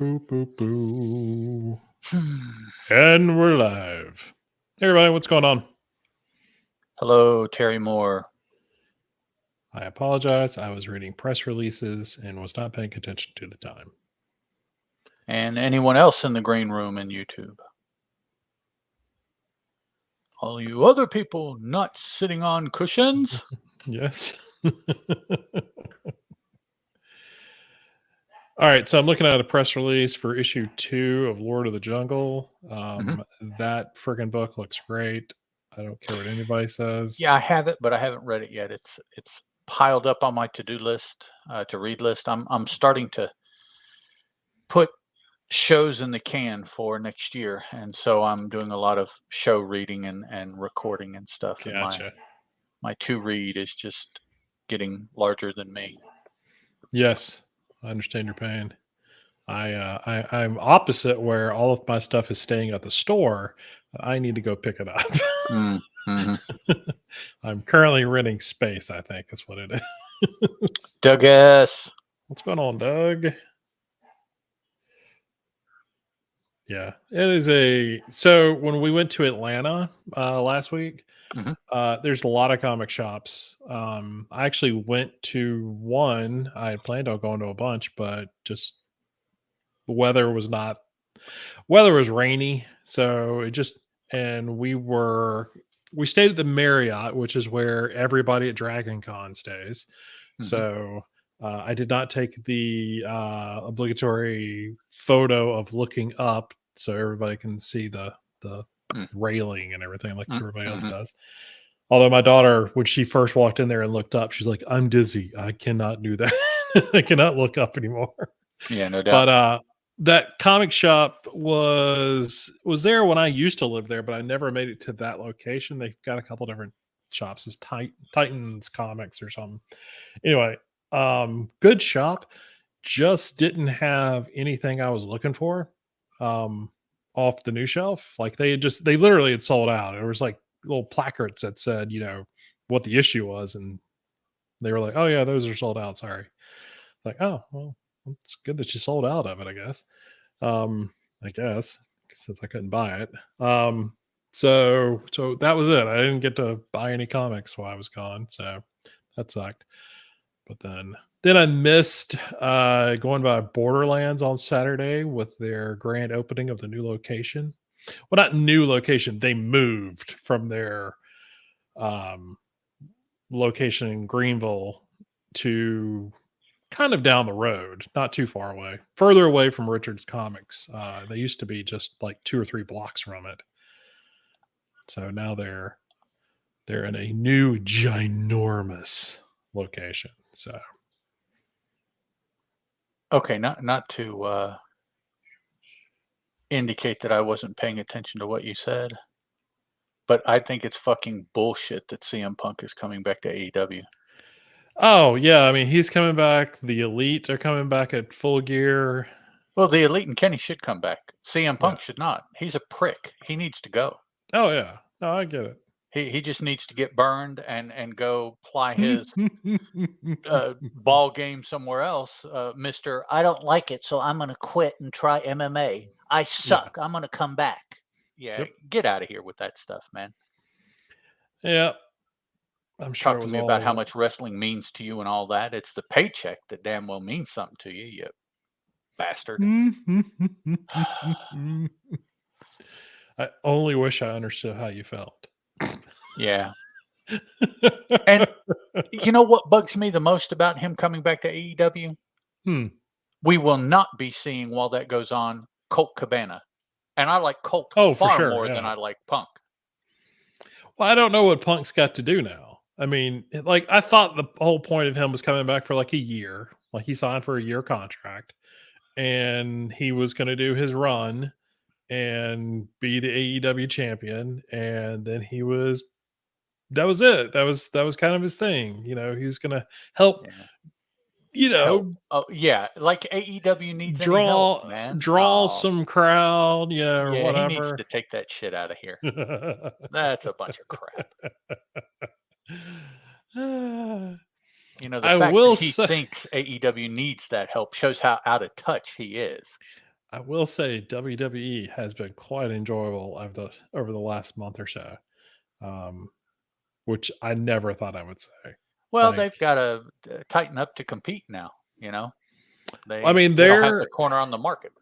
Boo, boo, boo. And we're live. Hey, everybody, what's going on? Hello, Terry Moore. I apologize. I was reading press releases and was not paying attention to the time. And anyone else in the green room and YouTube. All you other people not sitting on cushions. Yes. All right, so I'm looking at a press release for issue 2 of Lord of the Jungle. That friggin' book looks great. I don't care what anybody says. Yeah, I have it, but I haven't read it yet. It's piled up on my to-do list, to read list. I'm starting to put shows in the can for next year, and so I'm doing a lot of show reading and recording and stuff. And Gotcha. my to read is just getting larger than me. Yes, I understand your pain. I'm opposite where all of my stuff is staying at the store. I need to go pick it up. Mm-hmm. I'm currently renting space, I think is what it is. Douglas. What's going on, Doug? Yeah, it is so when we went to Atlanta last week, Mhm. there's a lot of comic shops. I actually went to one. I had planned on going to a bunch, but just the weather was rainy, so it just and we stayed at the Marriott, which is where everybody at Dragon Con stays. Mhm. So I did not take the obligatory photo of looking up so everybody can see the Mm. railing and everything like Mm, everybody else mhm. does. Although my daughter, when she first walked in there and looked up, she's like, "I'm dizzy. I cannot do that. I cannot look up anymore." Yeah, no doubt. But that comic shop was there when I used to live there, but I never made it to that location. They've got a couple different shops. It's Titans Comics or something. Anyway, good shop. Just didn't have anything I was looking for um, off the new shelf. Like they literally had sold out. It was like little placards that said, what the issue was, and they were like, "Oh yeah, those are sold out. Sorry." Like, oh well, it's good that you sold out of it, I guess. I guess since I couldn't buy it. So that was it. I didn't get to buy any comics while I was gone, so that sucked. But then I missed going by Borderlands on Saturday with their grand opening of the new location. Well, not new location. They moved from their um, location in Greenville to kind of down the road, not too far away, further away from Richards Comics. They used to be just like 2 or 3 blocks from it. So now they're in a new ginormous location. So Okay, not to indicate that I wasn't paying attention to what you said, but I think it's fucking bullshit that CM Punk is coming back to AEW. oh yeah, I mean he's coming back. The Elite are coming back at full gear. Well, the Elite and Kenny should come back. CM Yeah. Punk should not. He's a prick. He needs to go. Oh yeah. No, I get it. He just needs to get burned and go ply his ball game somewhere else. Mister, I don't like it, so I'm going to quit and try MMA. I Yeah. suck. I'm going to come back. Yeah, Yep. get out of here with that stuff, man. Yeah. I'm sure Talk it to was me about how all much wrestling means to you and all that. It's the paycheck that damn well means something to you, you bastard. I only wish I understood how you felt. Yeah. And you know what bugs me the most about him coming back to AEW? Hmm. We will not be seeing while that goes on Colt Cabana. And I like Colt Oh, for far sure. more than Yeah. I like Punk. Well, I don't know what Punk's got to do now. I mean, like I thought the whole point of him was coming back for like a year. Like he signed for a year contract and he was going to do his run and be the AEW champion and then that was it. That was kind of his thing. He was going to help, Yeah. you Help. know, Oh yeah, like AEW needs any help, draw man. draw Oh some crowd, or yeah, he needs whatever. to take that shit out of here. That's a bunch of crap. The I fact that will he say thinks AEW needs that help shows how out of touch he is. I will say WWE has been quite enjoyable over the last month or so, um, which I never thought I would say. Well, Like, they've got to tighten up to compete now. You know, I mean, they don't have the they're corner on the market.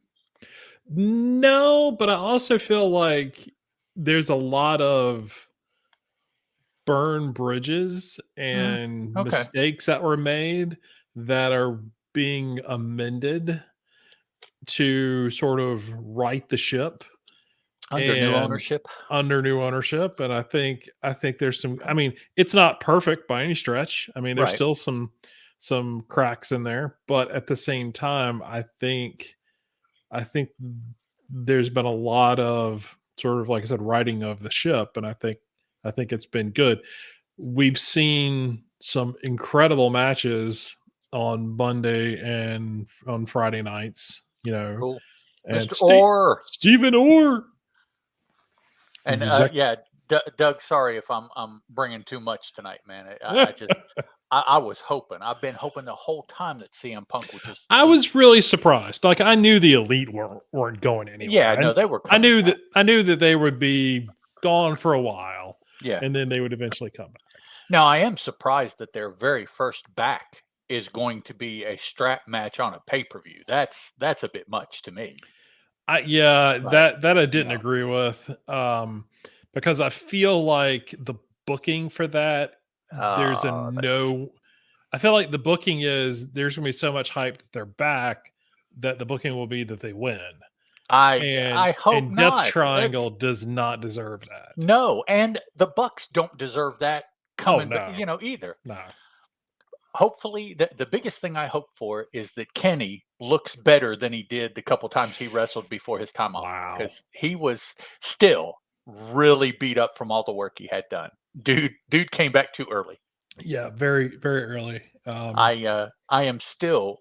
no, but I also feel like there's a lot of burn bridges Mm, and okay, mistakes that were made that are being amended to sort of right the ship under new and ownership, under new ownership. And I think there's some, I mean, it's not perfect by any stretch. I mean, there's right? still some cracks in there, but at the same time, I think there's been a lot of sort of, like I said, righting of the ship, and I think it's been good. We've seen some incredible matches on Monday and on Friday nights, Cool, and Mister Orr. Stephen Orr. And Exact- yeah, Doug. Sorry if I'm bringing too much tonight, man. I just I was hoping. I've been hoping the whole time that CM Punk would just I leave. was really surprised. Like, I knew the Elite weren't going Yeah, anywhere, no, and they were I coming knew back. that I knew that they would be gone for a while, Yeah. and then they would eventually come back. Now I am surprised that their very first back is going to be a strap match on a pay per view. That's a bit much to me. Yeah, But that I you didn't know, agree with, because I feel like the booking for that, there's a that's no I feel like the booking is there's gonna be so much hype that they're back that the booking will be that they win, and I hope Death not. Triangle It's does not deserve that. no, and the Bucks don't deserve that Oh, coming back, no. either. No. Hopefully, the biggest thing I hope for is that Kenny looks better than he did the couple times he wrestled before his time off, Wow. because he was still really beat up from all the work he had done. Dude came back too early. Yeah, very, very early. I am still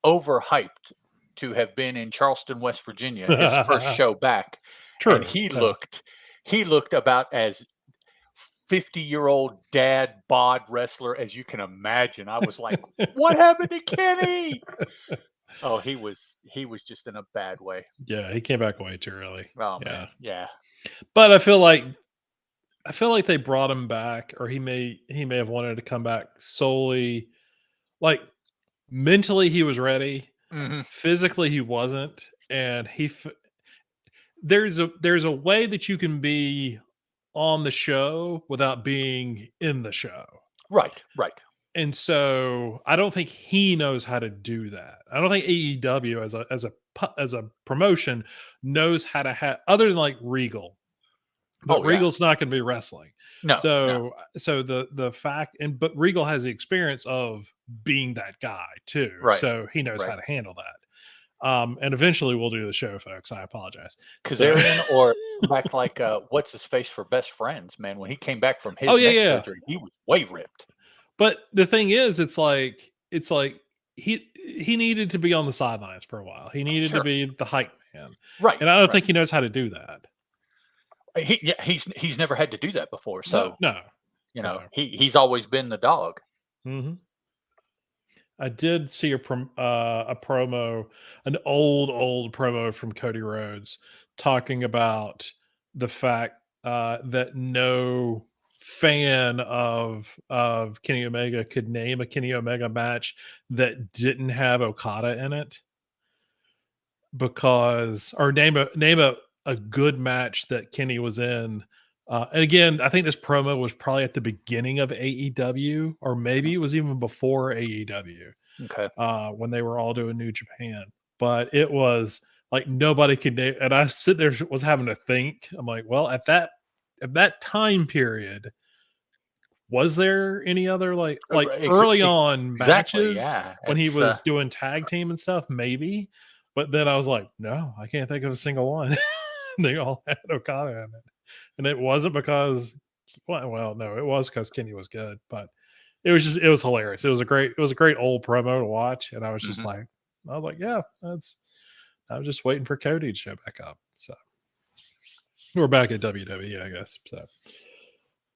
overhyped to have been in Charleston, West Virginia, his first show back, and True, he yeah. looked about as 50-year-old dad bod wrestler as you can imagine. I was like, "What happened to Kenny?" Oh, he was just in a bad way. Yeah, he came back way too early. Oh Yeah. man, yeah. But I feel like they brought him back, or he may have wanted to come back solely, like, mentally he was ready, Mhm. physically he wasn't, and there's a way that you can be on the show without being in the show. Right, right. And so I don't think he knows how to do that. I don't think AEW as a promotion knows how to have, other than like Regal. But Oh yeah. Regal's not going to be wrestling. No, no. So the fact, but Regal has the experience of being that guy too. Right, So he knows how right. to handle that. And eventually we'll do the show, folks. I apologize. So Kazarian or back like what's his face for Best Friends, man. When he came back from oh his yeah, neck yeah. surgery, he was way ripped. But the thing is, it's like he needed to be on the sidelines for a while. He needed to Sure. be the hype man, Right, and I don't right. think he knows how to do that. He's never had to do that before, No, so no. So, he's always been the dog. mhm. I did see a promo, an old promo from Cody Rhodes talking about the fact that no fan of Kenny Omega could name a Kenny Omega match that didn't have Okada in it, because or name a good match that Kenny was in. And again, I think this promo was probably at the beginning of AEW, or maybe it was even before AEW, Okay. when they were all doing New Japan. But it was like nobody could name, and I sit there was having to think. I'm like, well, at that time period, was there any other like early on Exactly, matches yeah. when he It's, was doing tag team and stuff? Maybe, but then I was like, no, I can't think of a single one. They all had Okada in it, and it wasn't because, well, no, it was because Kenny was good, but it was hilarious. It was a great old promo to watch, and I was just mhm. like, yeah, that's. I was just waiting for Cody to show back up. So we're back at WWE, I guess. So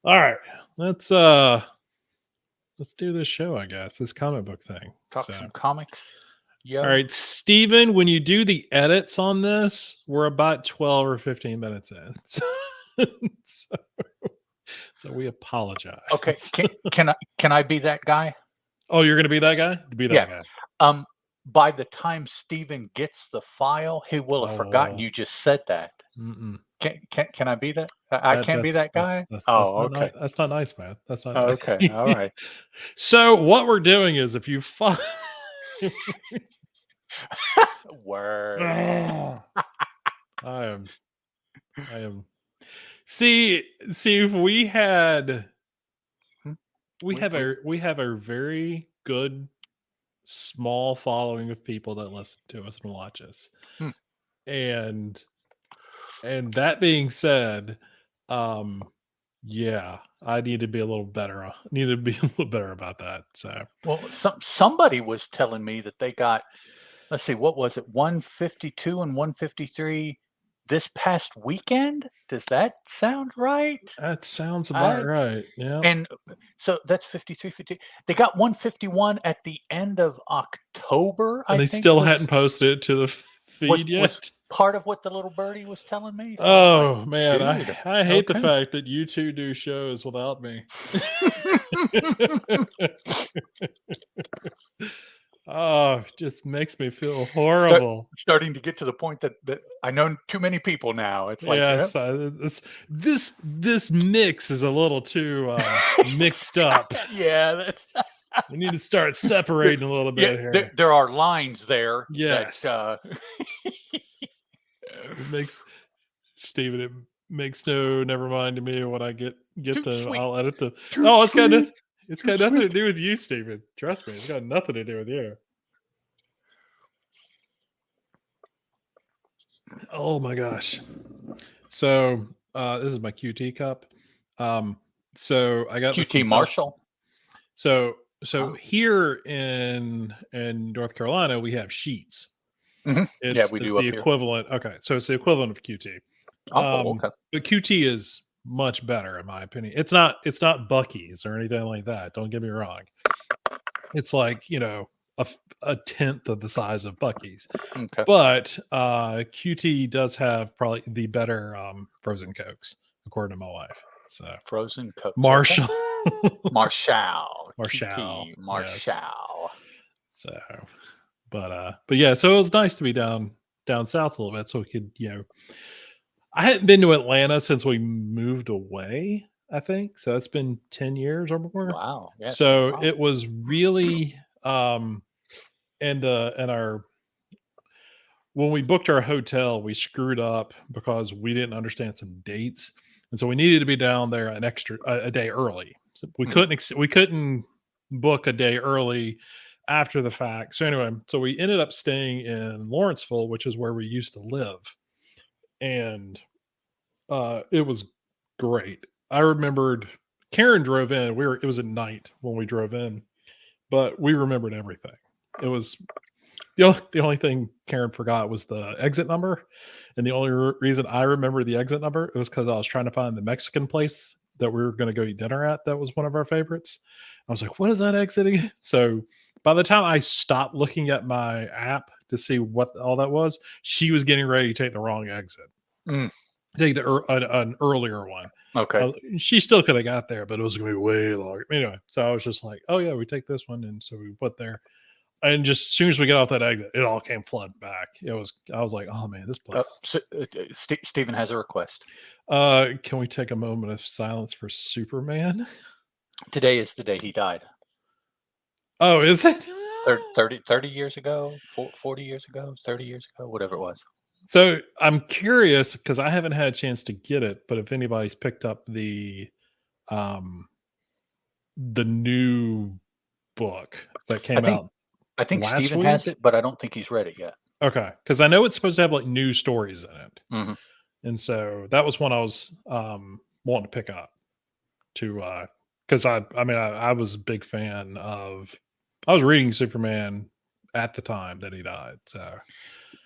all right, let's let's do this show, I guess, this comic book thing. Talk So some comics. yo. All right, Steven, when you do the edits on this, we're about 12 or 15 minutes in. So, so we apologize. Okay, can I be that guy? Oh, you're gonna be that guy? Be Yeah. that guy. By the time Steven gets the file, he will have forgotten Oh, you just said that. mm-mm. Can I be that? I can't be that guy? That's Oh, not okay. nice. That's not nice, man. That's not nice. Okay, all right. So what we're doing is if you Word. I am see if we had Hmm, we have a very good small following of people that listen to us and watch us. Hmm. And that being said, yeah, I need to be a little better. Need to be a little better about that. So Well, somebody was telling me that they got, let's see, what was it, 152 and 153 this past weekend? Does that sound right? that sounds about It's- right. Yeah. And so that's 53, 50. They got 151 at the end of October, And I they think still hadn't posted it to the feed yet. was part of what the little birdie was telling me. So I was Oh like, man, dude, I hate the okay. fact that you two do shows without me. Oh, just makes me feel horrible. Starting to get to the point that I know too many people now. It's like, Yes, this mix is a little too mixed up. yeah, We need to start separating a little bit yeah. here. There are lines there. Yes. That, It makes Steven, it makes no never mind to me when I get Too the sweet. I'll edit the Too oh it's got sweet. it's got nothing to do with you, Steven. Trust me, it's got nothing to do with you. Oh my gosh. So this is my QT cup. So I got this in QT South. Marshall. So Wow. here in North Carolina, we have sheets. Mhm. Yeah, we It's do the up here. equivalent. Okay, so it's the equivalent of QT. Oh, okay. But QT is much better in my opinion. It's not Bucky's or anything like that. Don't get me wrong. It's like, a tenth of the size of Bucky's. Okay. But QT does have probably the better frozen Cokes, according to my wife. So Frozen Coke. Marshall. Marshall. Marshall, QT yes. Marshall. So but yeah, so it was nice to be down south a little bit so we could, I hadn't been to Atlanta since we moved away, I think. So it's been 10 years or more. Wow. Yeah. So wow. it was really and our when we booked our hotel, we screwed up because we didn't understand some dates. And so we needed to be down there a day early. So we couldn't book a day early after the fact. So anyway, so we ended up staying in Lawrenceville, which is where we used to live. And it was great. I remembered Karen drove in. It was at night when we drove in, but we remembered everything. It was the only thing Karen forgot was the exit number, and the only reason I remember the exit number it was because I was trying to find the Mexican place that we were going to go eat dinner at. That was one of our favorites. I was like, "What is that exit again?" So by the time I stopped looking at my app to see what all that was, she was getting ready to take the wrong exit. Mm. Take an earlier one. Okay. She still could have got there, but it was going to be way longer. Anyway, so I was just like, "Oh yeah, we take this one," and so we went there. And just as soon as we get off that exit, it all came flooding back. I was like, "Oh man, this place." Stephen has a request. Can we take a moment of silence for Superman? Today is the day he died. Oh, is it? 30 years ago, 40 years ago, 30 years ago, whatever it was. So I'm curious because I haven't had a chance to get it, but if anybody's picked up the new book that came out. I think last Stephen week? has it, but I don't think he's read it yet. Okay, because I know it's supposed to have like new stories in it, Mhm. and so that was one I was wanting to pick up to because I was a big fan of. I was reading Superman at the time that he died, so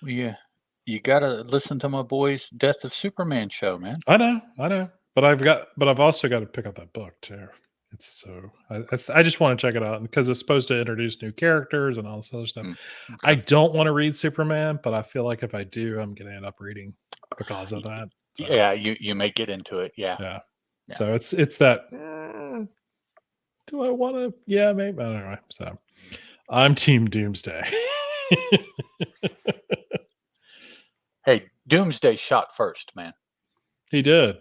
Well, yeah, you gotta listen to my boy's Death of Superman show, man. I know, but I've also got to pick up that book too. It's so I just want to check it out because it's supposed to introduce new characters and all this other stuff. Mm, I okay. don't want to read Superman, but I feel like if I do, I'm going to end up reading because of Y- that. So Yeah, you may get into it. Yeah, yeah, yeah. so it's that. Do I want to? Yeah, maybe. Anyway, so I'm Team Doomsday. Hey, Doomsday shot first, man. He did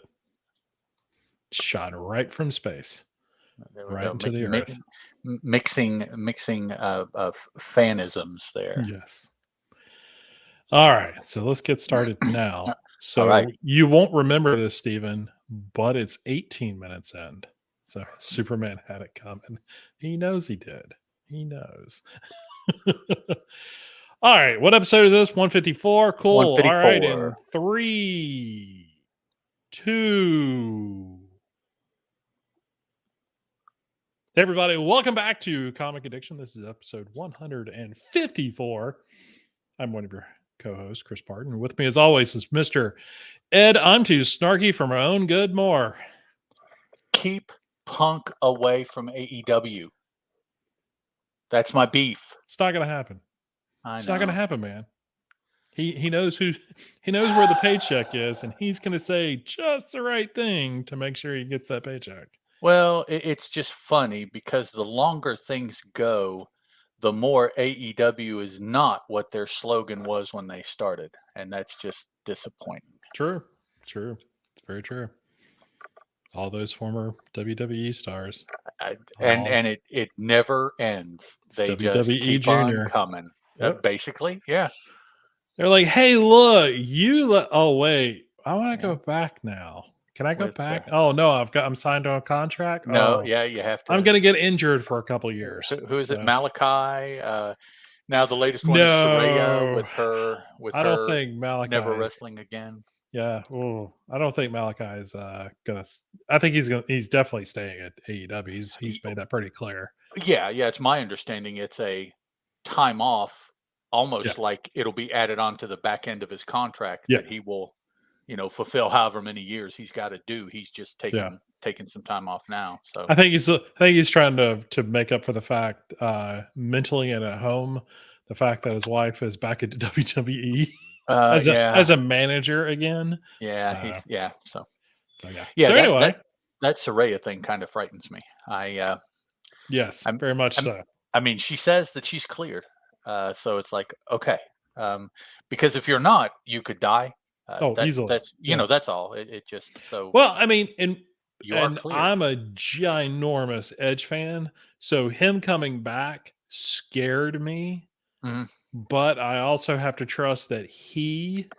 shot right from space, There we right go. into the Earth. Mixing fanisms there. Yes. All right, so let's get started Uh, now. All right. So you won't remember this, Stephen, but it's 18 minutes in. So Superman had it coming. He knows he did. He knows. All right, what episode is this? 154. Cool. All right, in 154. 3, 2. Hey everybody, welcome back to Comic Addiction. This is episode 154. I'm one of your co-hosts, Chris Parton. With me, as always, is Mr. Ed. I'm too snarky for my own good. More. Keep Punk away from AEW. That's my beef. It's not going to happen. I It's know. not going to happen, man. He knows who he knows where the paycheck is, and he's going to say just the right thing to make sure he gets that paycheck. Well, it's just funny because the longer things go, the more AEW is not what their slogan was when they started, and that's just disappointing. True. It's very true. All those former WWE stars. And it never ends. It's They just WWE keep on Junior. coming. Yep. Basically, yeah. They're like, hey, look, oh wait, I want to Yeah. go back now. Can I go With, back? Oh no, I'm signed to a contract. No, Oh, yeah, you have to. I'm gonna get injured for a couple years. Who is it? So- Malachi. Now the latest one is Saraya No, with her I don't think Malachi never is- wrestling again. Yeah, I don't think Malachi is gonna. I think he's definitely staying at AEW. He's made that pretty clear. Yeah, it's my understanding it's a time off, almost like it'll be added on to the back end of his contract Yeah. that he will, fulfill however many years he's got to do. He's just taking some time off now. So I think he's trying to make up for the fact mentally and at home, the fact that his wife is back at WWE as a manager again. Yeah, So yeah. Yeah. So anyway, that Saraya thing kind of frightens me. yes, very much so. I mean, she says that she's cleared, so it's like okay, because if you're not, you could die. Easily. That's that's all. It just so. Well, I mean, and are cleared. I'm a ginormous Edge fan, so him coming back scared me. Mhm. But I also have to trust that he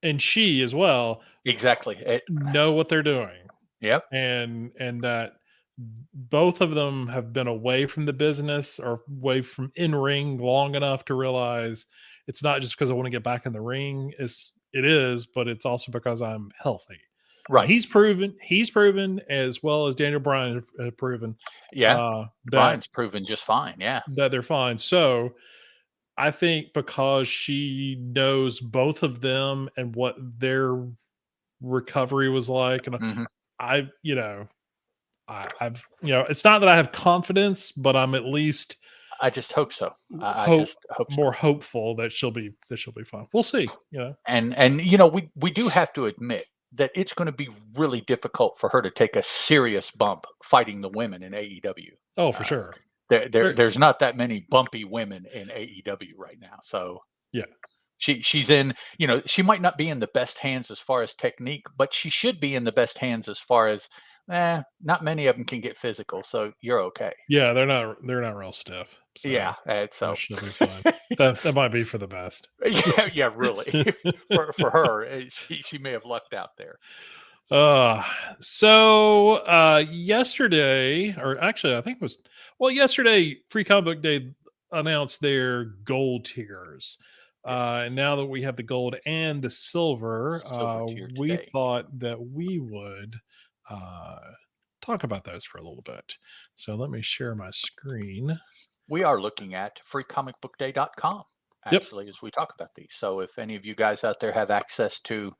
and she as well Exactly know what they're doing. Yep. And that both of them have been away from the business or away from in ring long enough to realize it's not just because I want to get back in the ring. It is, but it's also because I'm healthy. Right. He's proven as well as Daniel Bryan have proven. Yeah. Bryan's proven just fine. Yeah. That they're fine. So I think because she knows both of them and what their recovery was like, and Mhm. I've it's not that I have confidence, but I'm at least I just hope so. I just hope so. more hopeful that she'll be fine. We'll see. And we do have to admit that it's going to be really difficult for her to take a serious bump fighting the women in AEW. Oh, for sure. There's not that many bumpy women in AEW right now. So yeah, she's in. She might not be in the best hands as far as technique, but she should be in the best hands as far as. Not many of them can get physical, so you're okay. Yeah, they're not real stiff. So yeah, so she'll be fine. that might be for the best. Yeah, really. for her, she may have lucked out there. So yesterday, or actually, I think it was yesterday. Free Comic Book Day announced their gold tiers. And now that we have the gold and the silver we thought that we would talk about those for a little bit. So let me share my screen. We are looking at freecomicbookday.com actually as we talk about these. So if any of you guys out there have access to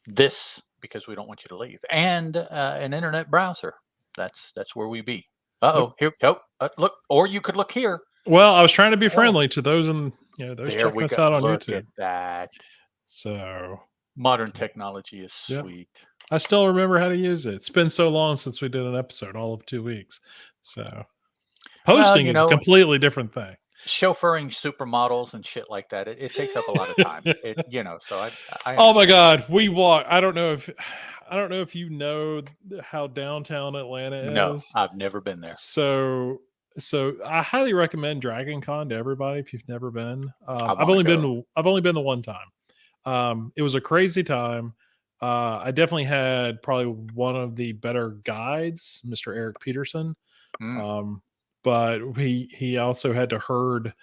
this, because we don't want you to leave, and an internet browser, that's where we be. Uh-oh, here, oh, look, or you could look here. Well, I was trying to be Oh, friendly to those those there checking we us go. out on Look at YouTube. that. So Modern technology is Yep. sweet. I still remember how to use it. It's been so long since we did an episode, all of 2 weeks. So posting is a completely different thing. Chauffeuring supermodels and shit like that, it takes up a lot of time. So I Oh my God, we walk. I don't know if you know how downtown Atlanta is. No, I've never been there. So I highly recommend Dragon Con to everybody if you've never been. I've only been the one time. It was a crazy time. I definitely had probably one of the better guides, Mr. Eric Peterson. But he also had to herd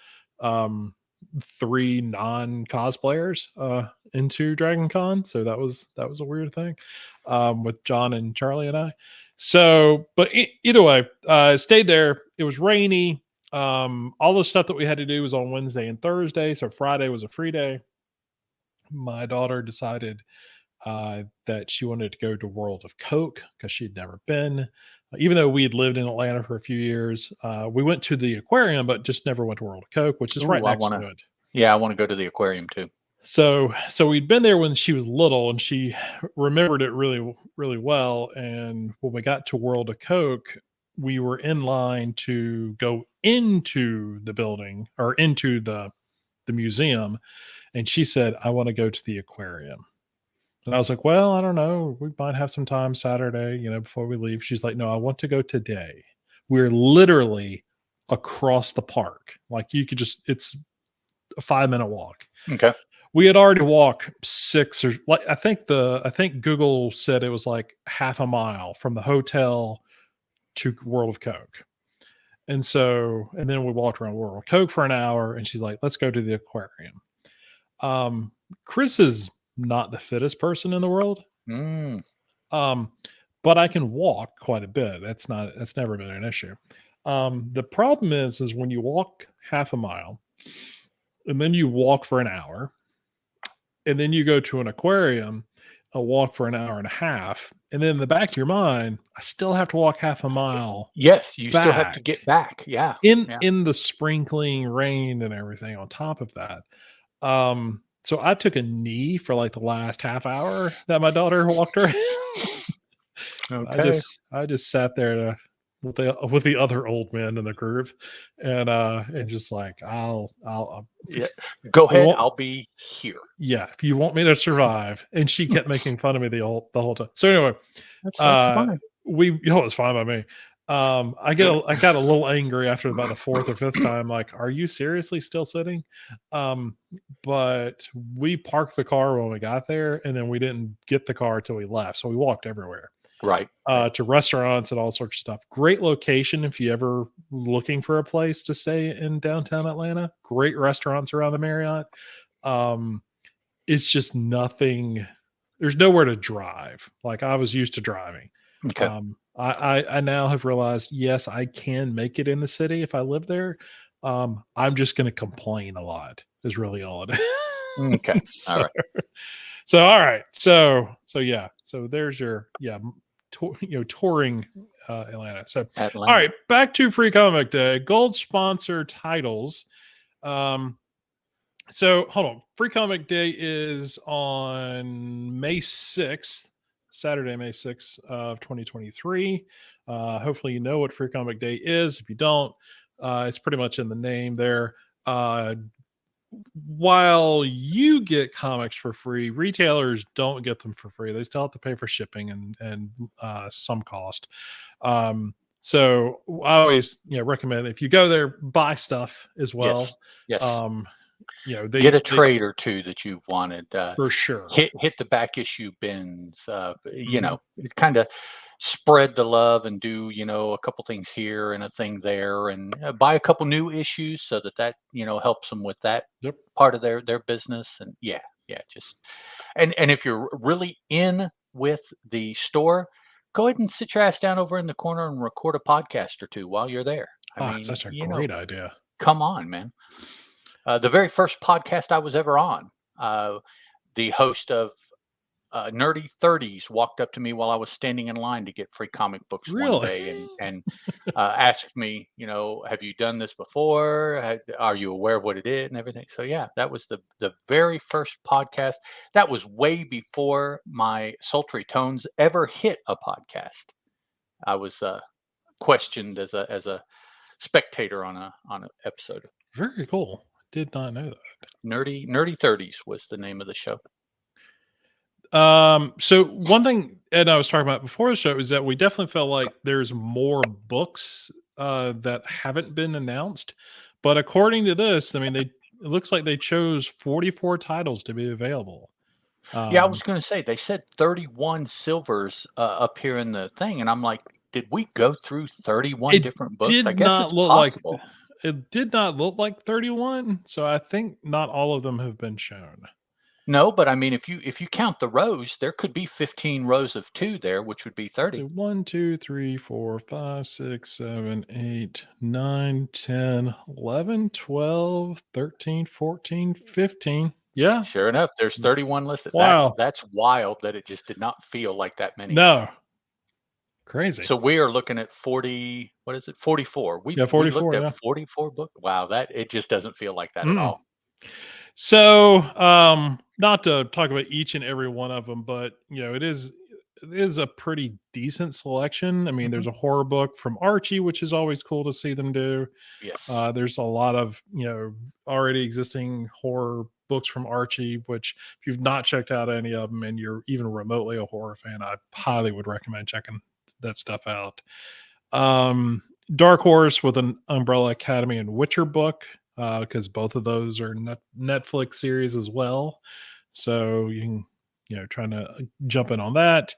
3 non-cosplayers into Dragon Con, so that was a weird thing with John and Charlie and I. So, but either way, stayed there. It was rainy. All the stuff that we had to do was on Wednesday and Thursday, so Friday was a free day. My daughter decided that she wanted to go to World of Coke because she'd never been. Even though we had lived in Atlanta for a few years, we went to the aquarium, but just never went to World of Coke, which is right next to it. Yeah, I want to go to the aquarium too. So we'd been there when she was little, and she remembered it really, really well. And when we got to World of Coke, we were in line to go into the building or into the museum, and she said, "I want to go to the aquarium." And I was like, "Well, I don't know. We might have some time Saturday, before we leave." She's like, "No, I want to go today." We're literally across the park. Like it's a 5-minute walk. Okay. We had already walked 6 or I think Google said it was like half a mile from the hotel to World of Coke. And then we walked around World of Coke for an hour, and she's like, "Let's go to the aquarium." Chris is not the fittest person in the world. But I can walk quite a bit. That's never been an issue. The problem is when you walk half a mile and then you walk for an hour and then you go to an aquarium, a walk for an hour and a half. And then in the back of your mind, I still have to walk half a mile. Yes. You still have to get back. Yeah. In the sprinkling rain and everything on top of that. So I took a knee for like the last half hour that my daughter walked around. Okay. I just sat there with the other old men in the group, and just like I'll yeah. Go ahead. I'll be here. Yeah, if you want me to survive. And she kept making fun of me the whole time. So anyway, that's fine. It's fine by me. I got a little angry after about the 4th or 5th time. Like, are you seriously still sitting? But we parked the car when we got there, and then we didn't get the car till we left. So we walked everywhere, right? To restaurants and all sorts of stuff. Great location if you ever looking for a place to stay in downtown Atlanta. Great restaurants around the Marriott. It's just nothing. There's nowhere to drive. Like I was used to driving. Okay. I now have realized, yes, I can make it in the city if I live there. I'm just going to complain a lot is really all it is. Okay. All right. So, all right. So yeah. So there's your, touring Atlanta. So, Atlanta. All right, back to Free Comic Day. Gold sponsor titles. So hold on. Free Comic Day is on May 6th. Saturday, May 6th of 2023. Hopefully you know what Free Comic Day is. If you don't, it's pretty much in the name there. While you get comics for free, retailers don't get them for free. They still have to pay for shipping and some cost. So I always recommend if you go there, buy stuff as well. Yes. They get a trade or two that you've wanted for sure. Hit the back issue bins. Kind of spread the love and do a couple things here and a thing there, and buy a couple new issues so that helps them with that part of their business. And just and if you're really in with the store, go ahead and sit your ass down over in the corner and record a podcast or two while you're there. I mean, it's such a great idea. Come on, man. The very first podcast I was ever on, the host of Nerdy 30s walked up to me while I was standing in line to get free comic books one Really? day and asked me, have you done this before? Are you aware of what it is and everything? So yeah, that was the very first podcast. That was way before my sultry tones ever hit a podcast. I was questioned as a spectator on an episode. Very cool. Did not know that. Nerdy 30s was the name of the show. So one thing Ed and I was talking about before the show is that we definitely felt like there's more books that haven't been announced. But according to this, I mean, it looks like they chose 44 titles to be available. Yeah, I was going to say they said 31 silvers up here in the thing, and I'm like, did we go through 31 It different books? I did guess not it's look possible. it did not look like 31, so I think not all of them have been shown. No, but I mean, if you count the rows, there could be 15 rows of 2 there, which would be 30. So 1, 2, 3, 4, 5, 6, 7, 8, 9, 10, 11, 12, 13, 14, 15. Yeah. Sure enough, there's 31 listed. Wow. That's wild that it just did not feel like that many. No. Crazy. So we are looking at 40. What is it? 44. We 44. looked Yeah. at 44 books. Wow, that it just doesn't feel like that at all. So, not to talk about each and every one of them, but it is a pretty decent selection. I mean, there's a horror book from Archie, which is always cool to see them do. Yes. There's a lot of already existing horror books from Archie, which if you've not checked out any of them and you're even remotely a horror fan, I highly would recommend checking that stuff out. Dark Horse with an Umbrella Academy and Witcher book, because both of those are Netflix series as well. So you can, trying to jump in on that.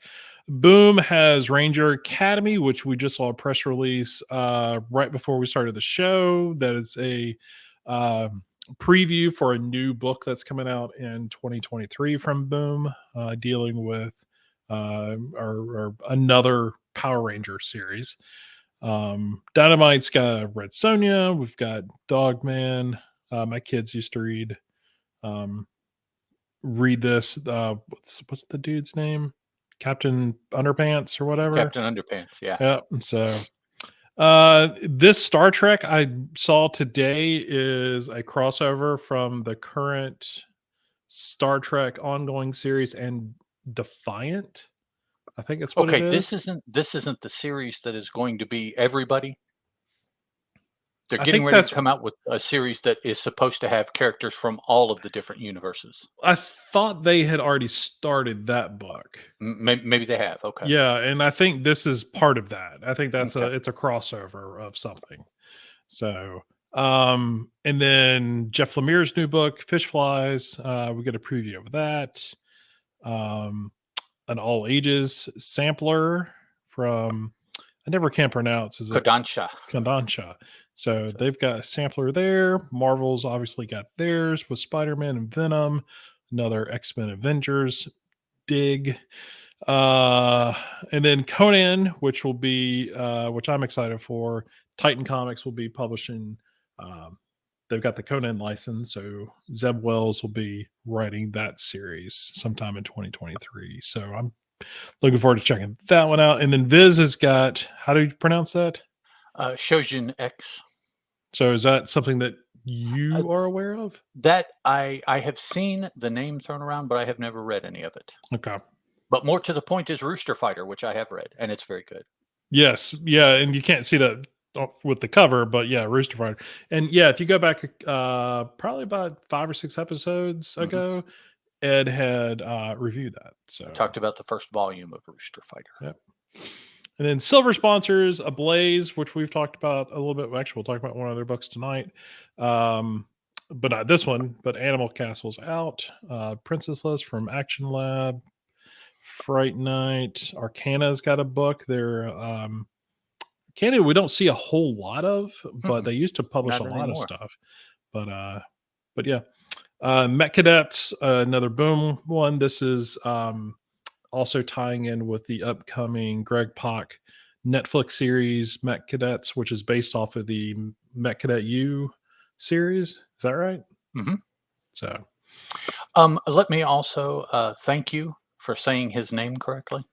Boom has Ranger Academy, which we just saw a press release right before we started the show. That is a preview for a new book that's coming out in 2023 from Boom, dealing with or another Power Ranger series. Dynamite's got Red Sonja. We've got Dogman. My kids used to read this. What's the dude's name? Captain Underpants or whatever. Captain Underpants. Yeah. Yeah. So this Star Trek I saw today is a crossover from the current Star Trek ongoing series and Defiant. I think it's what it is. This isn't the series that is going to be everybody. They're I getting think ready that's to come out with a series that is supposed to have characters from all of the different universes. I thought they had already started that book. Maybe they have. Okay. Yeah, and I think this is part of that. I think that's Okay. it's a crossover of something. So, and then Jeff Lemire's new book, Fish Flies. We get a preview of that. An all ages sampler from I never can pronounce. Is it Kodansha. So they've got a sampler there. Marvel's obviously got theirs with Spider-Man and Venom. Another X-Men Avengers dig. And then Conan, which will be which I'm excited for. Titan Comics will be publishing. They've got the Conan license, so Zeb Wells will be writing that series sometime in 2023. So I'm looking forward to checking that one out. And then Viz has got, how do you pronounce that? Shojin X. So is that something that you are aware of? That I have seen the name thrown around, but I have never read any of it. Okay. But more to the point is Rooster Fighter, which I have read, and it's very good. Yes. Yeah. And you can't see that with the cover, but yeah, Rooster Fighter. And yeah, if you go back probably about 5 or 6 episodes ago, Ed had reviewed that. So talked about the first volume of Rooster Fighter. Yep. And then silver sponsors, Ablaze, which we've talked about a little bit. Actually, we'll talk about one of their books tonight. But not this one, but Animal Castle's out. Princess List from Action Lab. Fright Night. Arcana's got a book. They're Arcana we don't see a whole lot of, but they used to publish Not a lot anymore. of stuff. But yeah. Met Cadets, another Boom one. This is also tying in with the upcoming Greg Pak Netflix series Met Cadets, which is based off of the Met Cadet U series. Is that right? Mm-hmm. So let me also thank you for saying his name correctly?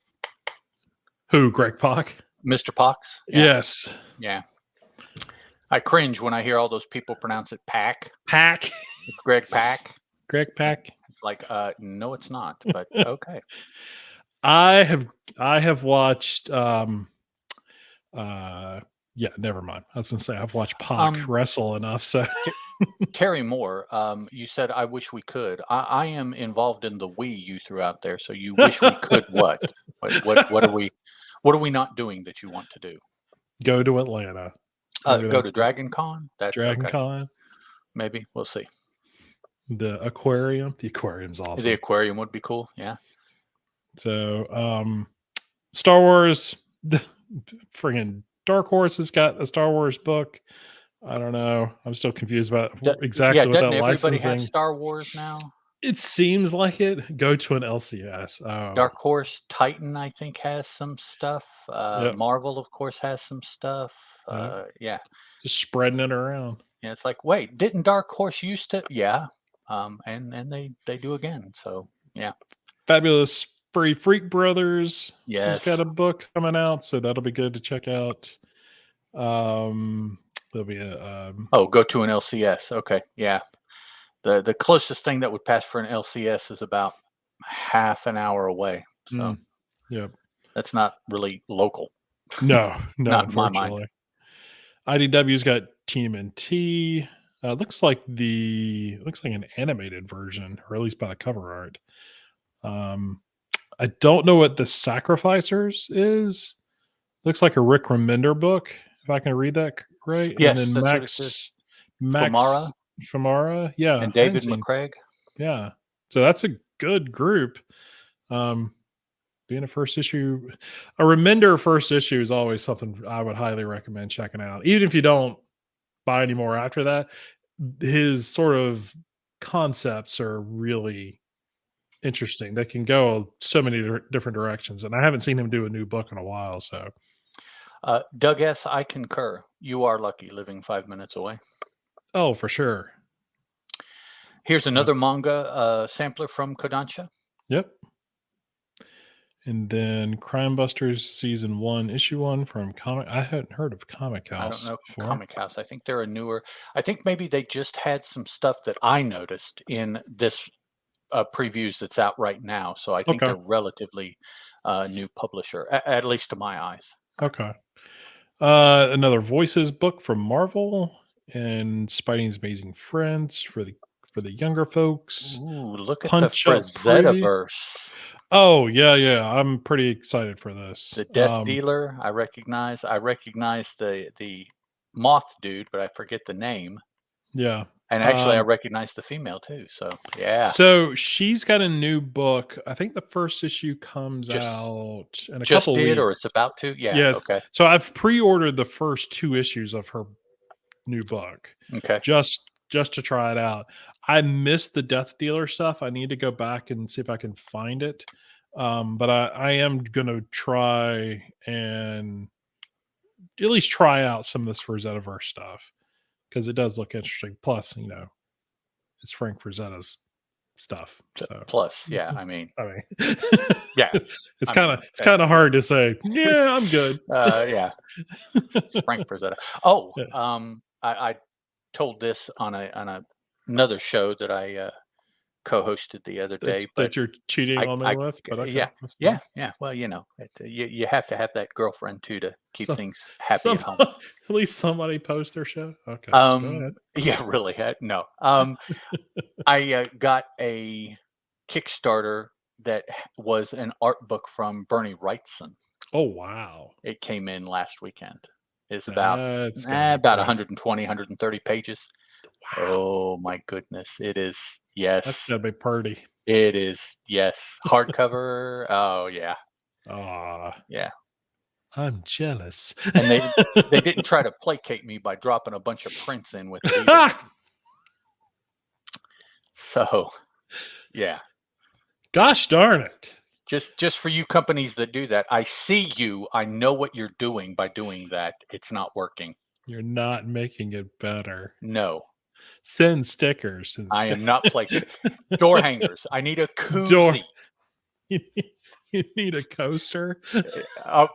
Who? Greg Pak? Mr. Pox? Yes. Yeah. I cringe when I hear all those people pronounce it Pack. Pak. It's Greg Pack. Greg Pak. It's like, no, it's not. But okay. I have watched yeah, never mind. I was gonna say I've watched Pac wrestle enough. So Terry Moore, you said I wish we could. I am involved in the we you threw out there. So you wish we could what? What are we not doing that you want to do? Go to Atlanta. Go to Dragon Con? That's Dragon okay. Con. Maybe. We'll see. The aquarium. The aquarium's awesome. The aquarium would be cool. Yeah. So Star Wars, friggin' Dark Horse has got a Star Wars book. I don't know. I'm still confused about exactly what that everybody licensing. have Star Wars now? It seems like it. Go to an LCS. Oh. Dark Horse Titan, I think, has some stuff. Yep. Marvel, of course, has some stuff. Yeah. Just spreading it around. Yeah, it's like, wait, didn't Dark Horse used to? Yeah. And they do again. So yeah. Fabulous Furry Freak Brothers. Yes. He's got a book coming out, so that'll be good to check out. There'll be a go to an LCS. Okay. Yeah. The closest thing that would pass for an LCS is about half an hour away. So yeah. That's not really local. No, not unfortunately. IDW's got TMNT. Looks like an animated version, or at least by the cover art. I don't know what the Sacrificers is. Looks like a Rick Remender book, if I can read that right. Yes, and then Max Famara, yeah, and David McCraig. Yeah, so that's a good group. Being a first issue, a Remender first issue is always something I would highly recommend checking out. Even if you don't buy any more after that, his sort of concepts are really interesting. They can go so many different directions, and I haven't seen him do a new book in a while. So, Doug S., I concur. You are lucky living 5 minutes away. Oh, for sure. Here's another manga sampler from Kodansha. Yep. And then Crime Busters Season 1, Issue 1 from Comic. I hadn't heard of Comic House. I don't know before. Comic House. I think they're a newer. I think maybe they just had some stuff that I noticed in this previews that's out right now. So I think they're relatively new publisher, at least to my eyes. Okay. Another Voices book from Marvel and Spidey's Amazing Friends for the younger folks. Ooh, look at the Frazetta-verse. Oh, yeah. I'm pretty excited for this. The Death Dealer, I recognize. I recognize the Moth dude, but I forget the name. Yeah. And actually, I recognize the female too. So, yeah. So she's got a new book. I think the first issue comes out in a couple weeks. Or it's about to? Yeah. Yes. Okay. So I've pre-ordered the first 2 issues of her new book. Okay. Just to try it out. I missed the Death Dealer stuff. I need to go back and see if I can find it. But I am going to try and at least try out some of this Frazetta-verse stuff because it does look interesting. Plus, it's Frank Frazetta's stuff. So. Plus, yeah, I mean, yeah, it's kind of hard to say. Yeah, I'm good. Yeah, it's Frank Frazetta. Oh, yeah. I told this on another show that I co-hosted the other day. That you're cheating on me with? But okay. Yeah. Well, you have to have that girlfriend too to keep things happy at home. At least somebody post their show. Okay. Go ahead. Yeah, really. No. I got a Kickstarter that was an art book from Bernie Wrightson. Oh wow! It came in last weekend. It's about 120, 130 pages. Wow. Oh my goodness. It is. Yes. That's gotta be pretty. It is. Yes. Hardcover. Oh yeah. Yeah. I'm jealous. And they didn't try to placate me by dropping a bunch of prints in with it either. So yeah. Gosh darn it. Just for you companies that do that, I see you. I know what you're doing by doing that. It's not working. You're not making it better. No. Send stickers. I am not placating. Door hangers. I need a koozie. You need a coaster.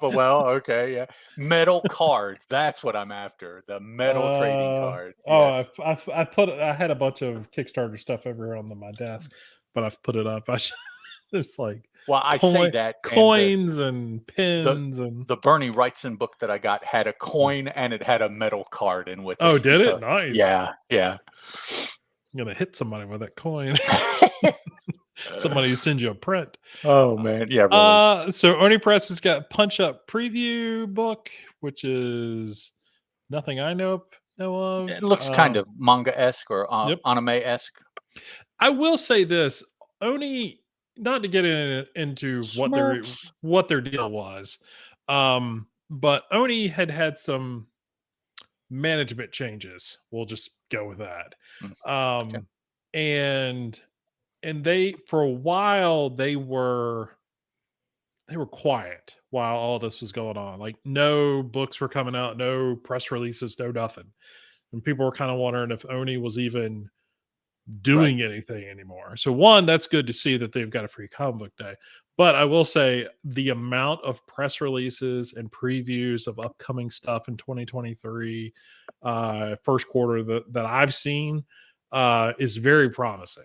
Well, okay, yeah. Metal cards. That's what I'm after. The metal trading cards. Yes. I had a bunch of Kickstarter stuff over on my desk, but I've put it up. There's like Well, I say coin, that, and coins and the pins and the Bernie Wrightson book that I got had a coin and it had a metal card in with it. oh, did it? So, Nice. yeah, yeah. I'm gonna hit somebody with that coin. Somebody sends you a print. Oh man, yeah, really. So Oni Press has got Punch Up preview book, which is nothing I know of. It looks kind of manga-esque or Yep. anime-esque. I will say this: Oni, not to get into Smurfs. what their deal was, but Oni had some management changes. We'll just go with that. Mm, okay. Um, and they for a while they were quiet while all this was going on. Like no books were coming out, no press releases, no nothing. And people were kind of wondering if Oni was even Right. doing anything anymore. So one, that's good to see that they've got a free comic book day. But I will say the amount of press releases and previews of upcoming stuff in 2023, first quarter that I've seen is very promising.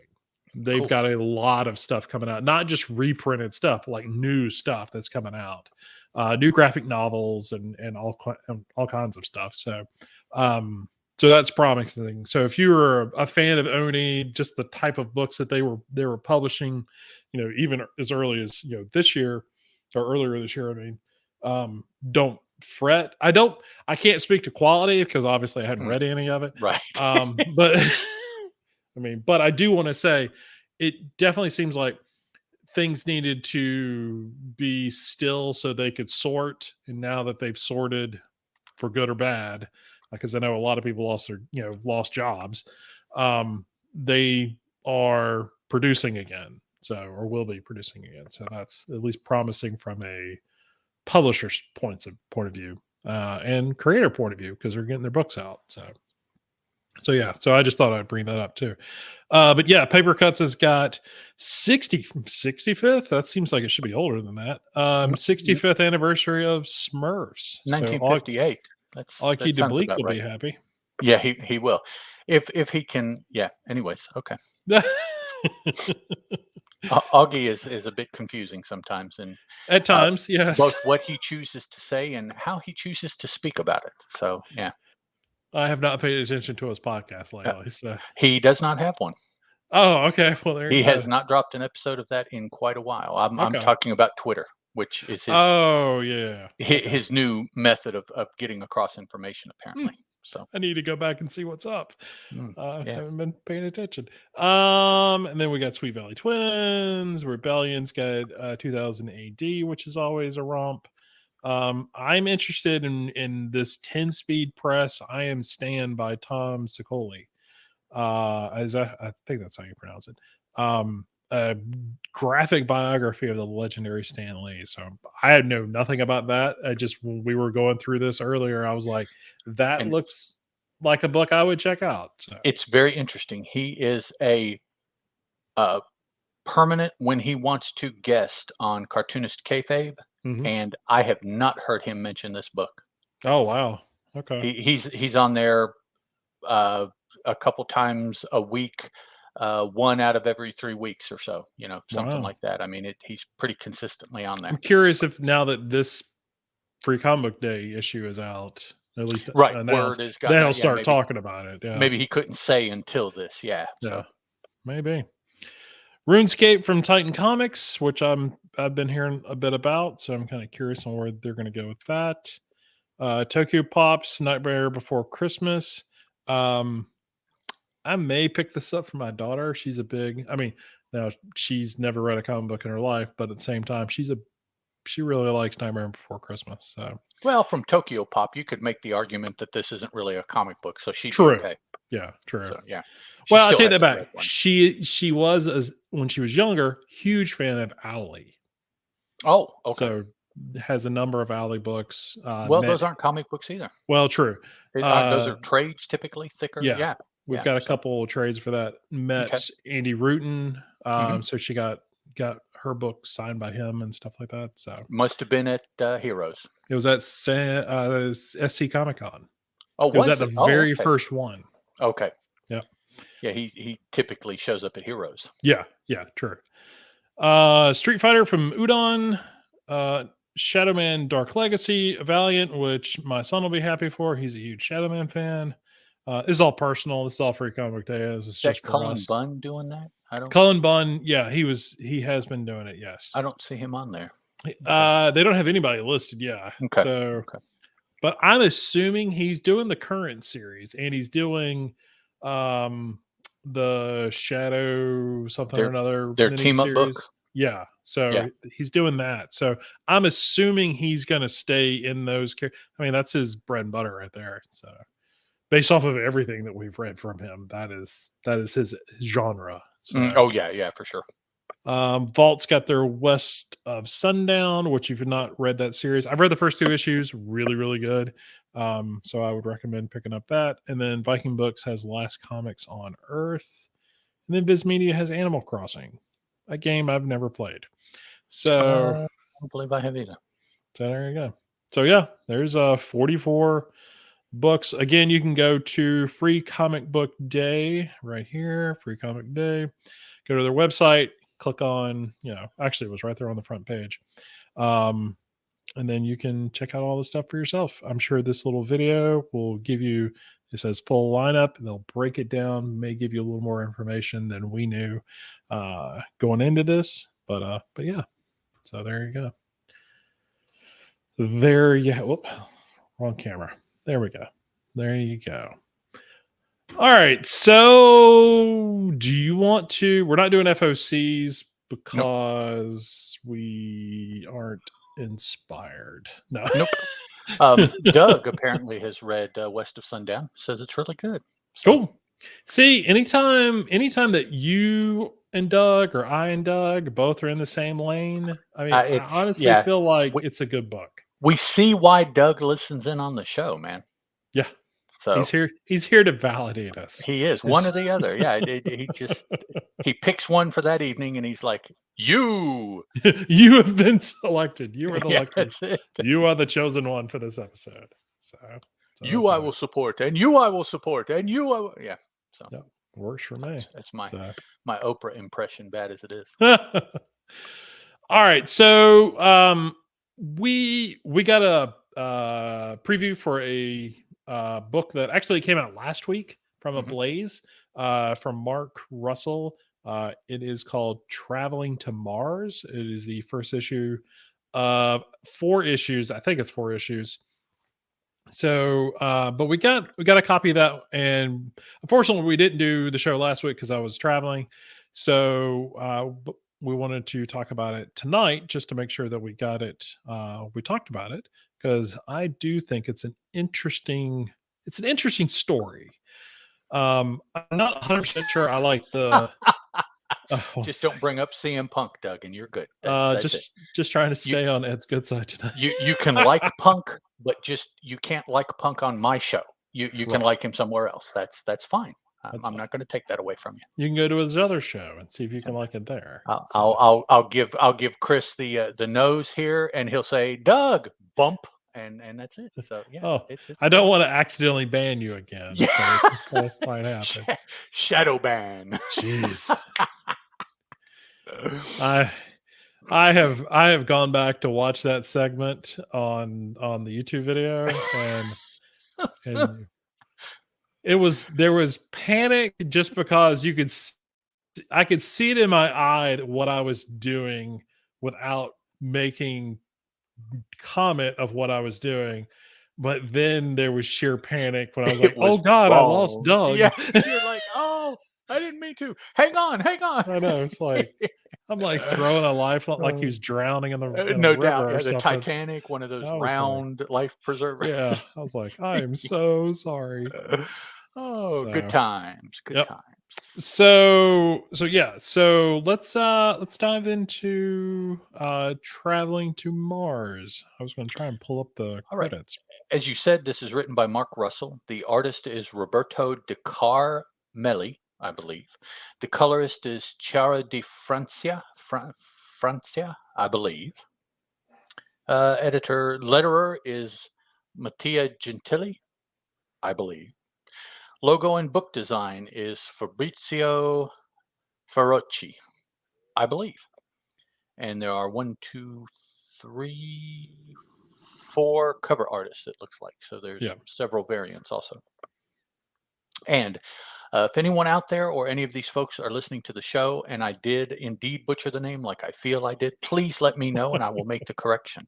They've Cool. got a lot of stuff coming out, not just reprinted stuff, like new stuff that's coming out, new graphic novels and all kinds of stuff. So that's promising. So if you were a fan of Oni, just the type of books that they were publishing, even as early as this year or earlier this year, I mean, don't fret. I can't speak to quality because obviously I hadn't read any of it. Right. But I mean, but I do want to say it definitely seems like things needed to be still so they could sort. And now that they've sorted for good or bad, because I know a lot of people lost jobs, they are producing again. So, or will be producing again. So that's at least promising from a publisher's point of view, and creator point of view, because they're getting their books out. So yeah, so I just thought I'd bring that up too. But yeah, Paper Cuts has got 65th. That seems like it should be older than that. 65th anniversary of Smurfs. 1958. So Aki that sounds DeBleek about will right. be happy. Yeah, he will. If he can, yeah. Anyways, okay. Augie is a bit confusing sometimes, and at times, yes. both what he chooses to say and how he chooses to speak about it. So yeah, I have not paid attention to his podcast lately. So he does not have one. oh, okay. Well, there He you go. has not dropped an episode of that in quite a while. I'm Okay. talking about Twitter, which is his oh yeah his new method of getting across information, apparently. So I need to go back and see what's up. yeah. Haven't been paying attention. And then we got Sweet Valley Twins. Rebellion's got 2000 AD, which is always a romp. I'm interested in this 10-speed press. I Am Stan by Tom Sicoli. I think that's how you pronounce it. A graphic biography of the legendary Stan Lee. So I know nothing about that. When we were going through this earlier, I was like, that looks like a book I would check out. So. It's very interesting. He is a permanent when he wants to guest on Cartoonist Kayfabe, and I have not heard him mention this book. Oh wow! Okay, he's on there a couple times a week, one out of every 3 weeks or so. Something like that. I mean, he's pretty consistently on there. I'm curious if now that this Free Comic Book Day issue is out, at least right, announced, word is they'll start talking about it. Yeah. Maybe he couldn't say until this. Yeah. So maybe. RuneScape from Titan Comics, which I've been hearing a bit about, so I'm kind of curious on where they're going to go with that. Tokyo Pops Nightmare Before Christmas. I may pick this up for my daughter. She's now she's never read a comic book in her life, but at the same time, she really likes Nightmare Before Christmas. So, well, from Tokyo Pop, you could make the argument that this isn't really a comic book, so she's true. Okay. Yeah, true. So, yeah. Well, I'll take that back. She was, when she was younger, huge fan of Owly. Oh, okay. So has a number of Owly books. Those aren't comic books either. Well, true. Those are trades, typically thicker. Yeah. We've got a couple of trades for that. Met Andy Rutan. So she got her book signed by him and stuff like that. So Must have been at Heroes. it was at SC Comic Con. Oh, It was at it? the Oh, very okay. first one. Okay. Yeah. Yeah, he typically shows up at Heroes. Yeah, true. Street Fighter from Udon, Shadowman Dark Legacy, Valiant, which my son will be happy for. He's a huge Shadowman fan. This is all personal. This is all Free Comic Book Day. This is Is that just for Cullen us. Bunn doing that? Cullen Bunn, yeah, he has been doing it. Yes, I don't see him on there. they don't have anybody listed. Yeah, Okay. So, Okay. but I'm assuming he's doing the current series and he's doing the Shadow something or another. Their team up book. Yeah, so he's doing that. So I'm assuming he's going to stay in those. I mean, that's his bread and butter right there. So based off of everything that we've read from him, that is his genre. So, oh yeah, for sure. Vault's got their West of Sundown, which if you've not read that series, I've read the first 2 issues, really, really good. So I would recommend picking up that. And then Viking Books has Last Comics on Earth. And then Viz Media has Animal Crossing, a game I've never played. So I don't believe I have either. So there you go. So yeah, there's 44 books. Again, you can go to Free Comic Book Day right here, Free Comic Day. Go to their website, click on, actually it was right there on the front page. And then you can check out all the stuff for yourself. I'm sure this little video will give you, it says full lineup. They'll break it down, may give you a little more information than we knew going into this. But yeah, so there you go. There you go. Whoop, wrong camera. There we go. There you go. All right. So do you want to, we're not doing FOCs because we aren't inspired. No. Nope. Doug apparently has read West of Sundown. Says it's really good. So. Cool. See, anytime that you and Doug or I and Doug both are in the same lane, I mean, I honestly feel like it's a good book. We see why Doug listens in on the show, man. Yeah. So he's here to validate us. He is one or the other. Yeah. He picks one for that evening and he's like, you have been selected. You are the lucky. That's it. You are the chosen one for this episode. So you I will support, and you I will support, and you I will. Yeah. So works for me. That's my Oprah impression, bad as it is. All right. So we got a preview for a book that actually came out last week from Ablaze from Mark Russell. It is called Traveling to Mars. It is the first issue of 4 issues. I think it's 4 issues. So, but we got a copy of that, and unfortunately, we didn't do the show last week because I was traveling. So, we wanted to talk about it tonight just to make sure that we got it. We talked about it because I do think it's an interesting story. I'm not 100% sure I like the. Just don't bring up CM Punk, Doug, and you're good. Just trying to stay on Ed's good side tonight. You can like Punk, but you can't like Punk on my show. You can like him somewhere else. That's fine. I'm not going to take that away from you. You can go to his other show and see if you can like it there. I'll give Chris the nose here, and he'll say Doug bump, and that's it. So yeah. I don't want to accidentally ban you again. Yeah. That might happen. Shadow ban. Jeez. I have gone back to watch that segment on the YouTube video, and there was panic just because I could see it in my eye what I was doing without making comment of what I was doing. But then there was sheer panic when I was like, "Oh God, wrong. I lost Doug." Yeah, you're like, "Oh, I didn't mean to. Hang on." I know. It's like I'm like throwing a life like he was drowning in the no doubt. Yeah, the Titanic, one of those round life preservers. Yeah, I was like, I am so sorry. Good times. Good times. So yeah. So let's dive into Traveling to Mars. I was going to try and pull up the credits. As you said, this is written by Mark Russell. The artist is Roberto De Carmeli, I believe. The colorist is Chiara Di Francia. Francia, I believe. Letterer is Mattia Gentili, I believe. Logo and book design is Fabrizio Ferrocci, I believe. And there are 1, 2, 3, 4 cover artists, it looks like. So there's Yeah. several variants also. And if anyone out there or any of these folks are listening to the show and I did indeed butcher the name like I feel I did, please let me know and I will make the correction.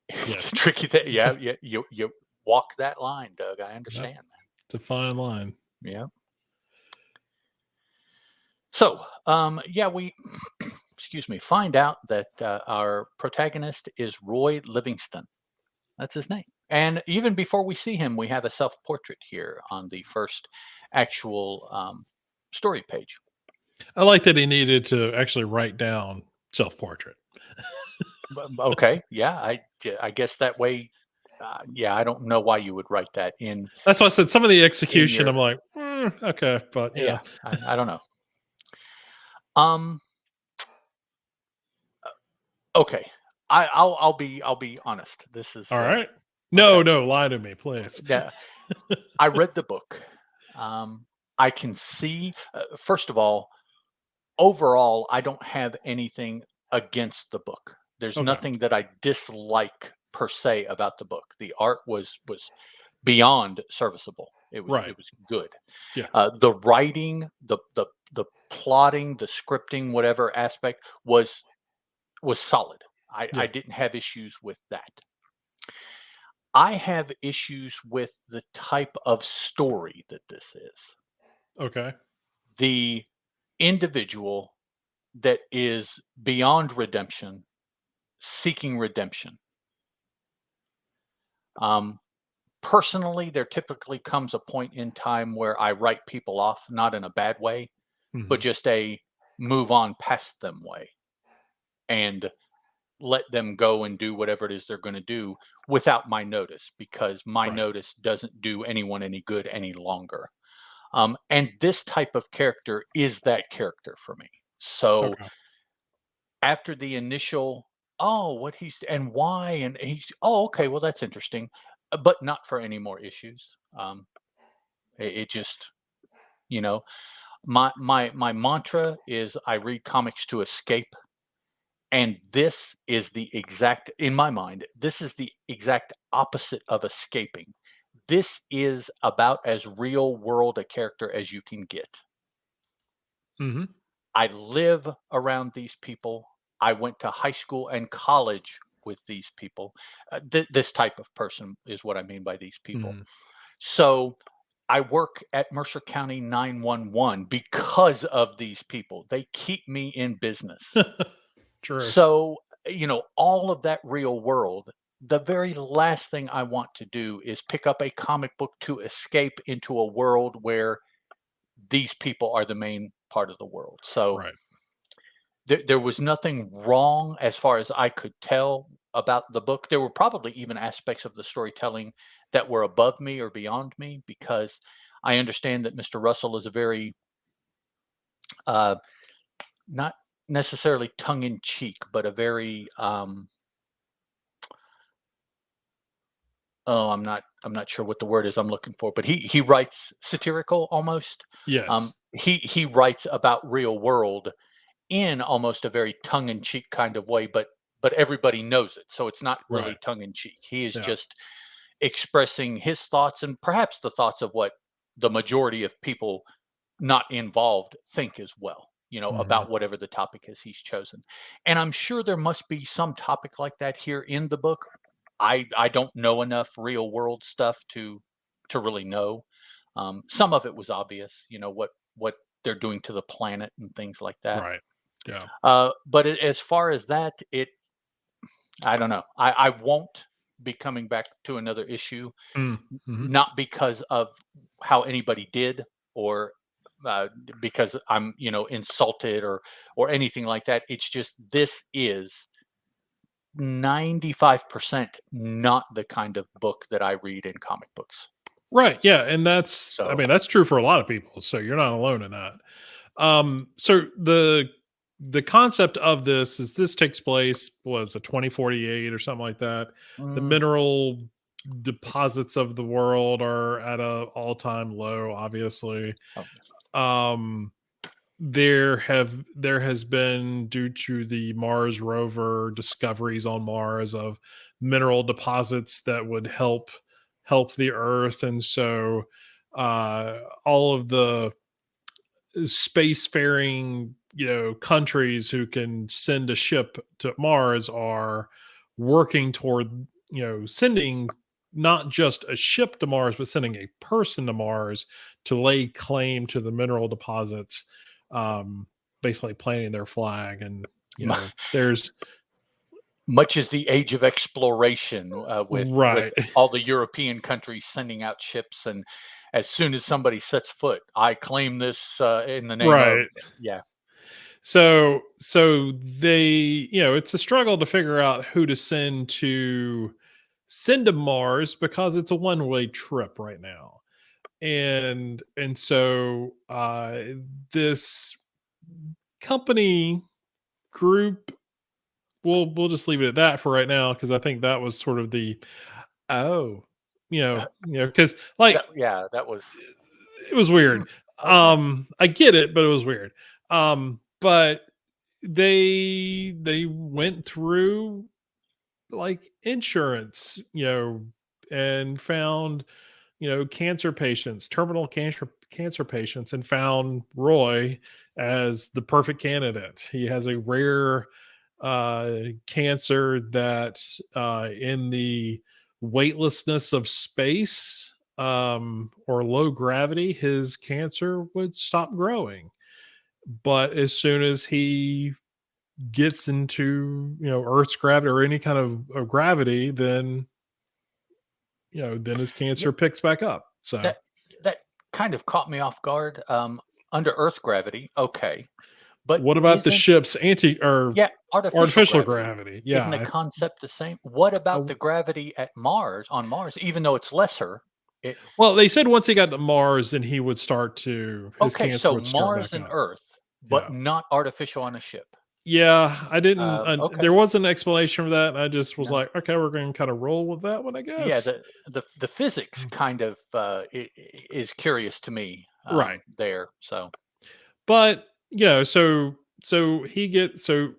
It's Yes. a tricky thing. Yeah, you walk that line, Doug. I understand, man. It's a fine line. Yeah. So, we excuse me, find out that our protagonist is Roy Livingston. That's his name. And even before we see him, we have a self-portrait here on the first actual story page. I like that he needed to actually write down self-portrait. Okay, yeah, I guess that way. I don't know why you would write that in. That's why I said some of the execution. your- I'm like, okay, but Yeah, I don't know. Okay, I'll be honest. This is all right. No, okay. no, lie to me, please. Yeah, I read the book. I can see. First of all, overall, I don't have anything against the book. There's Okay. nothing that I dislike per se about the book. The art was beyond serviceable. It was Right. it was good. Yeah. The writing, the plotting, the scripting, whatever aspect was solid. Yeah. I didn't have issues with that. I have issues with the type of story that this is. Okay. The individual that is beyond redemption, seeking redemption. Personally, there typically comes a point in time where I write people off, not in a bad way, but Mhm. just a move on past them way and let them go and do whatever it is they're going to do without my notice, because my Right. notice doesn't do anyone any good any longer. And this type of character is that character for me. So Okay. after the initial, oh, what he's and why, and he's, oh, okay, well, that's interesting, but not for any more issues. It just, you know, my mantra is I read comics to escape, and this is the exact, in my mind, this is the exact opposite of escaping. This is about as real world a character as you can get. Hmm. I live around these people. I went to high school and college with these people. This type of person is what I mean by these people. Hmm. So I work at Mercer County 911 because of these people. They keep me in business. True. So, all of that real world, the very last thing I want to do is pick up a comic book to escape into a world where these people are the main part of the world. So Right. there was nothing wrong as far as I could tell about the book. There were probably even aspects of the storytelling that were above me or beyond me, because I understand that Mr. Russell is a very uh, not necessarily tongue in cheek, but a very I'm not sure what the word is I'm looking for, but he writes satirical almost. Yes. He writes about real world in almost a very tongue in cheek kind of way, but everybody knows it, so it's not really Right. tongue in cheek. He is Yeah. just expressing his thoughts and perhaps the thoughts of what the majority of people not involved think as well, Hmm. about whatever the topic is he's chosen. And I'm sure there must be some topic like that here in the book. I don't know enough real world stuff to really know. Some of it was obvious, what they're doing to the planet and things like that. Right. Yeah. But as far as that, I don't know. I won't be coming back to another issue, Mm-hmm. not because of how anybody did, or because I'm, insulted or anything like that. It's just this is 95% not the kind of book that I read in comic books. Right. Yeah. And I So mean, that's true for a lot of people. So you're not alone in that. So the the concept of this takes place was a 2048 or something like that. The Mm, mineral deposits of the world are at a all-time low, obviously. oh, um there has been, due to the Mars rover discoveries on Mars of mineral deposits that would help the earth, and so all of the spacefaring, countries who can send a ship to Mars are working toward, sending not just a ship to Mars, but sending a person to Mars to lay claim to the mineral deposits, um, basically planting their flag. And mu- there's much as the age of exploration, with right, all the European countries sending out ships, and as soon as somebody sets foot, I claim this in the name of, right. yeah. So they, it's a struggle to figure out who to send to Mars, because it's a one-way trip right now. And so this company group, we'll just leave it at that for right now, because I think that was sort of the, oh, because like Yeah, that was it was hmm, weird. okay. I get it, but it was weird. But they went through like insurance, and found, cancer patients, terminal cancer patients, and found Roy as the perfect candidate. He has a rare cancer that, in the weightlessness of space, or low gravity, his cancer would stop growing. But as soon as he gets into, Earth's gravity or any kind of gravity, then, then his Yeah, cancer picks back up. So that that kind of caught me off guard. Under Earth gravity, okay, but what about the isn't, ship's anti or yeah, artificial artificial gravity, gravity? isn't Yeah. the concept the same? What about I- the gravity at Mars, on Mars, even though it's lesser? It well, they said once he got to Mars, then he would start to his Okay, cancer so would start Mars back and up. Earth, but Yeah. not artificial on a ship. Yeah, I didn't. Okay. There was an explanation for that, and I just was No. like, okay, we're going to kind of roll with that one, I Yeah, guess. the physics Mm. kind of is curious to me, Right. there. So But so he gets so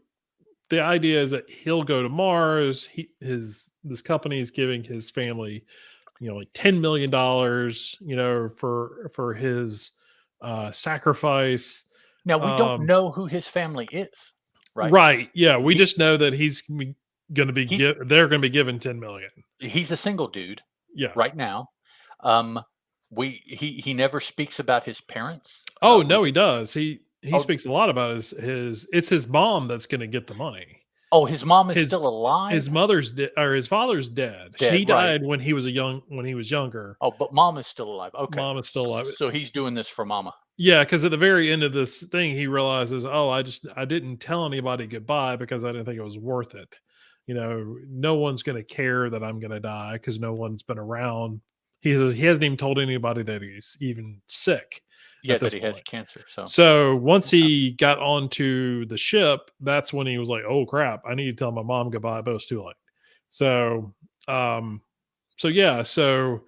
the idea is that he'll go to Mars. This company is giving his family, like $10 million, for his sacrifice. now we don't Um, know who his family is, right? right. Yeah. We He just know that he's going to be he they're going to be given 10 million. he's a single dude Yeah. right now. Um, he never speaks about his parents. Oh We no, he does. He oh speaks a lot about his it's his mom that's going to get the money. oh, his mom is His still alive. his mother's or his father's dead. Dead, He right? died when he was younger. Oh, but mom is still alive. Okay, Mom is still alive. so he's doing this for mama. Yeah, because at the very end of this thing, he realizes, oh, I didn't tell anybody goodbye because I didn't think it was worth it. No one's going to care that I'm going to die because no one's been around. He says he hasn't even told anybody that he's even sick Yeah, at that this he has point. cancer. So So once okay. he got onto the ship, that's when he was like, "Oh crap, I need to tell my mom goodbye," but it was too late. So, um, so yeah, so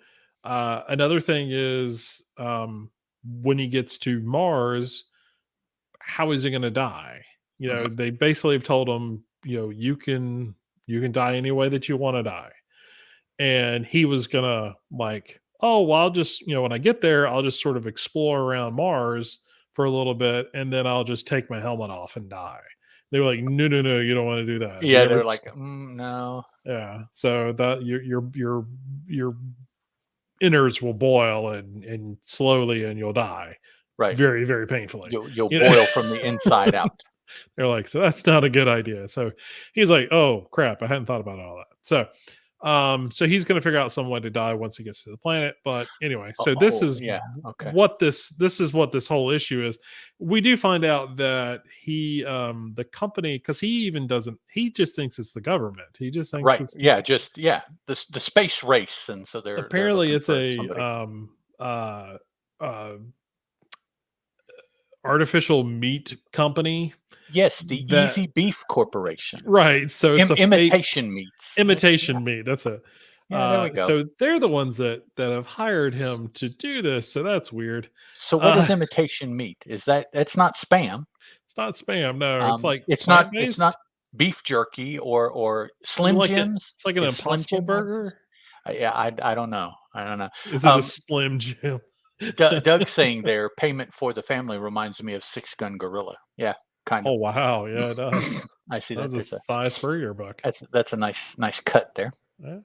another thing is, when he gets to Mars, how is he going to die? Mhm. They basically have told him, you can die any way that you want to die, and he was gonna like, oh well, I'll just, when I get there, I'll just sort of explore around Mars for a little bit, and then I'll just take my helmet off and die. They were like, no, no, no, you don't want to do that. Yeah, they're like, no, Yeah, so that your innards will boil and slowly, and you'll die right. very, very painfully. You'll You know, boil from the inside out. they're like, so that's not a good idea. So he's like, oh crap, I hadn't thought about all that. So he's going to figure out some way to die once he gets to the planet. But anyway, so this Oh, is yeah. Okay. what this is what this whole issue is. We do find out that the company, because he even doesn't, he just thinks it's the government. He just thinks Right. it's, Yeah. Just yeah. The space race, and so they're apparently looking it's for a somebody. uh artificial meat company. Yes, the that Easy Beef Corporation. right. So it's a fake Imitation meats. imitation meat. That's a Yeah, there we go. so they're the ones that have hired him to do this. So that's weird. So what Uh, is imitation meat? Is that's not spam? it's not spam. No, it's like It's plant-based. not beef jerky or Is it Slim like Jims. it's like an Is Slim Impossible Jim one of those? Burger? Yeah, I don't know. I don't know. Is it a Um, Slim Jim? Doug saying there, payment for the family reminds me of Six Gun Gorilla. Yeah, kind of. Oh wow, yeah, it does. I see that. That's a size Spurrier book. That's a nice cut there. Yeah.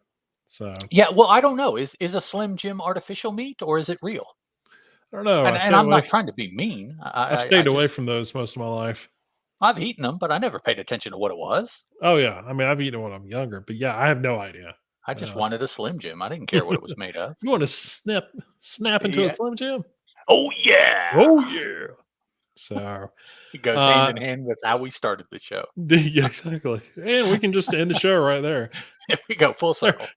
So Yeah, well, I don't know. Is a Slim Jim artificial meat or is it real? I don't know. And I'm not trying to be mean. I've I stayed away just from those most of my life. I've eaten them, but I never paid attention to what it was. Oh yeah, I mean I've eaten it when I'm younger, but yeah, I have no idea. I just Uh, wanted a Slim Jim. I didn't care what it was made of. you want to snap into a Yeah. Slim Jim? Oh yeah. Oh yeah. So It goes uh hand in hand with how we started the show. yeah, exactly. And we can just end the show right there. There we go, full There, circle.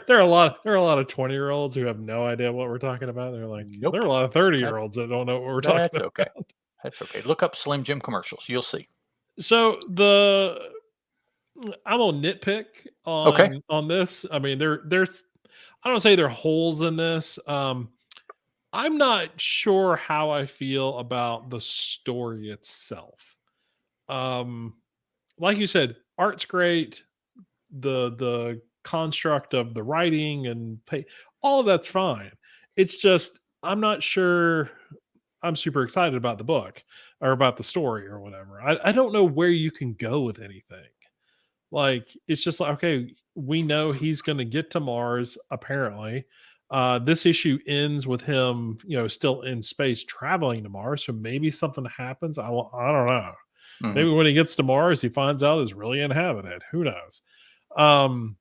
there are a lot of 20-year-olds who have no idea what we're talking about. They're like, Nope. there are a lot of 30-year-olds that don't know what we're talking That's about. okay. That's okay. Look up Slim Jim commercials. You'll see. So I'm gonna nitpick Okay. on this. I mean, there's I don't say there are holes in this. I'm not sure how I feel about the story itself. Um, like you said, art's great. The construct of the writing and pay, all of that's fine. It's just I'm not sure I'm super excited about the book or about the story or whatever. I don't know where you can go with anything. Like it's just like okay, we know he's going to get to Mars apparently. This issue ends with him, still in space traveling to Mars. So maybe something happens. I don't know. Mhm. Maybe when he gets to Mars, he finds out it's really inhabited. Who knows? Um,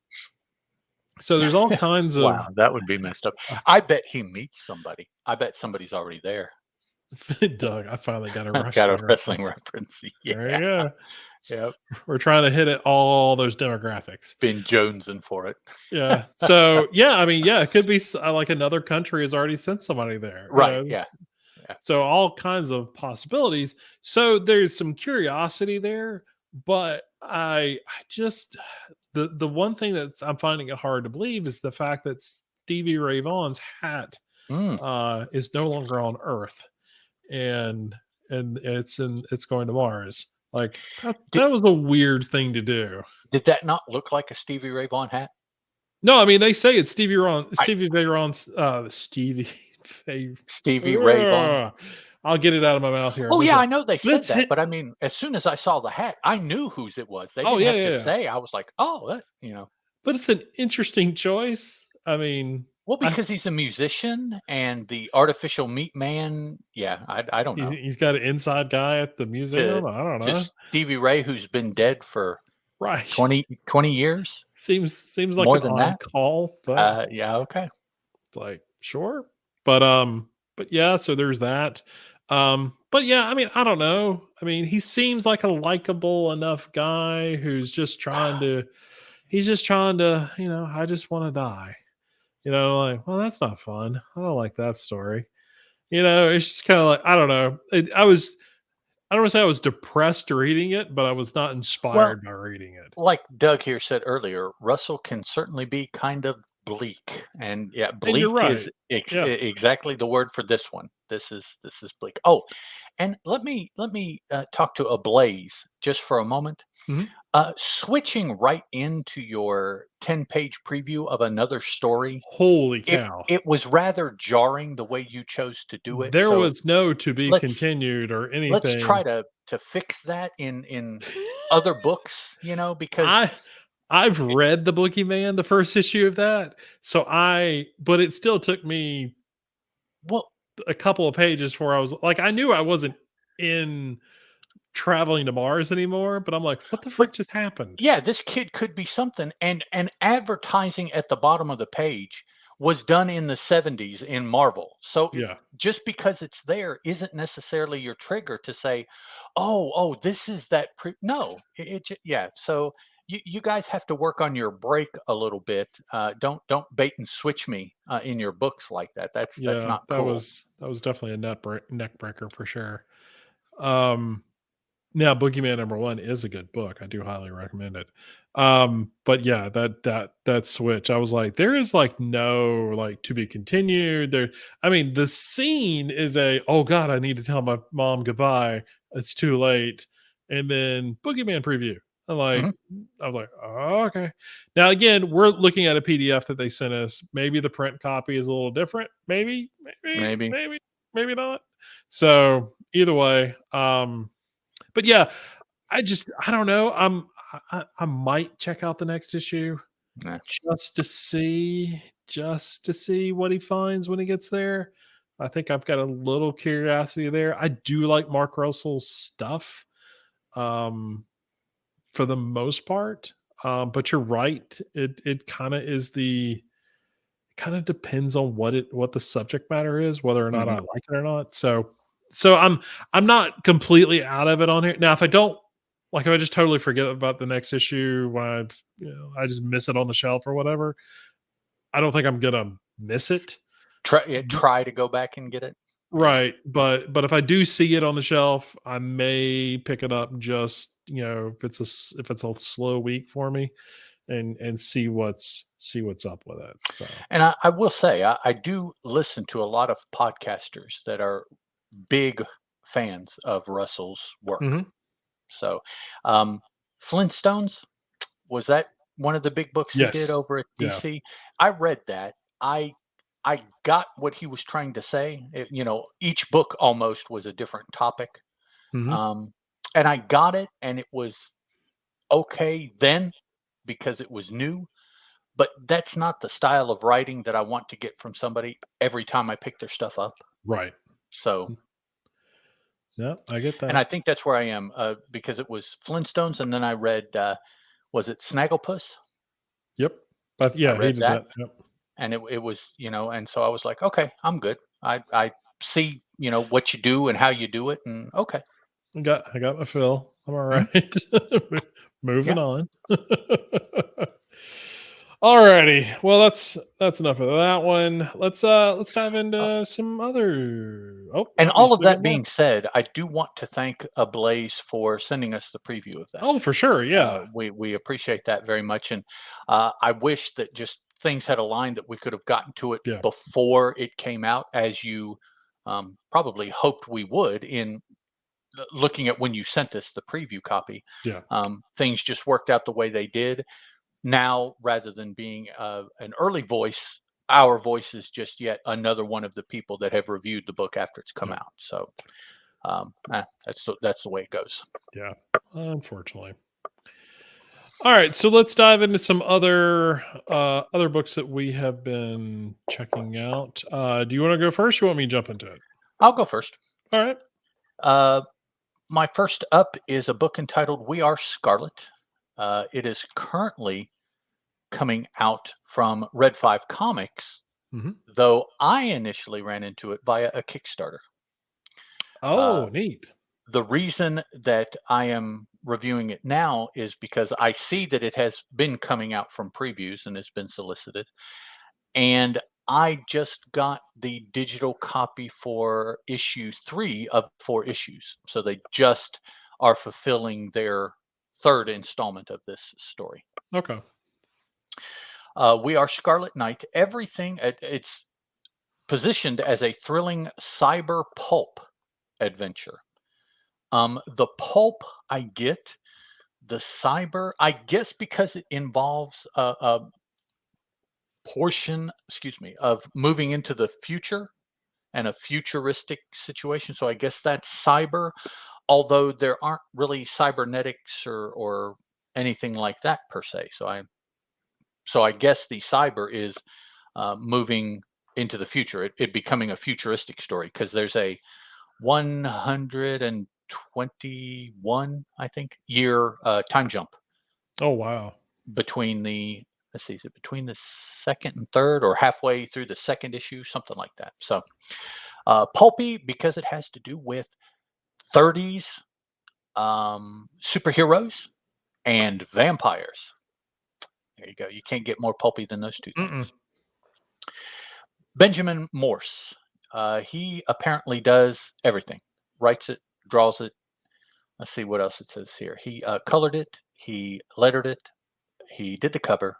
so there's all kinds Wow, of that would be messed up. I bet he meets somebody. I bet somebody's already there. Doug. I finally got a Got a wrestling wrestling reference. reference. There Yeah. you go. Yep. We're trying to hit it all those demographics. Been jonesing for it. Yeah. So yeah, I mean, yeah, it could be like another country has already sent somebody there. Right. Yeah. So all kinds of possibilities. So there's some curiosity there, but I just the one thing that I'm finding it hard to believe is the fact that Stevie Ray Vaughan's hat Mm. is no longer on Earth, and it's going to Mars. Like Did, that was a weird thing to do. did that not look like a Stevie Ray Vaughan hat? No, I mean they say it's I, Stevie Ray Vaughan's Stevie Stevie Ray Vaughan. I'll get it out of my mouth here. Oh yeah, Listen, I know they said let's that, hit. but I mean, as soon as I saw the hat, I knew whose it was. They Oh didn't yeah, have yeah, to yeah. say. I was like, oh, that. But it's an interesting choice. I mean, Well, I because he's a musician and the artificial meat man. Yeah, I don't know. he's got an inside guy at the To museum. I don't to know. Stevie Ray, who's been dead for Right. 20 years, Seems like more an than odd that. call, but Yeah, okay. it's like sure. But yeah, so there's that. But yeah, I mean, I don't know. I mean, he seems like a likable enough guy who's just trying to I just want to die. Like, well, that's not fun. I don't like that story. It's just kind of like, I don't know. I don't want to say I was depressed reading it, but I was not Well, inspired by reading it. like Doug here said earlier, Russell can certainly be kind of bleak, and yeah, And you're bleak is right. Yeah. exactly the word for this one. This is bleak. Oh, and let me talk to Ablaze just for a moment. Mhm. Switching right into your 10-page preview of another story, Holy it cow. it was rather jarring the way you chose to do it. There So was no to be let's continued or let's try anything. to fix that in other books, because I I've read The Boogeyman, the first issue of that. But it still took me well, a couple of pages before I was like, I knew I wasn't in traveling to Mars anymore, but I'm like, what the frick but just happened? yeah, this kid could be something. And advertising at the bottom of the page was done in the 70s in Marvel. So Yeah. just because it's there isn't necessarily your trigger to say, oh, this is that. No, yeah. So you guys have to work on your break a little bit. Don't bait and switch me in your books like that. That's Yeah, not cool. that was definitely a neck breaker for sure. Um Now, Boogeyman #1 is a good book. I do highly recommend it. But yeah, that switch, I was like, there is like no like to be continued. There, I mean, the scene is oh God, I need to tell my mom goodbye. It's too late. And then Boogeyman preview. I'm like, Mhm. I'm like, oh, okay. Now again, we're looking at a PDF that they sent us. Maybe the print copy is a little different. Maybe. Maybe not. So either way, but yeah, I don't know. I might check out the next issue Nah. just to see what he finds when he gets there. I think I've got a little curiosity there. I do like Mark Russell's stuff, um, for the most part. But you're right. It kind of is the kind of depends on what the subject matter is, whether or not I Mhm. like it or not. So I'm not completely out of it on here. Now, if I don't like if I just totally forget about the next issue when I just miss it on the shelf or whatever, I don't think I'm gonna miss it. B- Try to go back and get it. Yeah. Right. But if I do see it on the shelf, I may pick it up just, if it's a slow week for me and see what's up with it. So And I will say, I do listen to a lot of podcasters that are big fans of Russell's work. mhm. So, um, Flintstones, was that one of the big books he did Yes. over at Yeah. DC? I read that. I got what he was trying to say. Each book almost was a different topic. Mhm. Um, and I got it, and it was okay then because it was new. But that's not the style of writing that I want to get from somebody every time I pick their stuff up. Right. So, Yeah, I get and I that. think that's where I am, because it was Flintstones, and then I read, was it Snagglepuss? Yep. But I yeah, he read did that, that. Yep. and it was, and so I was like, okay, I'm good. I see, what you do and how you do it, and okay, I got my fill. I'm all mhm, right. Moving yeah. on. Alrighty. Well, that's enough of that one. Let's dive Uh, into some other. Oh, and no, you all of still that got more. being said, I do want to thank Ablaze for sending us the preview of that. Oh, for sure. Yeah. We appreciate that very much, and I wish that just things had aligned that we could have gotten to it Yeah. before it came out, as you probably hoped we would. In looking at when you sent us the preview copy, Yeah. things just worked out the way they did. Now, rather than being an early voice, our voice is just yet another one of the people that have reviewed the book after it's come Yeah. out. So that's the way it goes. Yeah. Unfortunately. All right, so let's dive into some other books that we have been checking out. Do you want to go first? Or you want me to jump into it? I'll go first. All right. Uh, My first up is a book entitled We Are Scarlet. It is currently coming out from Red 5 Comics, Mhm. though I initially ran into it via a Kickstarter. Uh, Oh, neat. the reason that I am reviewing it now is because I see that it has been coming out from previews and has been solicited. And I just got the digital copy for issue 3 of 4 issues. So they just are fulfilling their third installment of this story. Okay. We Are Scarlet Knight. It's positioned as a thrilling cyber pulp adventure. The pulp I get, the cyber, I guess because it involves a portion, excuse me, of moving into the future and a futuristic situation. So I guess that's cyber, although there aren't really cybernetics or anything like that per se. So I guess the cyber is moving into the future, it becoming a futuristic story because there's a 121, I think, year time jump Oh, wow. between the let's see, is it between the second and third or halfway through the second issue, something like that. So pulpy because it has to do with 30s superheroes and vampires. There you go. You can't get more pulpy than those two Mm-mm. things. Benjamin Morse. He apparently does everything. Writes it, draws it, let's see what else it says here. He colored it, he lettered it, he did the cover.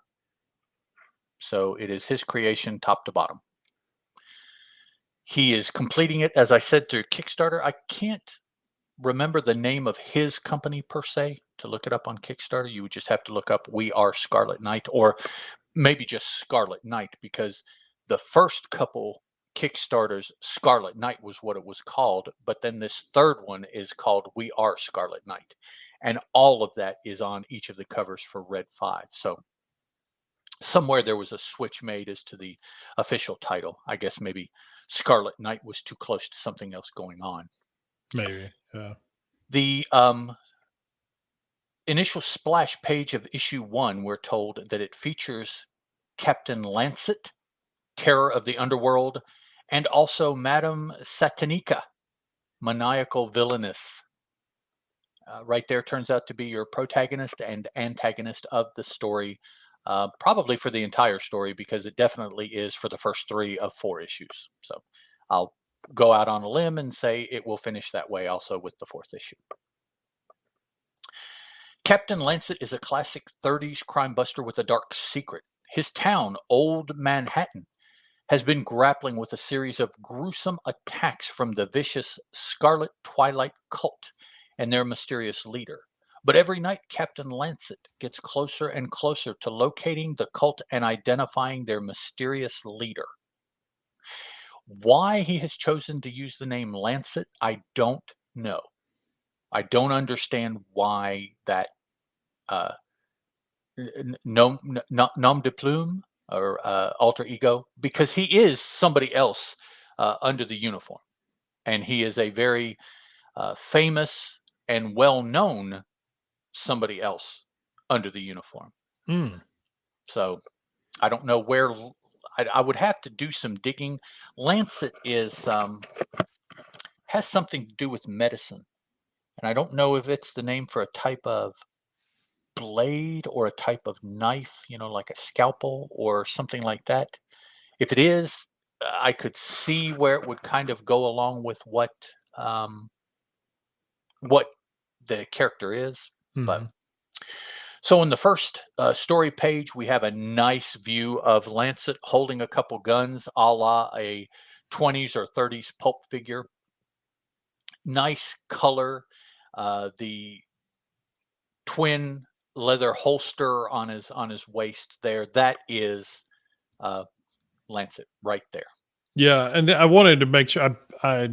So it is his creation, top to bottom. He is completing it, as I said, through Kickstarter. I can't remember the name of his company per se to look it up on Kickstarter. You would just have to look up We Are Scarlet Knight, or maybe just Scarlet Knight, because the first couple Kickstarters, Scarlet Knight was what it was called, but then this third one is called We Are Scarlet Knight, and all of that is on each of the covers for Red 5. So somewhere there was a switch made as to the official title. I guess maybe Scarlet Knight was too close to something else going on. Maybe. Yeah. The initial splash page of issue 1, we're told that it features Captain Lancet, Terror of the Underworld, and also Madame Satanica, Maniacal Villainess. Right there turns out to be your protagonist and antagonist of the story, probably for the entire story, because it definitely is for the first 3 of 4 issues. So I'll go out on a limb and say it will finish that way also with the 4th issue. Captain Lancet is a classic 30s crime buster with a dark secret. His town, Old Manhattan, has been grappling with a series of gruesome attacks from the vicious Scarlet Twilight cult and their mysterious leader. But every night, Captain Lancet gets closer and closer to locating the cult and identifying their mysterious leader. Why he has chosen to use the name Lancet, I don't know. I don't understand why that nom de plume or alter ego, because he is somebody else under the uniform, and he is a very famous and well-known somebody else under the uniform. Mm. So I don't know where. I would have to do some digging. Lancet is has something to do with medicine, and I don't know if it's the name for a type of blade or a type of knife, like a scalpel or something like that. If it is, I could see where it would kind of go along with what the character is. But Mhm. so in the first story page, we have a nice view of Lancet holding a couple guns, a la a 20s or 30s pulp figure. Nice color. The twin leather holster on his waist there. That is Lancet right there. Yeah, and I wanted to make sure I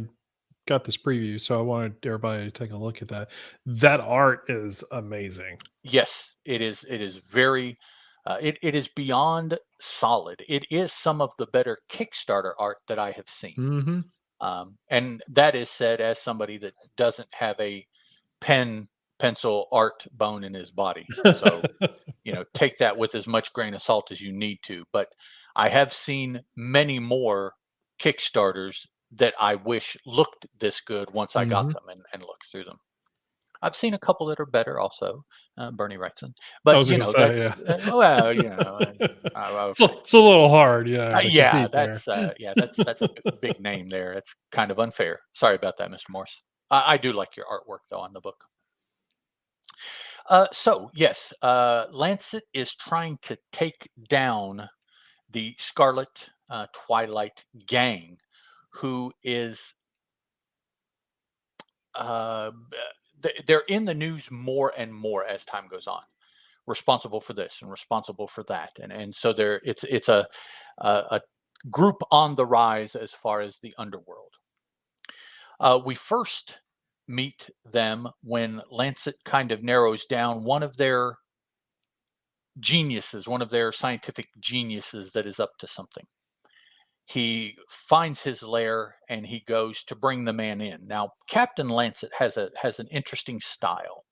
got this preview, so I wanted everybody to take a look at that. That art is amazing. Yes, it is. It is very. It is beyond solid. It is some of the better Kickstarter art that I have seen, Mhm. and that is said as somebody that doesn't have a pencil art bone in his body. So take that with as much grain of salt as you need to. But I have seen many more Kickstarters that I wish looked this good once I got Mhm. them and looked through them. I've seen a couple that are better also, Bernie Wrightson, I but was gonna say, that's yeah. well, okay. It's a little hard, yeah, to Yeah, compete there. that's a big name there. It's kind of unfair. Sorry about that, Mr. Morse. I do like your artwork though on the book. So yes, Lancet is trying to take down the Scarlet Twilight gang, who is they're in the news more and more as time goes on. Responsible for this and responsible for that, and so there it's a group on the rise as far as the underworld. We first meet them when Lancet kind of narrows down one of their geniuses, one of their scientific geniuses that is up to something. He finds his lair and he goes to bring the man in. Now, Captain Lancet has an interesting style.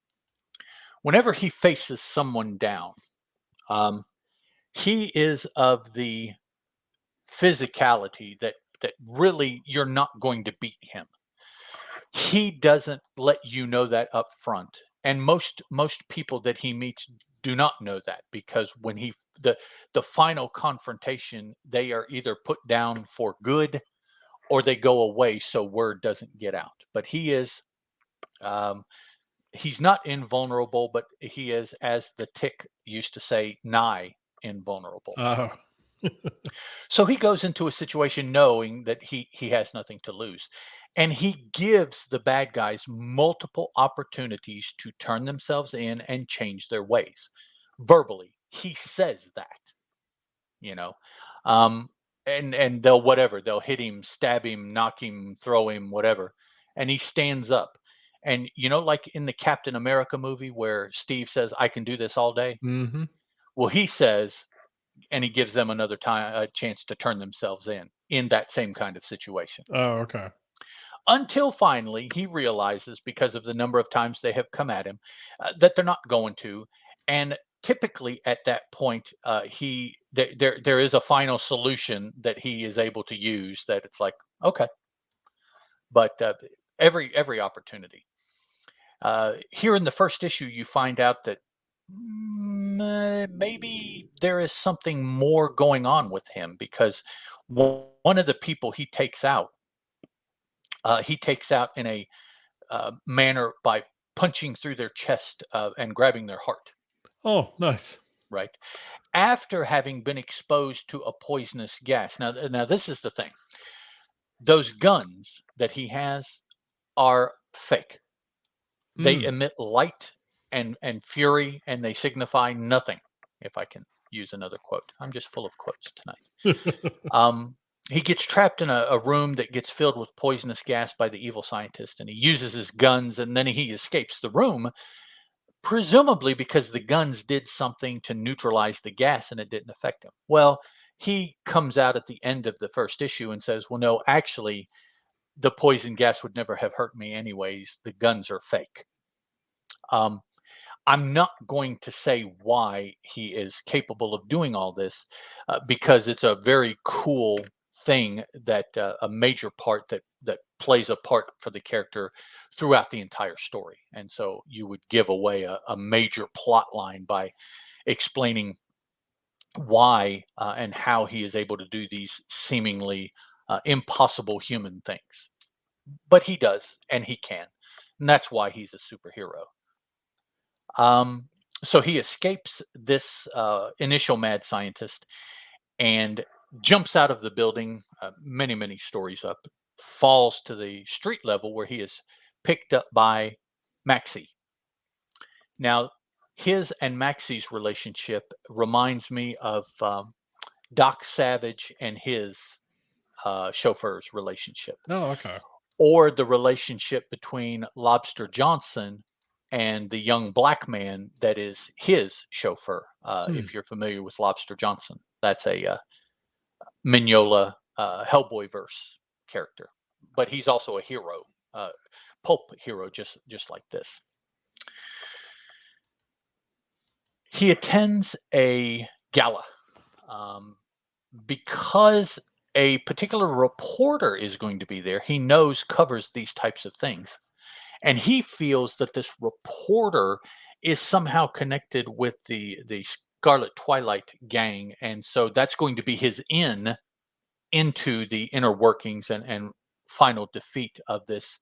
Whenever he faces someone down, um, he is of the physicality that really you're not going to beat him. He doesn't let you know that up front, and most people that he meets do not know that, because when the final confrontation, they are either put down for good or they go away so word doesn't get out. But he is um, he's not invulnerable, but he is, as the Tick used to say, nigh invulnerable. Oh. So he goes into a situation knowing that he has nothing to lose. And he gives the bad guys multiple opportunities to turn themselves in and change their ways. Verbally, he says that, you know. Um, and they'll whatever, they'll hit him, stab him, knock him, throw him, whatever. And he stands up. And like in the Captain America movie where Steve says, "I can do this all day." Mhm. Well, he says, and he gives them another time a chance to turn themselves in that same kind of situation. Oh, okay. Until finally he realizes, because of the number of times they have come at him, that they're not going to. And typically at that point, there is a final solution that he is able to use. That it's like, okay, but every opportunity. Here in the first issue, you find out that maybe there is something more going on with him, because one of the people he takes out in a manner by punching through their chest and grabbing their heart, Oh, nice. right? After having been exposed to a poisonous gas. Now this is the thing. Those guns that he has are fake. They Mm. emit light and fury, and they signify nothing. If I can use another quote, I'm just full of quotes tonight. He gets trapped in a room that gets filled with poisonous gas by the evil scientist, and he uses his guns, and then he escapes the room, presumably because the guns did something to neutralize the gas and it didn't affect him. Well, he comes out at the end of the first issue and says, well, no, actually, the poison gas would never have hurt me anyways. The guns are fake. Um, I'm not going to say why he is capable of doing all this, because it's a very cool thing that a major part that plays a part for the character throughout the entire story. And so you would give away a major plot line by explaining why and how he is able to do these seemingly impossible human things. But he does, and he can. And that's why he's a superhero. Um, so he escapes this initial mad scientist and jumps out of the building, many stories up, falls to the street level where he is picked up by Maxie. Now, his and Maxie's relationship reminds me of Doc Savage and his chauffeur's relationship, Oh, okay. or the relationship between Lobster Johnson and the young black man that is his chauffeur. Hmm. If you're familiar with Lobster Johnson, that's a Mignola Hellboy verse character, but he's also a hero, pulp hero, just like this. He attends a gala because a particular reporter is going to be there. He knows covers these types of things. And he feels that this reporter is somehow connected with the Scarlet Twilight gang, and so that's going to be his into the inner workings and final defeat of this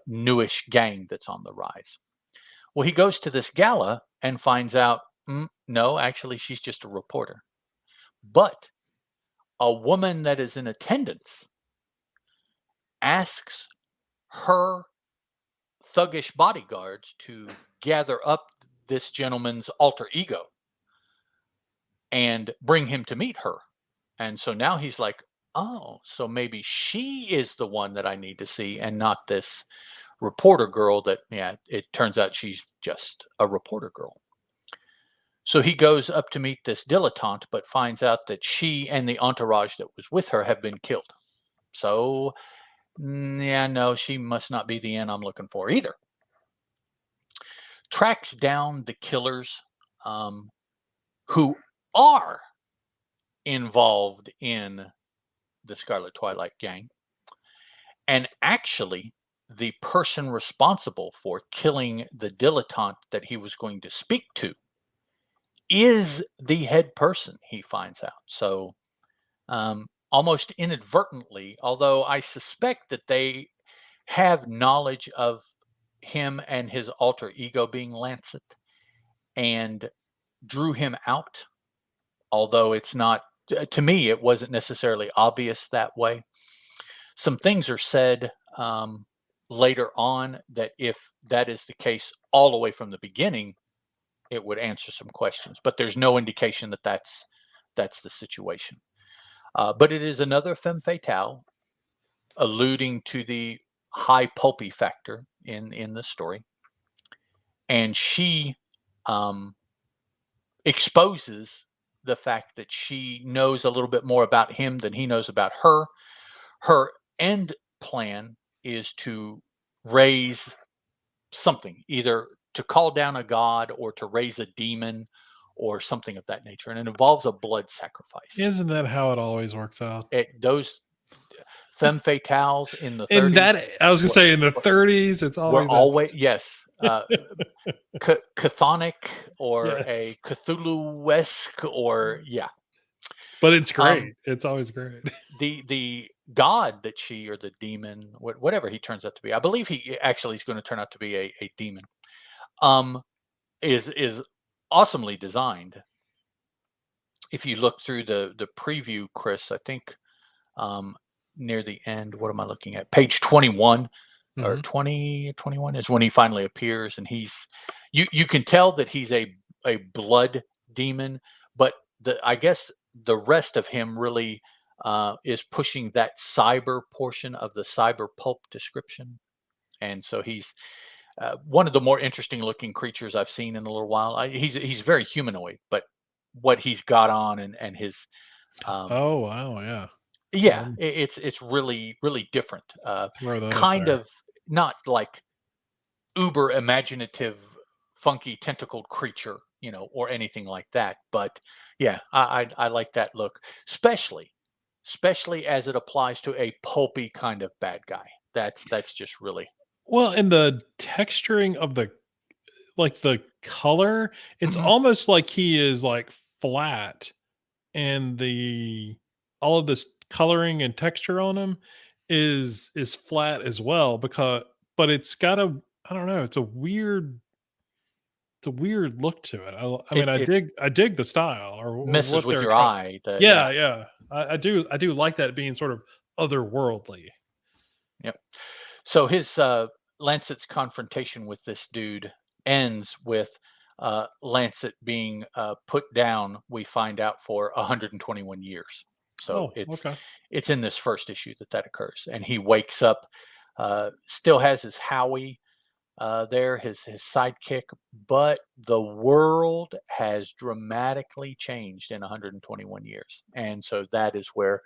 newish gang that's on the rise. Well, he goes to this gala and finds out, no, actually, she's just a reporter. But a woman that is in attendance asks her thuggish bodyguards to gather up this gentleman's alter ego and bring him to meet her. And so now he's like, oh, so maybe she is the one that I need to see and not this reporter girl that, yeah, it turns out she's just a reporter girl. So he goes up to meet this dilettante, but finds out that she and the entourage that was with her have been killed. So, yeah, no, she must not be the end I'm looking for either. Tracks down the killers who are involved in the Scarlet Twilight gang. And actually, the person responsible for killing the dilettante that he was going to speak to is the head person, he finds out. So, almost inadvertently, although I suspect that they have knowledge of him and his alter ego being Lancet and drew him out, although it's not, to me, it wasn't necessarily obvious that way. Some things are said later on that if that is the case all the way from the beginning, it would answer some questions, but there's no indication that that's the situation. But it is another femme fatale, alluding to the high pulpy factor in the story, and she exposes the fact that she knows a little bit more about him than he knows about her. Her end plan is to raise something, either to call down a god or to raise a demon or something of that nature, and it involves a blood sacrifice. Isn't that how it always works out? Those femme fatales in the In 30s that, I was gonna say in the 30s, it's were always always, yes, chthonic or a yes, Cthulhu-esque, or yeah. but it's great. It's always great. The god that she, or the demon, whatever he turns out to be, I believe he actually is going to turn out to be a demon, is awesomely designed. If you look through the preview, Chris, I think near the end, what am I looking at? Page 21 or 20, 21 is when he finally appears, and you can tell that he's a blood demon, but I guess the rest of him really is pushing that cyber portion of the cyber pulp description. And so he's one of the more interesting looking creatures I've seen in a little while. He's very humanoid, but what he's got on and his Oh wow, yeah. yeah, it's really really different. Throw that up Kind there. of not like uber imaginative, funky tentacled creature, or anything like that. But yeah, I like that look, especially as it applies to a pulpy kind of bad guy. That's just really. Well, and the texturing of the color, it's Mhm. almost like he is like flat, and the all of this coloring and texture on him is flat as well, because but it's got a, I don't know, it's a weird look to it. I mean, It it I dig the style, or messes what with they're your trying. eye. Yeah. Yeah, yeah. I do like that being sort of otherworldly. Yep. So his Lancet's confrontation with this dude ends with Lancet being put down. We find out for 121 years. So Oh, okay. it's in this first issue that occurs, and he wakes up. Still has his Howie there, his sidekick, but the world has dramatically changed in 121 years, and so that is where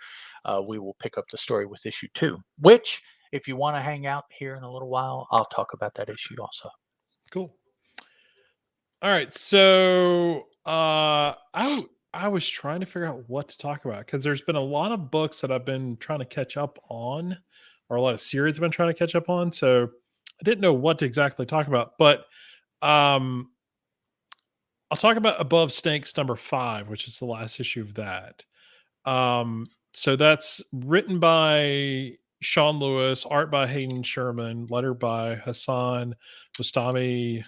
we will pick up the story with issue 2, which, if you want to hang out here in a little while, I'll talk about that issue also. Cool. All right. So I was trying to figure out what to talk about, because there's been a lot of books that I've been trying to catch up on, or a lot of series I've been trying to catch up on. So I didn't know what to exactly talk about. But um I'll talk about Above Stakes number 5, which is the last issue of that. So that's written by Sean Lewis, art by Hayden Sherman, letter by Hassan Bustami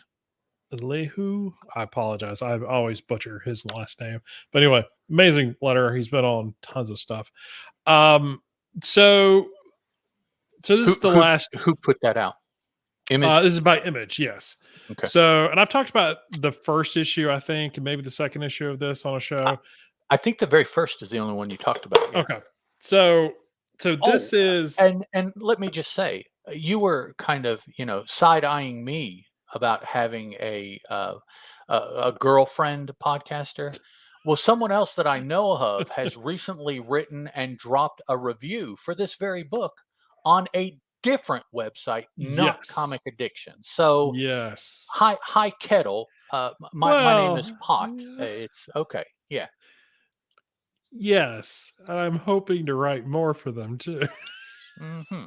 Lehu. I apologize. I always butcher his last name. But anyway, amazing letter. He's been on tons of stuff. Um, so this Who is the who last. who put that out? Image. This is by Image, yes. Okay. So, and I've talked about the first issue, I think, and maybe the second issue of this on a I, show. I think the very first is the only one you talked about. Yeah. Okay. So Oh, this is and let me just say, you were kind of, side eyeing me about having a girlfriend podcaster. Well, someone else that I know of has recently written and dropped a review for this very book on a different website, not yes. Comic Addiction. So, Yes. hi kettle. My name is Well, Pot. It's okay. Yeah. yes. I'm hoping to write more for them too. Mm-hmm.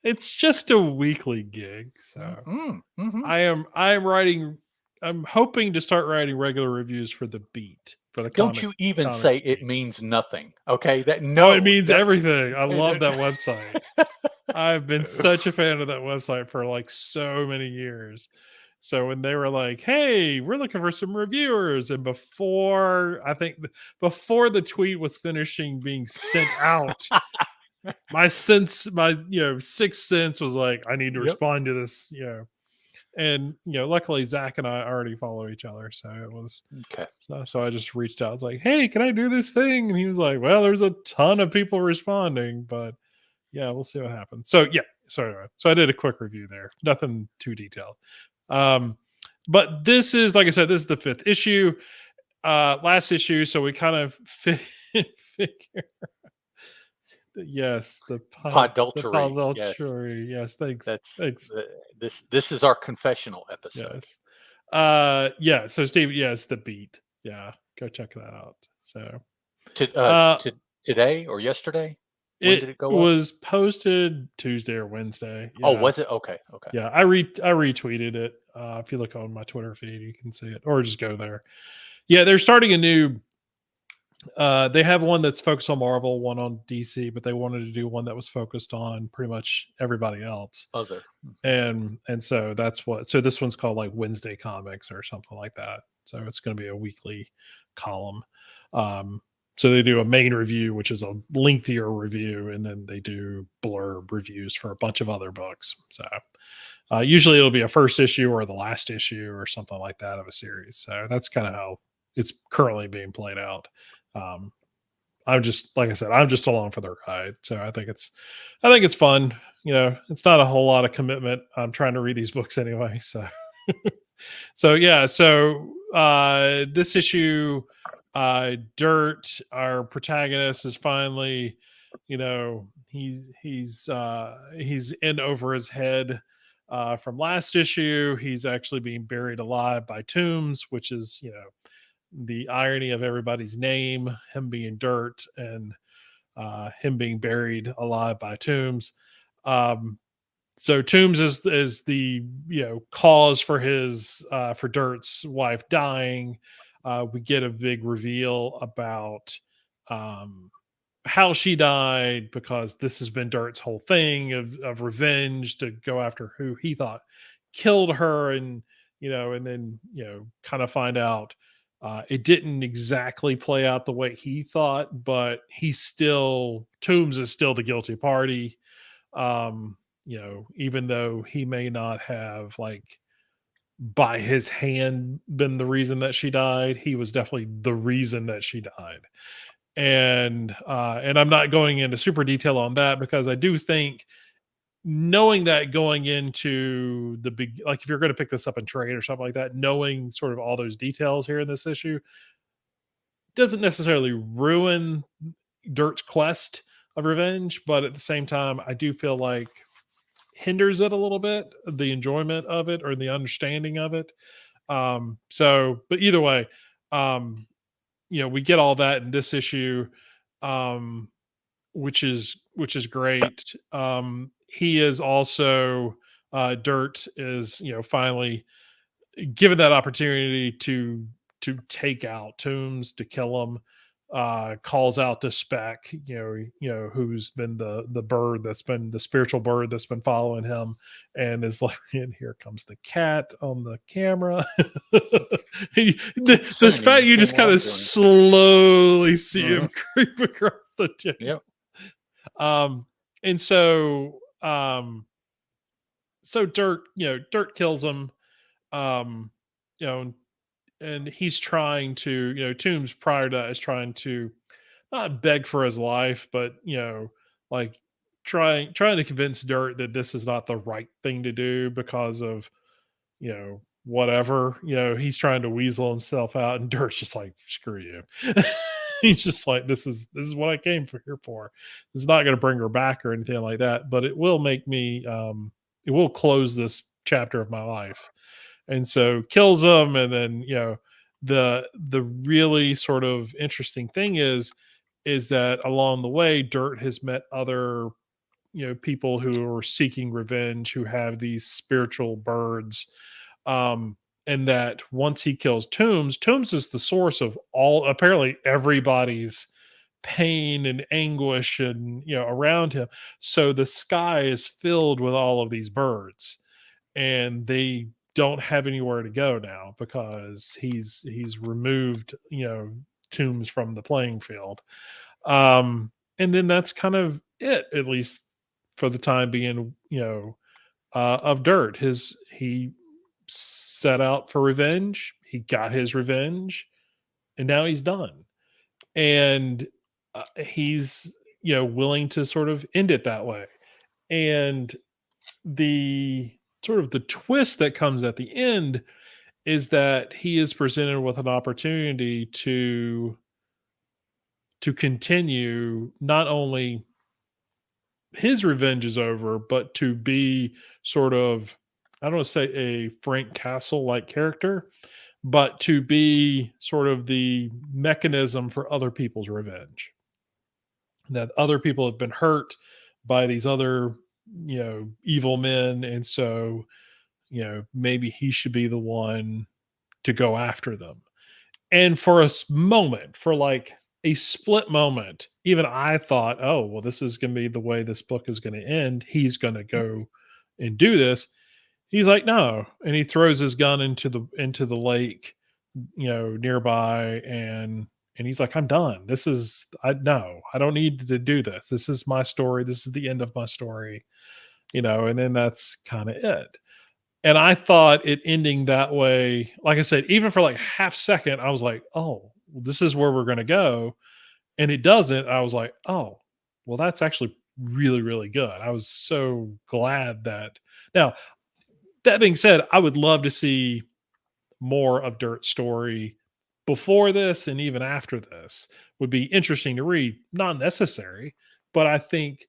It's just a weekly gig, so Mm-hmm. Mm-hmm. I am writing I'm hoping to start writing regular reviews for the Beat, for the Don't you even say comics it Beat. means nothing, okay? That Oh, it no, means that everything. I love that website. I've been such a fan of that website for like so many years. So when they were like, "Hey, we're looking for some reviewers," and before the tweet was finishing being sent out, my sixth sense was like, I need to Yep. respond to this, and luckily Zach and I already follow each other, so it was Okay. so I just reached out. I was like, "Hey, can I do this thing?" And he was like, "Well, there's a ton of people responding, but yeah, we'll see what happens." So yeah, so I did a quick review there, nothing too detailed. Um, but this is, like I said, this is the fifth issue, last issue, so we kind of figure. Yes, the Podultery. Yes. adultery. Yes, thanks, That's thanks. this is our confessional episode. Yes, yeah. So Steve, yes, the Beat. Yeah, go check that out. So, uh, To today or yesterday? When it did it go up? was posted Tuesday or Wednesday. Oh, Yeah, was it? Okay, okay. yeah. I retweeted it. If you look on my Twitter feed, you can see it, or just go there. Yeah, they're starting a new. They have one that's focused on Marvel, one on DC, but they wanted to do one that was focused on pretty much everybody else. Other. And so that's what. So this one's called like Wednesday Comics or something like that. So it's going to be a weekly column. Um, so they do a main review, which is a lengthier review, and then they do blurb reviews for a bunch of other books. So usually it'll be a first issue or the last issue or something like that of a series. So that's kind of how it's currently being played out. Um, I'm just, like I said, I'm just along for the ride. So I think it's fun. It's not a whole lot of commitment. I'm trying to read these books anyway. So, so yeah. So this issue, Dirt, our protagonist, is finally, he's in over his head. From last issue, he's actually being buried alive by Tombs, which is, the irony of everybody's name, him being Dirt, and him being buried alive by Tombs. Um, so Tombs is the cause for his for Dirt's wife dying. We get a big reveal about um, how she died, because this has been Dirt's whole thing of revenge, to go after who he thought killed her, and then kind of find out it didn't exactly play out the way he thought, but Tombs is still the guilty party. Um, even though he may not have, like, by his hand been the reason that she died, he was definitely the reason that she died. And I'm not going into super detail on that, because I do think, knowing that going into the big, like, if you're going to pick this up and trade or something like that, knowing sort of all those details here in this issue doesn't necessarily ruin Dirt's quest of revenge, but at the same time, I do feel like hinders it a little bit, the enjoyment of it or the understanding of it. But either way, um, we get all that in this issue, um, which is great. He is also Dirt is finally given that opportunity to take out Tombs, to kill him. Calls out to Spec, who's been the bird that's been the spiritual bird that's been following him, and is like, and here comes the cat on the camera. The Spec, you just kind of slowly see him creep across the tip. Yep. Um, and so Dirt kills him. Um, you know, and he's trying to, Tombs prior to that is trying to not beg for his life, but like trying to convince Dirt that this is not the right thing to do, because of whatever. He's trying to weasel himself out, and Dirt's just like, screw you. He's just like, this is what I came here for. It's not going to bring her back or anything like that, but it will make me it will close this chapter of my life. And so kills him. And then the really sort of interesting thing is that along the way, Dirt has met other people who are seeking revenge, who have these spiritual birds. and that once he kills Tombs is the source of all apparently everybody's pain and anguish and around him. So the sky is filled with all of these birds, and they don't have anywhere to go now because he's removed Tombs from the playing field. And then that's kind of it, at least for the time being. Of Dirt. He set out for revenge. He got his revenge, and now he's done. And he's willing to sort of end it that way. And the sort of the twist that comes at the end is that he is presented with an opportunity to continue. Not only his revenge is over, but to be sort of, I don't want to say a Frank Castle like character, but to be sort of the mechanism for other people's revenge. That other people have been hurt by these other, evil men. And so, maybe he should be the one to go after them. And for moment, for like a split moment, even I thought, oh, well, this is going to be the way this book is going to end. He's going to go and do this. He's like, no, and he throws his gun into the lake, nearby, and he's like, I'm done. I don't need to do this. This is my story. This is the end of my story, and then that's kind of it. And I thought it ending that way, like I said, even for like half second, I was like, oh, this is where we're going to go. And it doesn't. I was like, oh, well, that's actually really, really good. I was so glad that. Now, that being said, I would love to see more of Dirt's story before this and even after this. Would be interesting to read. Not necessary, but I think,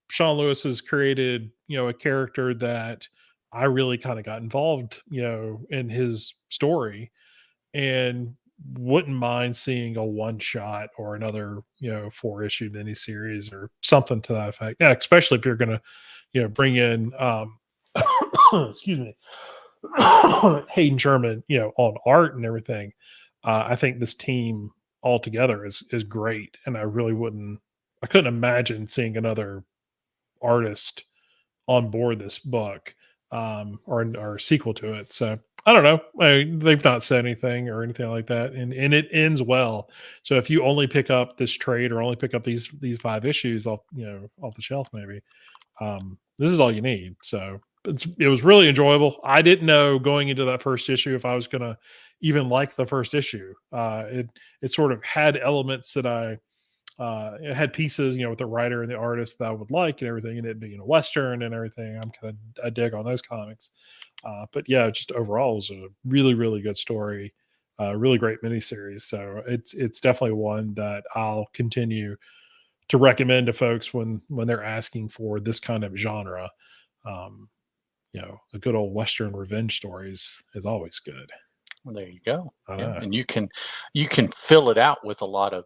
Sean Lewis has created, a character that I really kind of got involved, in his story, and wouldn't mind seeing a one shot or another, 4-issue miniseries or something to that effect. Yeah, especially if you're gonna, bring in excuse me, Hayden Sherman, on art and everything. I think this team altogether is great, and I couldn't imagine seeing another artist on board this book, or sequel to it. So I don't know. They've not said anything or anything like that, and it ends well. So if you only pick up this trade or only pick up these 5 issues off off the shelf, maybe this is all you need. So it was really enjoyable. I didn't know going into that first issue if I was going to even like the first issue. It sort of had elements that it had pieces, with the writer and the artist that I would like and everything, and it being a Western and everything. I dig on those comics. But yeah, just overall, it was a really, really good story. Really great miniseries. So it's definitely one that I'll continue to recommend to folks when they're asking for this kind of genre. Um, a good old Western revenge stories is always good. Well, there you go. I Yeah, know. and you can fill it out with a lot of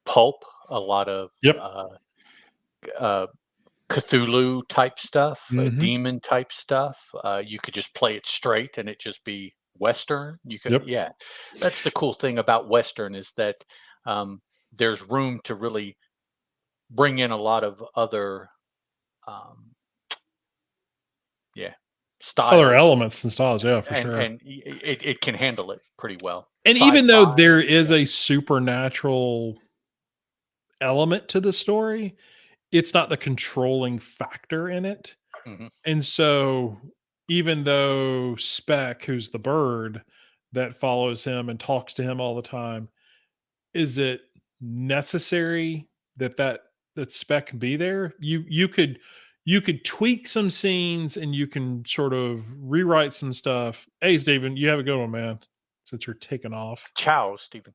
pulp, a lot of Yep. Cthulhu type stuff, Mhm. demon type stuff. You could just play it straight and it just be Western. You could, Yep. yeah. That's the cool thing about Western is that there's room to really bring in a lot of other, um, yeah, Other styles, elements and styles, yeah, for and sure. it can handle it pretty well. And even though Sci-fi, there is yeah. a supernatural element to the story, it's not the controlling factor in it. Mhm. And so even though Speck, who's the bird that follows him and talks to him all the time, is it necessary that Speck be there? You could tweak some scenes and you can sort of rewrite some stuff. Hey, Steven, you have a good one, man. Since you're taking off, Ciao, Stephen.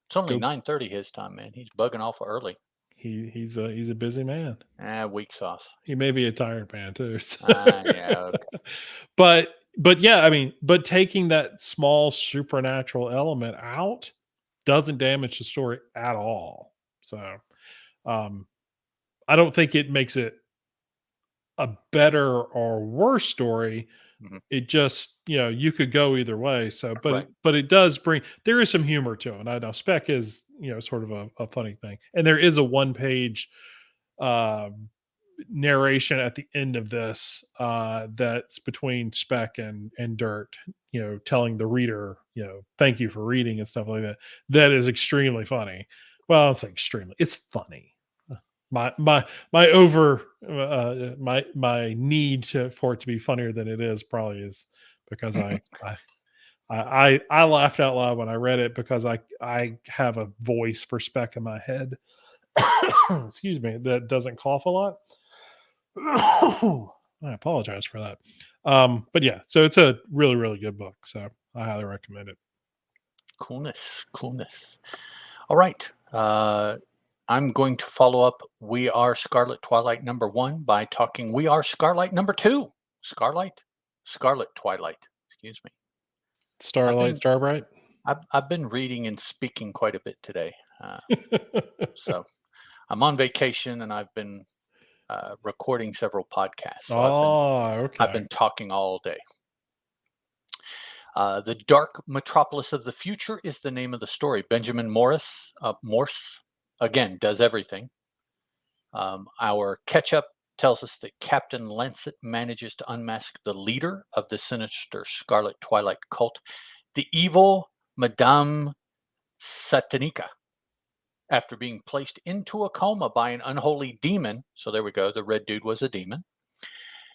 It's only go. 9:30 his time, man. He's bugging off early. He's a busy man. Weak sauce. He may be a tired man too. So. Yeah. Okay. but yeah, I mean, but taking that small supernatural element out doesn't damage the story at all. So um I don't think it makes it a better or worse story. Mhm. It just, you could go either way. So, Right. but it does bring, there is some humor to it. I know spec is, sort of a funny thing. And there is a one page um narration at the end of this that's between spec and dirt, telling the reader, thank you for reading and stuff like that. That is extremely funny. Well, it's extremely, it's funny. My over my need for it to be funnier than it is probably is because I laughed out loud when I read it because I have a voice for spec in my head. Excuse me, that doesn't cough a lot. I apologize for that. But yeah, so it's a really, really good book. So I highly recommend it. Coolness, coolness. All right. I'm going to follow up We Are Scarlet Twilight #1 by talking We Are Scarlet #2. Scarlet Twilight. Excuse me. I've Starlight, been Starbright. I've been reading and speaking quite a bit today. So I'm on vacation and I've been recording several podcasts. So Oh, I've okay. been talking all day. The Dark Metropolis of the Future is the name of the story. Benjamin Morse, again, does everything. Our catch-up tells us that Captain Lancet manages to unmask the leader of the sinister Scarlet Twilight cult, the evil Madame Satanica. After being placed into a coma by an unholy demon, so there we go, the red dude was a demon,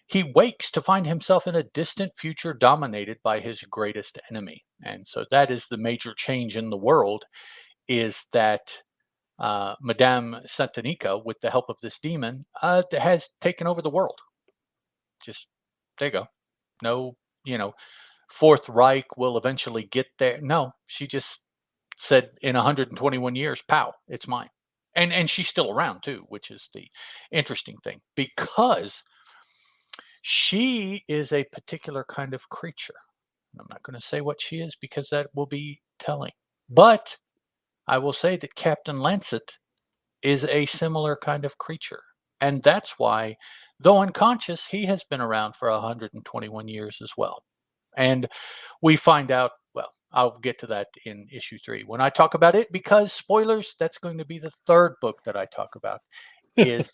he wakes to find himself in a distant future dominated by his greatest enemy. And so that is the major change in the world, is that Madame Santanica, with the help of this demon, has taken over the world. Just there you go. No, Fourth Reich will eventually get there. No, she just said in 121 years, pow, it's mine. And she's still around too, which is the interesting thing, because she is a particular kind of creature. I'm not going to say what she is because that will be telling. But I will say that Captain Lancet is a similar kind of creature. And that's why, though unconscious, he has been around for 121 years as well. And we find out, well, I'll get to that in issue 3 when I talk about it, because spoilers, that's going to be the third book that I talk about, is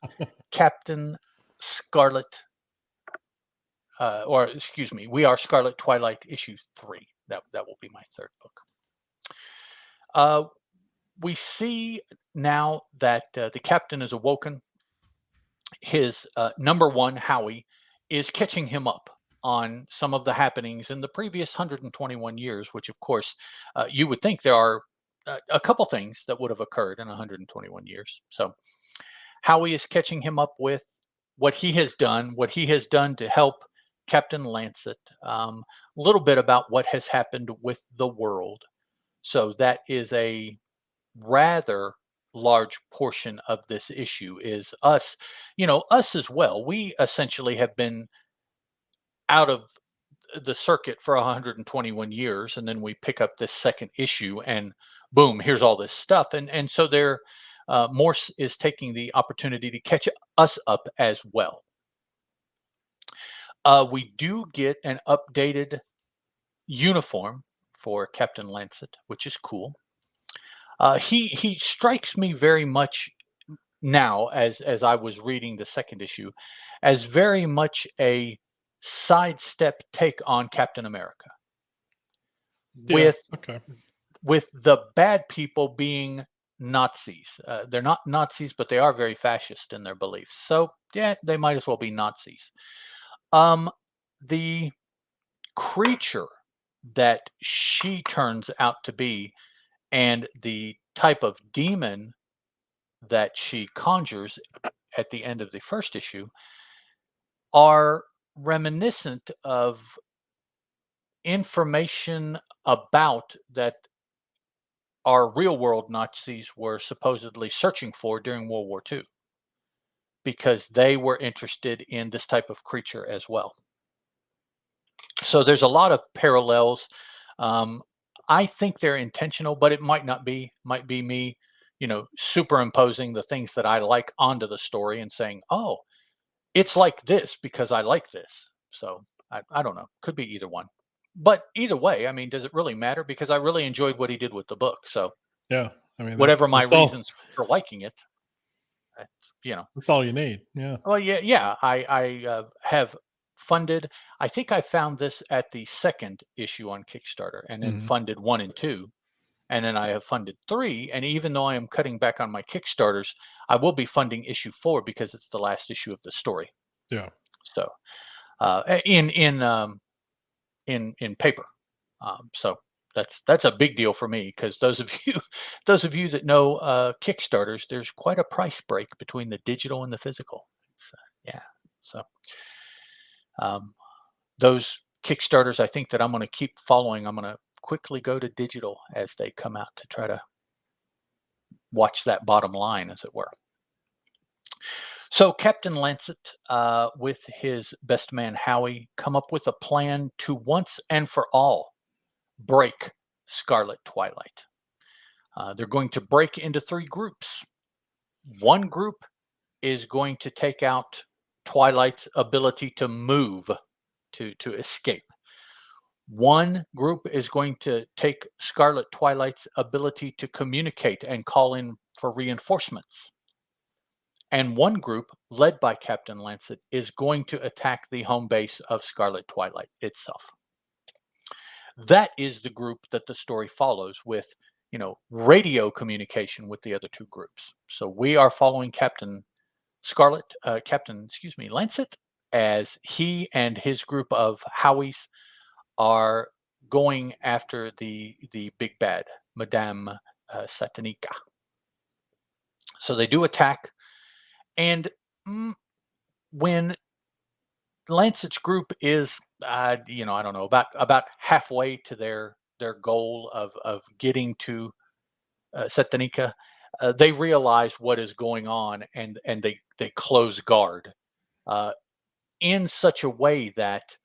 Captain Scarlet, or excuse me, We Are Scarlet Twilight issue 3. That will be my third book. We see now that the captain is awoken. His number one, Howie, is catching him up on some of the happenings in the previous 121 years, which, of course, you would think there are a couple things that would have occurred in 121 years. So Howie is catching him up with what he has done to help Captain Lancet, a little bit about what has happened with the world. So that is a rather large portion of this issue, is us, us as well. We essentially have been out of the circuit for 121 years, and then we pick up this second issue and boom, here's all this stuff. And so there, Morse is taking the opportunity to catch us up as well. We do get an updated uniform for Captain Lancet, which is cool. He strikes me very much now, as I was reading the second issue, as very much a sidestep take on Captain America, Yeah. with Okay. the bad people being Nazis. They're not Nazis, but they are very fascist in their beliefs. So yeah, they might as well be Nazis. The creature that she turns out to be, and the type of demon that she conjures at the end of the first issue, are reminiscent of information about that our real world Nazis were supposedly searching for during World War II, because they were interested in this type of creature as well. So there's a lot of parallels. I think they're intentional, but it might not be. Might be me, superimposing the things that I like onto the story and saying, "Oh, it's like this because I like this. So I don't know. Could be either one. But either way, I mean, does it really matter? Because I really enjoyed what he did with the book. So Yeah. I mean, whatever my that's all. reasons for liking it, that's, you know, That's all you need. Yeah. well, yeah, yeah. I have funded. I think I found this at the second issue on Kickstarter, and then Hmm. funded 1 and 2, and then I have funded 3. And even though I am cutting back on my Kickstarters, I will be funding issue 4 because it's the last issue of the story. Yeah. So in paper. So that's a big deal for me because those of you those of you that know Kickstarters, there's quite a price break between the digital and the physical. Yeah. So um, those Kickstarters, I think that I'm going to keep following. I'm going to quickly go to digital as they come out to try to watch that bottom line, as it were. So Captain Lancet, with his best man Howie, come up with a plan to once and for all break Scarlet Twilight. They're going to break into 3 groups. One group is going to take out Twilight's ability to move, to escape. One group is going to take Scarlet Twilight's ability to communicate and call in for reinforcements. And one group, led by Captain Lancet, is going to attack the home base of Scarlet Twilight itself. That is the group that the story follows with, radio communication with the other 2 groups. So we are following Captain Lancet, as he and his group of Howies are going after the big bad, Madame Satanica. So they do attack, and when Lancet's group is, I don't know, about halfway to their goal of getting to Satanica, they realize what is going on, and they close guard uh, in such a way that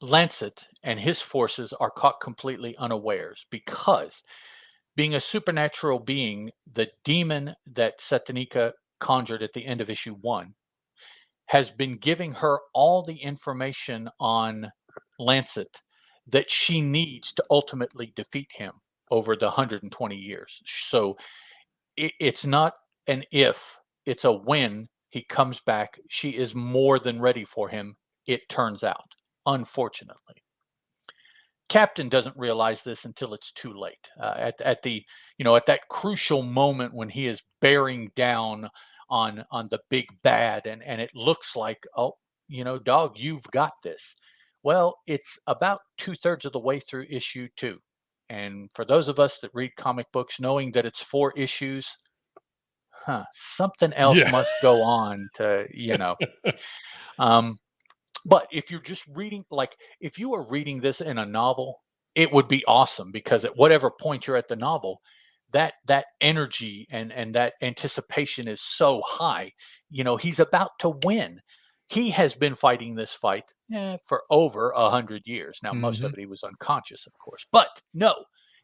Lancet and his forces are caught completely unawares, because being a supernatural being, the demon that Satanica conjured at the end of issue 1 has been giving her all the information on Lancet that she needs to ultimately defeat him over the 120 years. So it's not an if, it's a when he comes back. She is more than ready for him, it turns out, unfortunately. Captain doesn't realize this until it's too late. At the at that crucial moment when he is bearing down on the big bad, and it looks like, oh, dog, you've got this. Well, it's about 2/3 of the way through issue 2, and for those of us that read comic books, knowing that it's 4 issues, something else Yeah. must go on to Um, but if you're just reading, like, if you are reading this in a novel, it would be awesome, because at whatever point you're at the novel, that energy and that anticipation is so high. He's about to win. He has been fighting this fight for over 100 years. Now, most Hmm. of it he was unconscious, of course, but no,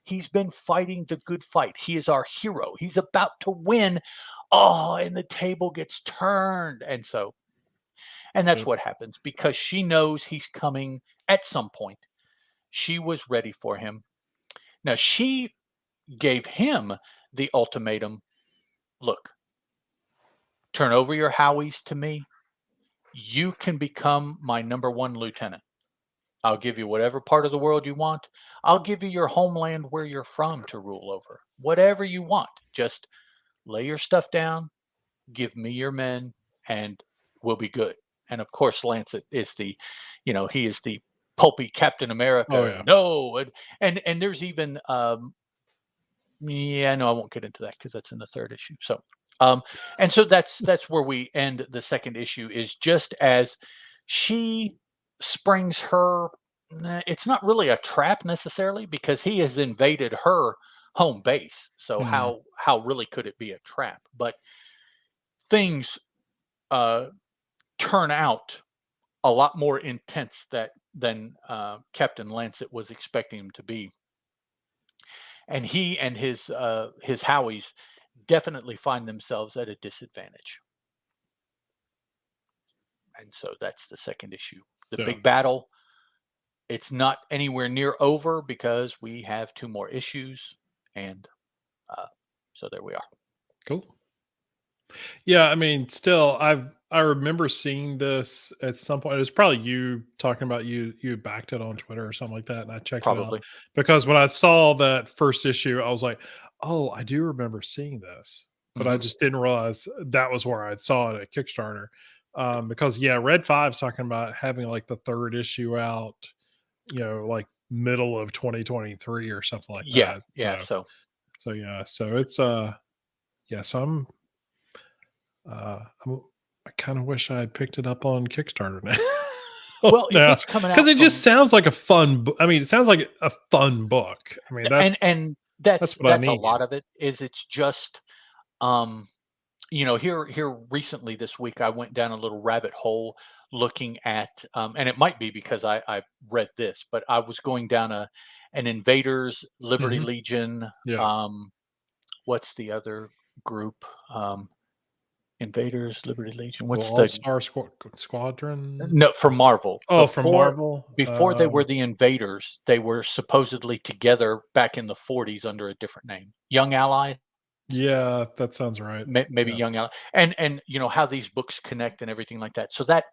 he's been fighting the good fight. He is our hero. He's about to win. Oh, and the table gets turned, and that's Yep. what happens, because she knows he's coming at some point. She was ready for him. Now, she gave him the ultimatum: look, turn over your Howies to me. You can become my number 1 lieutenant. I'll give you whatever part of the world you want. I'll give you your homeland where you're from to rule over. Whatever you want. Just lay your stuff down, give me your men, and we'll be good. And of course, Lancet is he is the pulpy Captain Oh America. yeah. No, and there's even yeah, no, I won't get into that because that's in the 3rd issue. So um and so that's where we end the 2nd issue, is just as she springs her, it's not really a trap necessarily, because he has invaded her home base. So Hmm. how really could it be a trap? But things uh turn out a lot more intense than Captain Lancet was expecting him to be, and he and his Howies definitely find themselves at a disadvantage. And so that's the second issue. The Yeah. big battle, it's not anywhere near over because we have 2 more issues, and so there we are. Cool. Yeah, I mean, still, I remember seeing this at some point. It was probably you talking about you backed it on Twitter or something like that, and I checked it out Probably. because when I saw that first issue, I was like, "Oh, I do remember seeing this," but I Mhm. just didn't realize that was where I saw it at Kickstarter. Because yeah, Red Five's talking about having like the third issue out, like middle of 2023 or something like Yeah, that. yeah, so So yeah, so it's yeah, so I'm I kinda wish I had picked it up on Kickstarter now well, if now, it's coming because out it just from sounds like a fun I mean, it sounds like a fun book. I mean, and that's what I that's a need. lot of it, is it's just, um here recently this week, I went down a little rabbit hole looking at, and it might be because I read this, but I was going down an Invaders, Liberty Mhm. Legion, Yeah. um, what's the other group? Um, Invaders, Liberty Legion. The What's the All-Star Squadron? no for Marvel Oh, from Marvel? before they were the Invaders? They were supposedly together back in the 40s under a different name. Young Allies. Yeah, that sounds right. Maybe Yeah. Young Allies, and how these books connect and everything like that. So that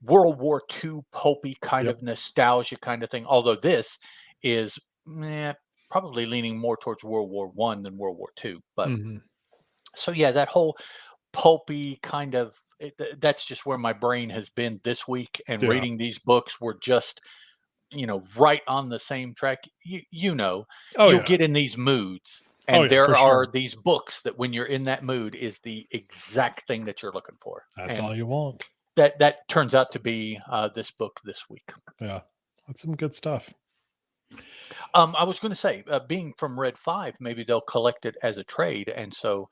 World War II pulpy kind Yep. of nostalgia kind of thing. Although this is probably leaning more towards World War One than World War II. But Mhm. so yeah, that whole pulpy kind of that's just where my brain has been this week. And Yeah. reading these books were just right on the same track. Oh, You'll yeah. get in these moods. Oh, And yeah, for there are sure. these books that when you're in that mood is the exact thing that you're looking for. That's And all you want. that turns out to be this book this week. Yeah. That's some good stuff. I was going to say, being from Red Five, maybe they'll collect it as a trade, and so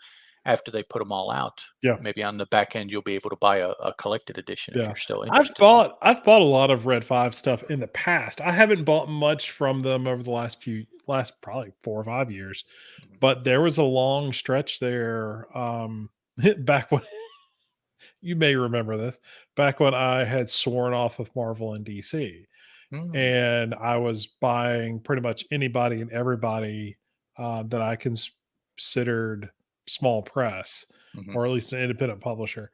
after they put them all out, Yeah. maybe on the back end you'll be able to buy a collected edition if Yeah. you're still I've interested in it. bought I've bought a lot of Red 5 stuff in the past. I haven't bought much from them over the last probably 4 or 5 years, Mhm. but there was a long stretch there, back when you may remember this, back when I had sworn off of Marvel and DC, Mm, and I was buying pretty much anybody and everybody, that I considered small press, mhm. or at least an independent publisher.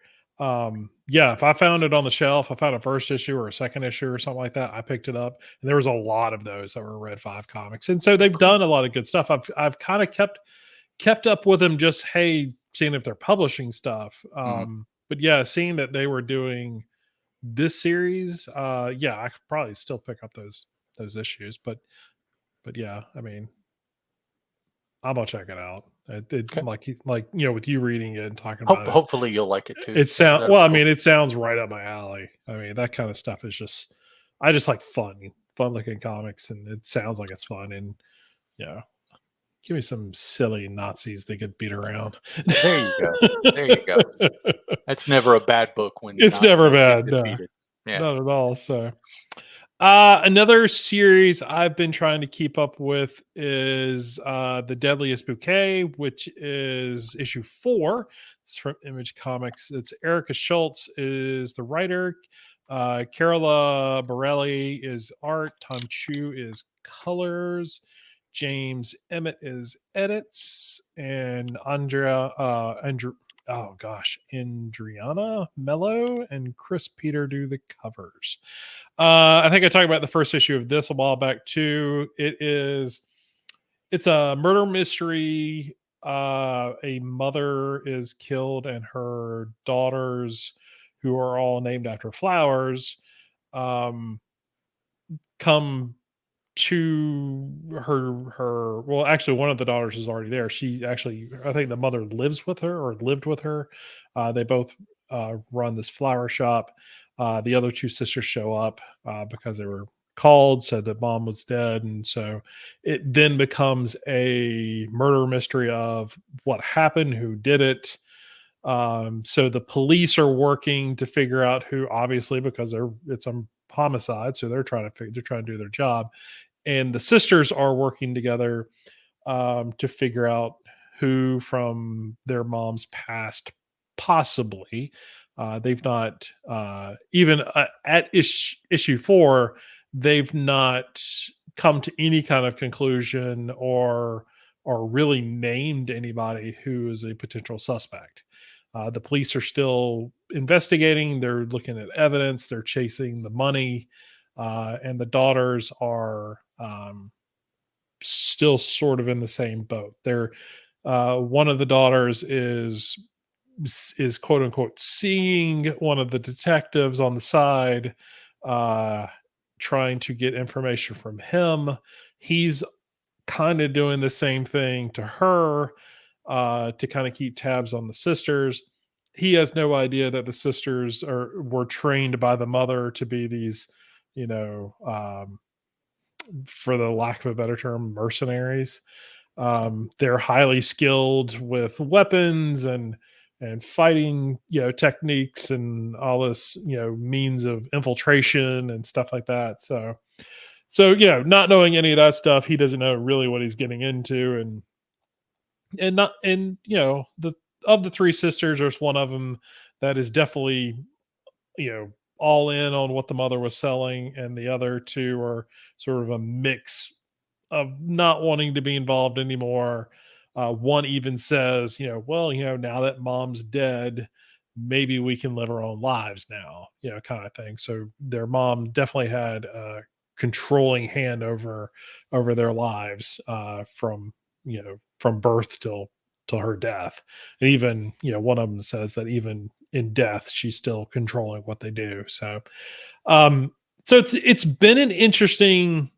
Yeah, if I found it on the shelf, I found a first issue or a second issue or something like that, I picked it up, and there was a lot of those that were Red 5 comics, and so they've Cool. done a lot of good stuff. I've kinda kept up with them, just, hey, seeing if they're publishing stuff, Mhm. but yeah, seeing that they were doing this series, yeah, I could probably still pick up those issues, but yeah, I mean, I'm gonna check it out. Okay. With you reading it and talking about it, Hopefully you'll like it too. it sound That'll well. be I cool. mean, it sounds right up my alley. I mean, that kind of stuff is just, I just like fun looking comics, and it sounds like it's fun. And yeah, give me some silly Nazis that get beat around. There you go. There you go. That's never a bad book when It's never Nazis get bad, no, defeated. Yeah. not at all. So another series I've been trying to keep up with is The Deadliest Bouquet, which is issue 4. It's from Image Comics. It's Erica Schultz is the writer. Carola Borelli is art. Tom Chu is colors. James Emmett is edits. And oh gosh, Andriana Mello and Chris Peter do the covers. I think I talked about the first issue of this a while back too. It's a murder mystery. A mother is killed, and her daughters, who are all named after flowers, um, come to her. Well, actually, one of the daughters is already there. She actually, I think the mother lives with her or lived with her. They both run this flower shop. The other two sisters show up because they were called, said that mom was dead, and so it then becomes a murder mystery of what happened, who did it. So the police are working to figure out who, obviously, because it's a homicide, so they're trying to do their job, and the sisters are working together to figure out who from their mom's past, possibly, They've not even at issue 4, they've not come to any kind of conclusion or really named anybody who is a potential suspect. The police are still investigating. They're looking at evidence. They're chasing the money, and the daughters are still sort of in the same boat. They're one of the daughters is quote unquote seeing one of the detectives on the side, uh, trying to get information from him. He's kind of doing the same thing to her, to kind of keep tabs on the sisters. He has no idea that the sisters were trained by the mother to be these, you know, for the lack of a better term, mercenaries. They're highly skilled with weapons and fighting, techniques and all this, means of infiltration and stuff like that. So not knowing any of that stuff, he doesn't know really what he's getting into, and not and the of the three sisters, there's one of them that is definitely all in on what the mother was selling, and the other two are sort of a mix of not wanting to be involved anymore. One even says, well, now that mom's dead, maybe we can live our own lives now, kind of thing. So their mom definitely had a controlling hand over their lives, from birth till her death. And even, one of them says that even in death, she's still controlling what they do. Um, so it's been an interesting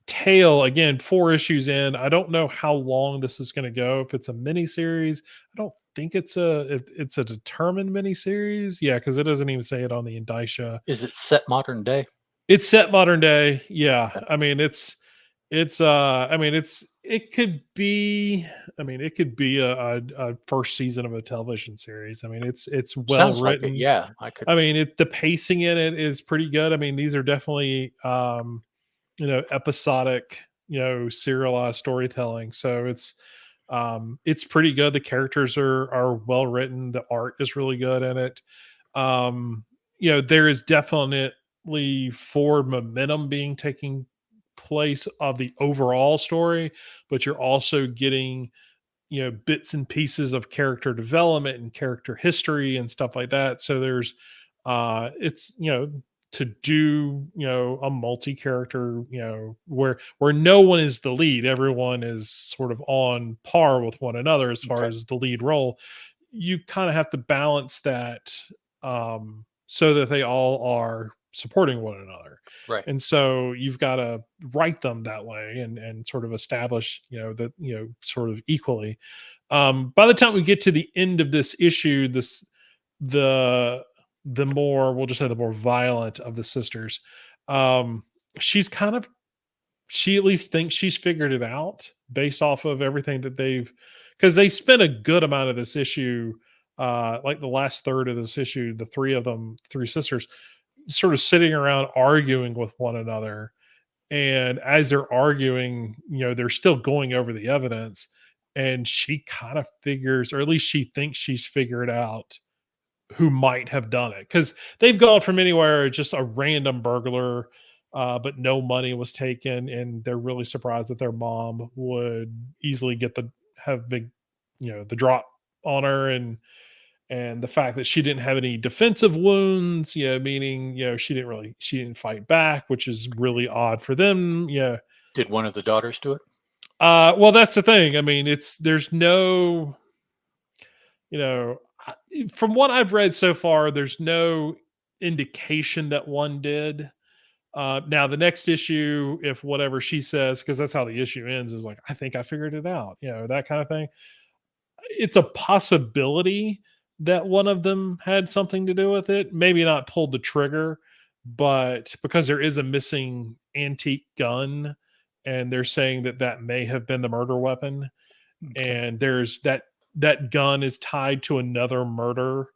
tale. Again, 4 issues in. I don't know how long this is going to go. If it's a mini series, I don't think it's a determined mini series. Yeah, because it doesn't even say it on the indicia. Is it set modern day? It's set modern day. Yeah, Okay. I mean it could be. I mean, it could be a first season of a television series. I mean, it's well Sounds like it. written. Yeah, I could. I mean, the pacing in it is pretty good. I mean, these are definitely episodic, serialized storytelling. So it's pretty good. The characters are well written. The art is really good in it. There is definitely forward momentum being taking place of the overall story, but you're also getting bits and pieces of character development and character history and stuff like that. So there's it's to do a multi-character, where no one is the lead, everyone is sort of on par with one another as far Okay. as the lead role. You kind of have to balance that, so that they all are supporting one another. Right. And so you've got to write them that way and sort of establish that sort of equally. By the time we get to the end of this issue, the the more, we'll just say, the more violent of the sisters, um she's kind of she at least thinks she's figured it out based off of everything that because they spent a good amount of this issue, like the last third of this issue, the three sisters, sort of sitting around arguing with one another. And as they're arguing, they're still going over the evidence, and she kind of figures, or at least she thinks she's figured out who might have done it, because they've gone from anywhere just a random burglar, but no money was taken, and they're really surprised that their mom would easily have big, the drop on her, and the fact that she didn't have any defensive wounds, meaning she didn't fight back, which is really odd for them. Yeah. Did one of the daughters do it? Well, that's the thing. I mean, there's no, you know, from what I've read so far, there's no indication that one did. Now, the next issue, if whatever she says, because that's how the issue ends, is like, I think I figured it out, that kind of thing. It's a possibility that one of them had something to do with it. Maybe not pulled the trigger, but because there is a missing antique gun, and they're saying that may have been the murder weapon, Okay. and there's that gun is tied to another murder.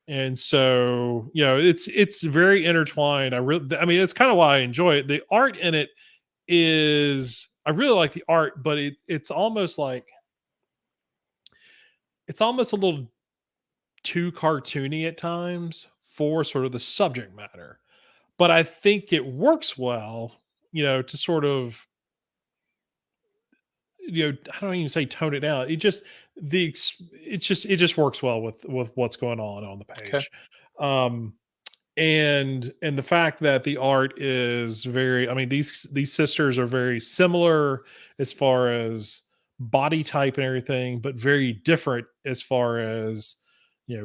And so it's very intertwined. I mean, it's kind of why I enjoy it. The art in it is, I really like the art, but it's almost like, it's almost a little too cartoony at times for sort of the subject matter. But I think it works well, to sort of, I don't even say tone it down. It just works well with what's going on the Okay. page. Um and the fact that the art is very, I mean, these sisters are very similar as far as body type and everything, but very different as far as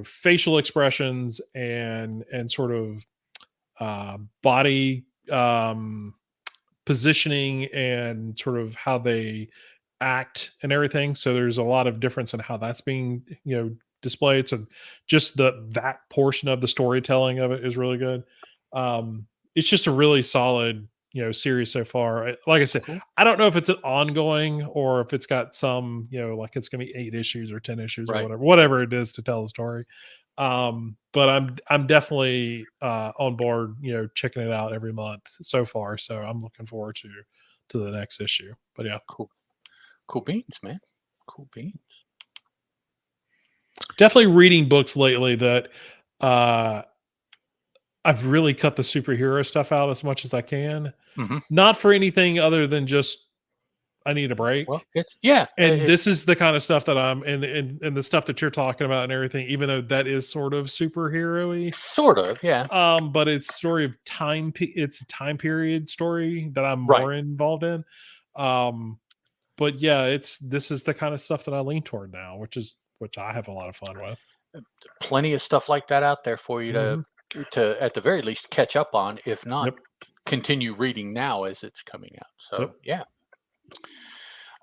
facial expressions and sort of body positioning and sort of how they act and everything. So there's a lot of difference in how that's being, displayed. So just that portion of the storytelling of it is really good. It's just a really solid, series so far. Like I said, Cool. I don't know if it's an ongoing or if it's got some, like it's gonna be 8 issues or 10 issues or Right. whatever it is to tell the story. But I'm definitely on board, checking it out every month so far. So I'm looking forward to the next issue. But yeah, Cool. Cool beans, man. Cool beans. definitely reading books lately that uh I've really cut the superhero stuff out as much as I can. Hmm. Not for anything other than just I need a Well, break. yeah, And this is the kind of stuff that I'm and the stuff that you're talking about and everything, even though that is sort of superhero-y. sort of, yeah. But it's story of it's a time period story that I'm Right. more involved in. Um, but yeah, this is the kind of stuff that I lean toward now, which I have a lot of fun with. Plenty of stuff like that out there for you Mhm. to at the very least catch up on, if not Yep. continue reading now as it's coming out. Yep. So yeah.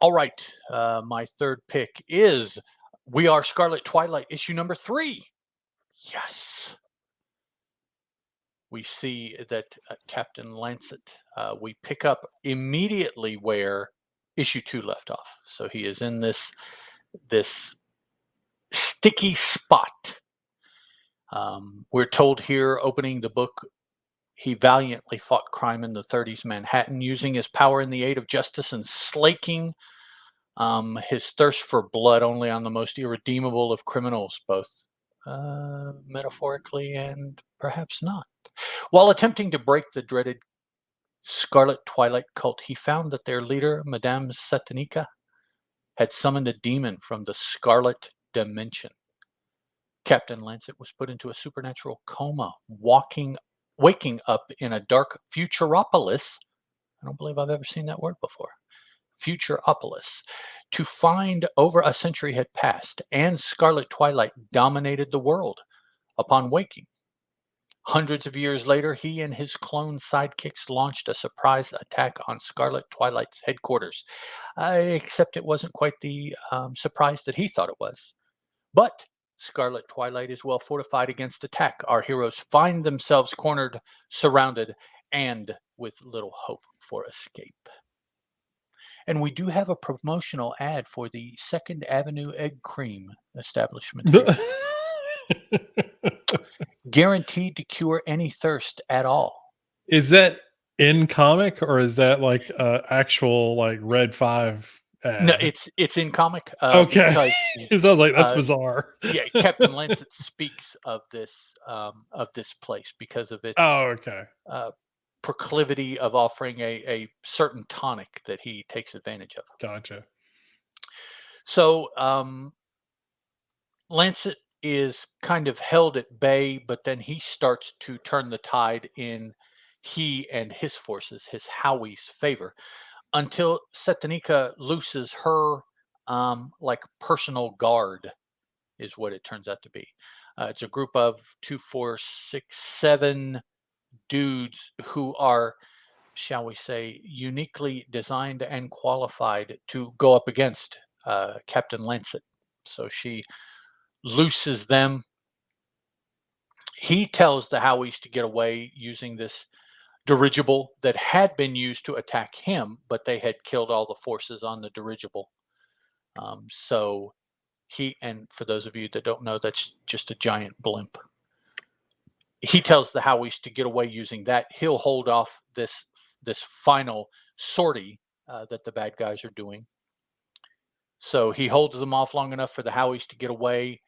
All right. My third pick is We Are Scarlet Twilight, issue number 3. Yes. We see that Captain Lancet, we pick up immediately where issue 2 left off. So he is in this sticky spot. We're told here, opening the book, he valiantly fought crime in the 30s Manhattan, using his power in the aid of justice and slaking his thirst for blood only on the most irredeemable of criminals, both metaphorically and perhaps not. While attempting to break the dreaded Scarlet Twilight cult, he found that their leader, Madame Satanika, had summoned a demon from the Scarlet Dimension. Captain Lancet was put into a supernatural coma, waking up in a dark Futuropolis. I don't believe I've ever seen that word before. Futuropolis, to find over a century had passed and Scarlet Twilight dominated the world. Upon waking, hundreds of years later, he and his clone sidekicks launched a surprise attack on Scarlet Twilight's headquarters. Except it wasn't quite the surprise that he thought it was. But Scarlet Twilight is well fortified against attack. Our heroes find themselves cornered, surrounded, and with little hope for escape. And we do have a promotional ad for the Second Avenue Egg Cream establishment here. Guaranteed to cure any thirst at all. Is that in comic or is that like actual like Red 5 No, ad? it's in comic Okay. because 'Cause I was like, that's uh, bizarre. yeah, Captain Lancet speaks of this place because of its Oh, okay. uh, proclivity of offering a certain tonic that he takes advantage of. Gotcha. So Lancet is kind of held at bay, but then he starts to turn the tide in he and his forces, his Howie's favor, until Setanika looses her like personal guard, is what it turns out to be. It's a group of 2, 4, 6, 7 dudes who are, shall we say, uniquely designed and qualified to go up against Captain Lancet. So she looses them. He tells the Howies to get away using this dirigible that had been used to attack him, but they had killed all the forces on the dirigible. So and for those of you that don't know, that's just a giant blimp. He tells the Howies to get away using that. He'll hold off this final sortie that the bad guys are doing. So he holds them off long enough for the Howies to get away.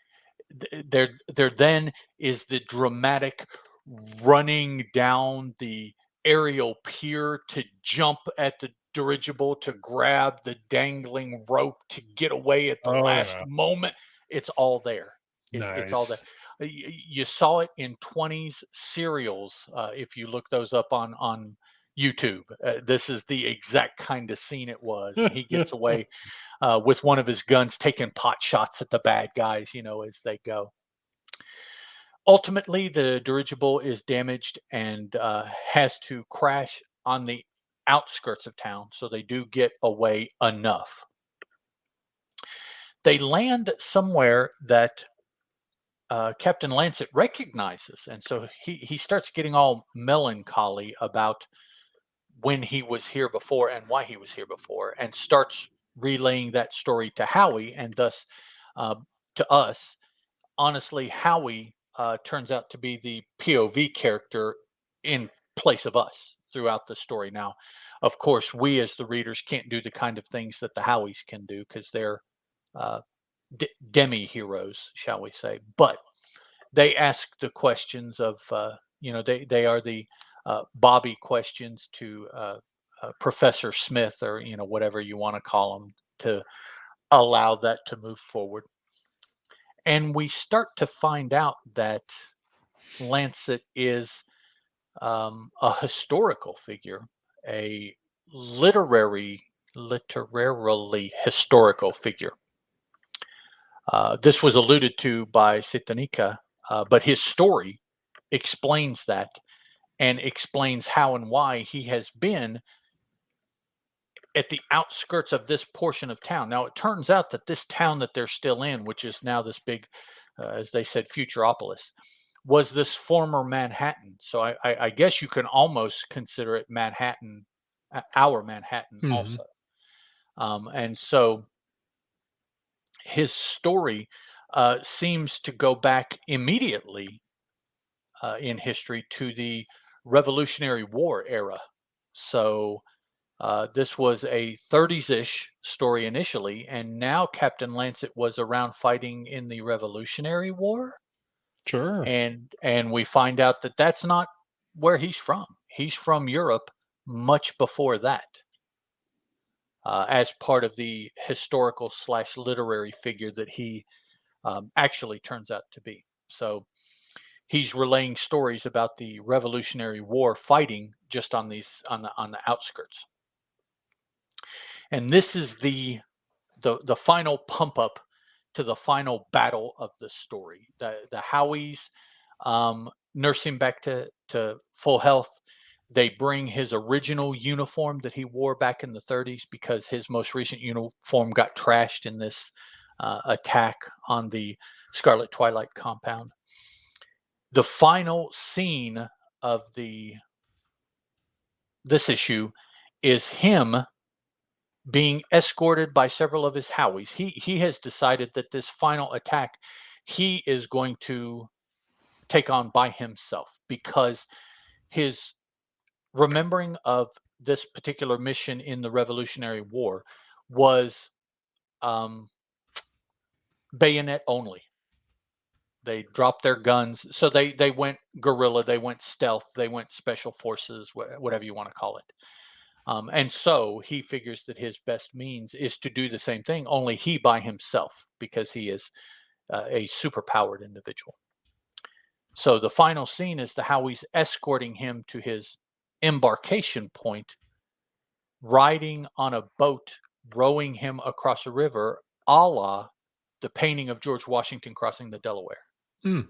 there then is the dramatic running down the aerial pier to jump at the dirigible to grab the dangling rope to get away at the Oh last yeah. moment. It's all there. It's all there. Nice. You saw it in 20s serials. If you look those up on YouTube, this is the exact kind of scene it was, and he gets away with one of his guns, taking pot shots at the bad guys, as they go. Ultimately, the dirigible is damaged and has to crash on the outskirts of town, so they do get away enough. They land somewhere that Captain Lancet recognizes, and so he starts getting all melancholy about when he was here before and why he was here before, and starts relaying that story to Howie, and thus uh, to us. Honestly, Howie turns out to be the POV character in place of us throughout the story. Now, of course, we as the readers can't do the kind of things that the Howies can do because they're uh, demi heroes, shall we say? But they ask the questions of, they are the Bobby questions to Professor Smith, or whatever you want to call them, to allow that to move forward. And we start to find out that Lancet is a historical figure, a literarily historical figure. This was alluded to by Sitanika, but his story explains that, and explains how and why he has been at the outskirts of this portion of town. Now, it turns out that this town that they're still in, which is now this big, as they said, Futuropolis, was this former Manhattan. So I guess you can almost consider it Manhattan, our Manhattan Mhm. also. And so his story seems to go back immediately in history to the Revolutionary War era. So this was a 30s-ish story initially, and now Captain Lancet was around fighting in the Revolutionary War, Sure. and we find out that that's not where he's from. He's from Europe much before that, as part of the historical slash literary figure that he actually turns out to be. So he's relaying stories about the Revolutionary War fighting just on the outskirts. And this is the final pump up to the final battle of the story. The Howies nurse him back to full health. They bring his original uniform that he wore back in the 30s, because his most recent uniform got trashed in this attack on the Scarlet Twilight compound. The final scene of this issue is him being escorted by several of his Howies. He has decided that this final attack he is going to take on by himself, because his remembering of this particular mission in the Revolutionary War was um, bayonet only. They dropped their guns, so they went guerrilla, they went stealth, they went special forces, whatever you want to call it. And so he figures that his best means is to do the same thing, only he by himself, because he is a superpowered individual. So the final scene is the Howies escorting him to his embarkation point, riding on a boat, rowing him across a river, a la the painting of George Washington crossing the Delaware. Mm.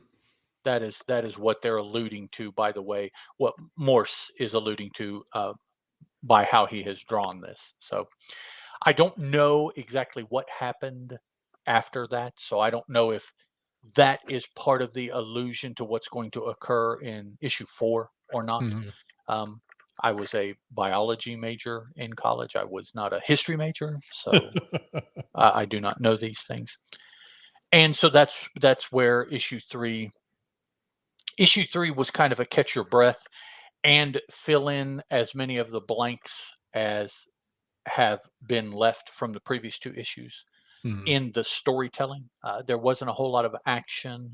That is what they're alluding to, by the way, what Morse is alluding to by how he has drawn this. So I don't know exactly what happened after that. So I don't know if that is part of the allusion to what's going to occur in issue 4 or not. Mhm. I was a biology major in college. I was not a history major, so I do not know these things. And so that's where issue 3 was kind of a catch your breath and fill in as many of the blanks as have been left from the previous 2 issues. in the storytelling. There wasn't a whole lot of action.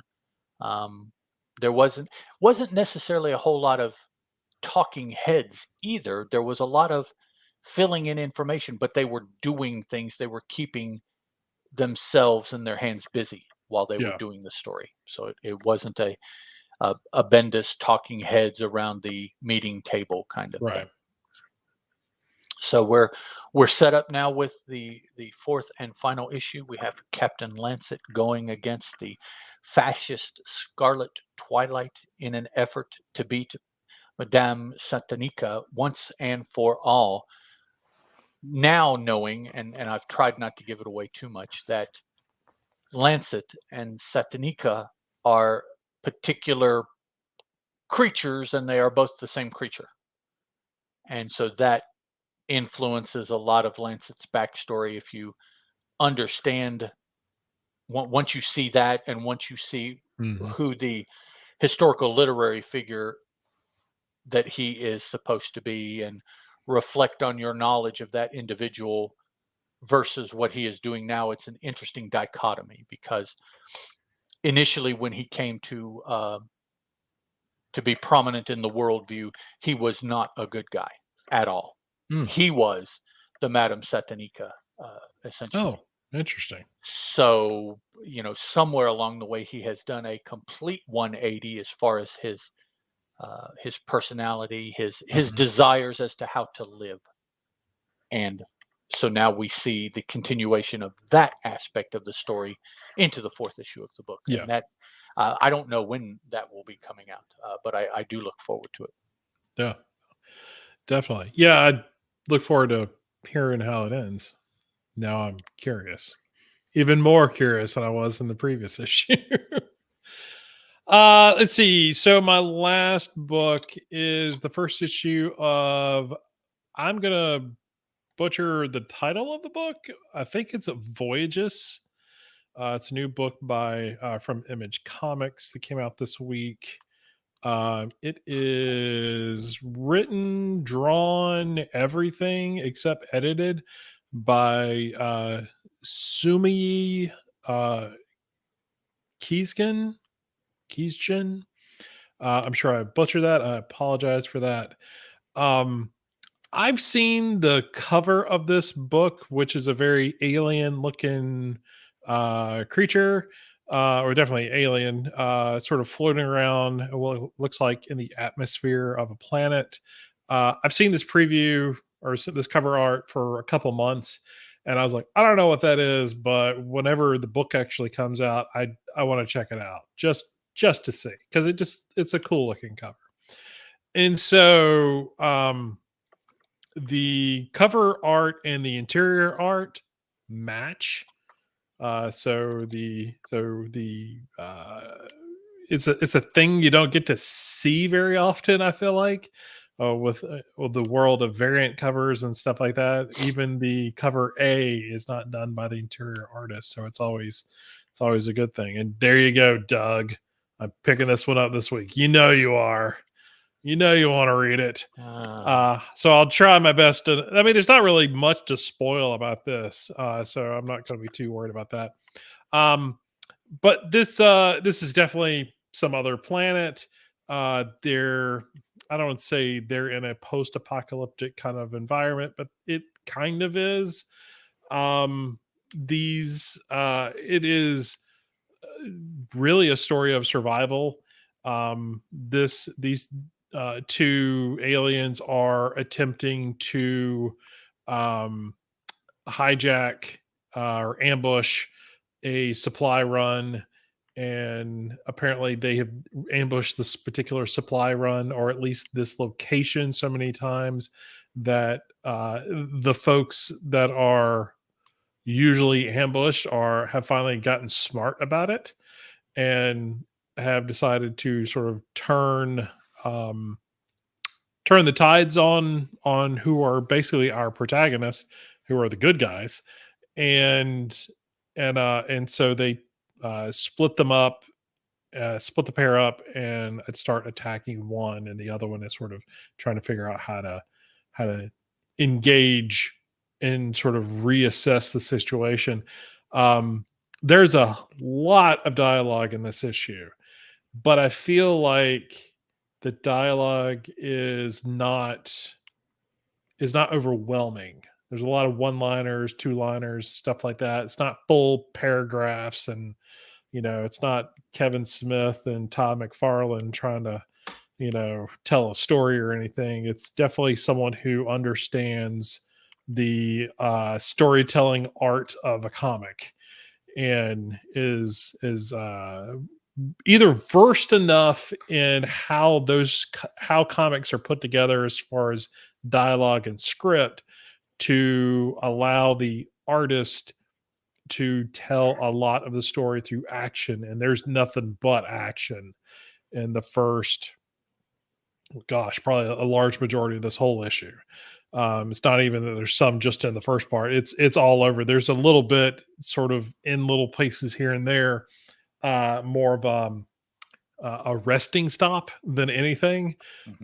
There wasn't necessarily a whole lot of talking heads either. There was a lot of filling in information, but they were doing things. They were keeping themselves and their hands busy while they were Yeah. doing the story. So it wasn't a Bendis talking heads around the meeting table kind of thing. Right. So we're set up now with the fourth and final issue. We have Captain Lancet going against the fascist Scarlet Twilight in an effort to beat Madame Satanica once and for all. Now knowing, and I've tried not to give it away too much, that Lancet and Satanica are particular creatures and they are both the same creature. And so that influences a lot of Lancet's backstory. If you understand, once you see that, and once you see Mhm. who the historical literary figure that he is supposed to be, and reflect on your knowledge of that individual versus what he is doing now, it's an interesting dichotomy, because initially when he came to be prominent in the worldview, he was not a good guy at all. Mm. He was the Madame Satanica, essentially. Oh, interesting. So, somewhere along the way, he has done a complete 180 as far as his personality, his Mhm. desires as to how to live. And so now we see the continuation of that aspect of the story into the fourth issue of the book. Yeah. And that, I don't know when that will be coming out, but I do look forward to it. Yeah. Definitely. Yeah. I look forward to hearing how it ends. Now I'm curious. Even more curious than I was in the previous issue. Let's see. So my last book is the first issue of, I'm gonna butcher the title of the book. I think it's a Voyages. It's a new book by from Image Comics that came out this week. It is written, drawn, everything except edited by Sumi uh, Kiesgen. Kiesgen. I'm sure I butchered that. I apologize for that. Um, I've seen the cover of this book, which is a very alien looking creature, or definitely alien, sort of floating around what it looks like in the atmosphere of a planet. I've seen this preview or this cover art for a couple months, and I was like, I don't know what that is, but whenever the book actually comes out, I want to check it out just to see, because it's a cool looking cover. And so the cover art and the interior art match. It's a thing you don't get to see very often. I feel like with the world of variant covers and stuff like that. Even the cover A is not done by the interior artist, so it's always a good thing. And there you go, Doug. I'm picking this one up this week. You know you are. You know you want to read it. So I'll try my best to. I mean, there's not really much to spoil about this, so I'm not going to be too worried about that. But this is definitely some other planet. They're, I don't say they're in a post-apocalyptic kind of environment, but it kind of is. It is really a story of survival. These two aliens are attempting to um, hijack or ambush a supply run, and apparently they have ambushed this particular supply run, or at least this location, so many times that the folks that are usually ambushed have finally gotten smart about it and have decided to sort of um, turn the tides on who are basically our protagonists, who are the good guys, and and so they split them up, split the pair up, and start attacking one, and the other one is sort of trying to figure out how to engage and sort of reassess the situation. There's a lot of dialogue in this issue, but I feel like the dialogue is not overwhelming. There's a lot of one-liners, two-liners, stuff like that. It's not full paragraphs, and it's not Kevin Smith and Todd McFarlane trying to, tell a story or anything. It's definitely someone who understands the storytelling art of a comic and is either versed enough in how comics are put together as far as dialogue and script to allow the artist to tell a lot of the story through action, and there's nothing but action in the first, gosh, probably a large majority of this whole issue. It's not even that there's some just in the first part. It's all over. There's a little bit sort of in little places here and there, more of a resting stop than anything,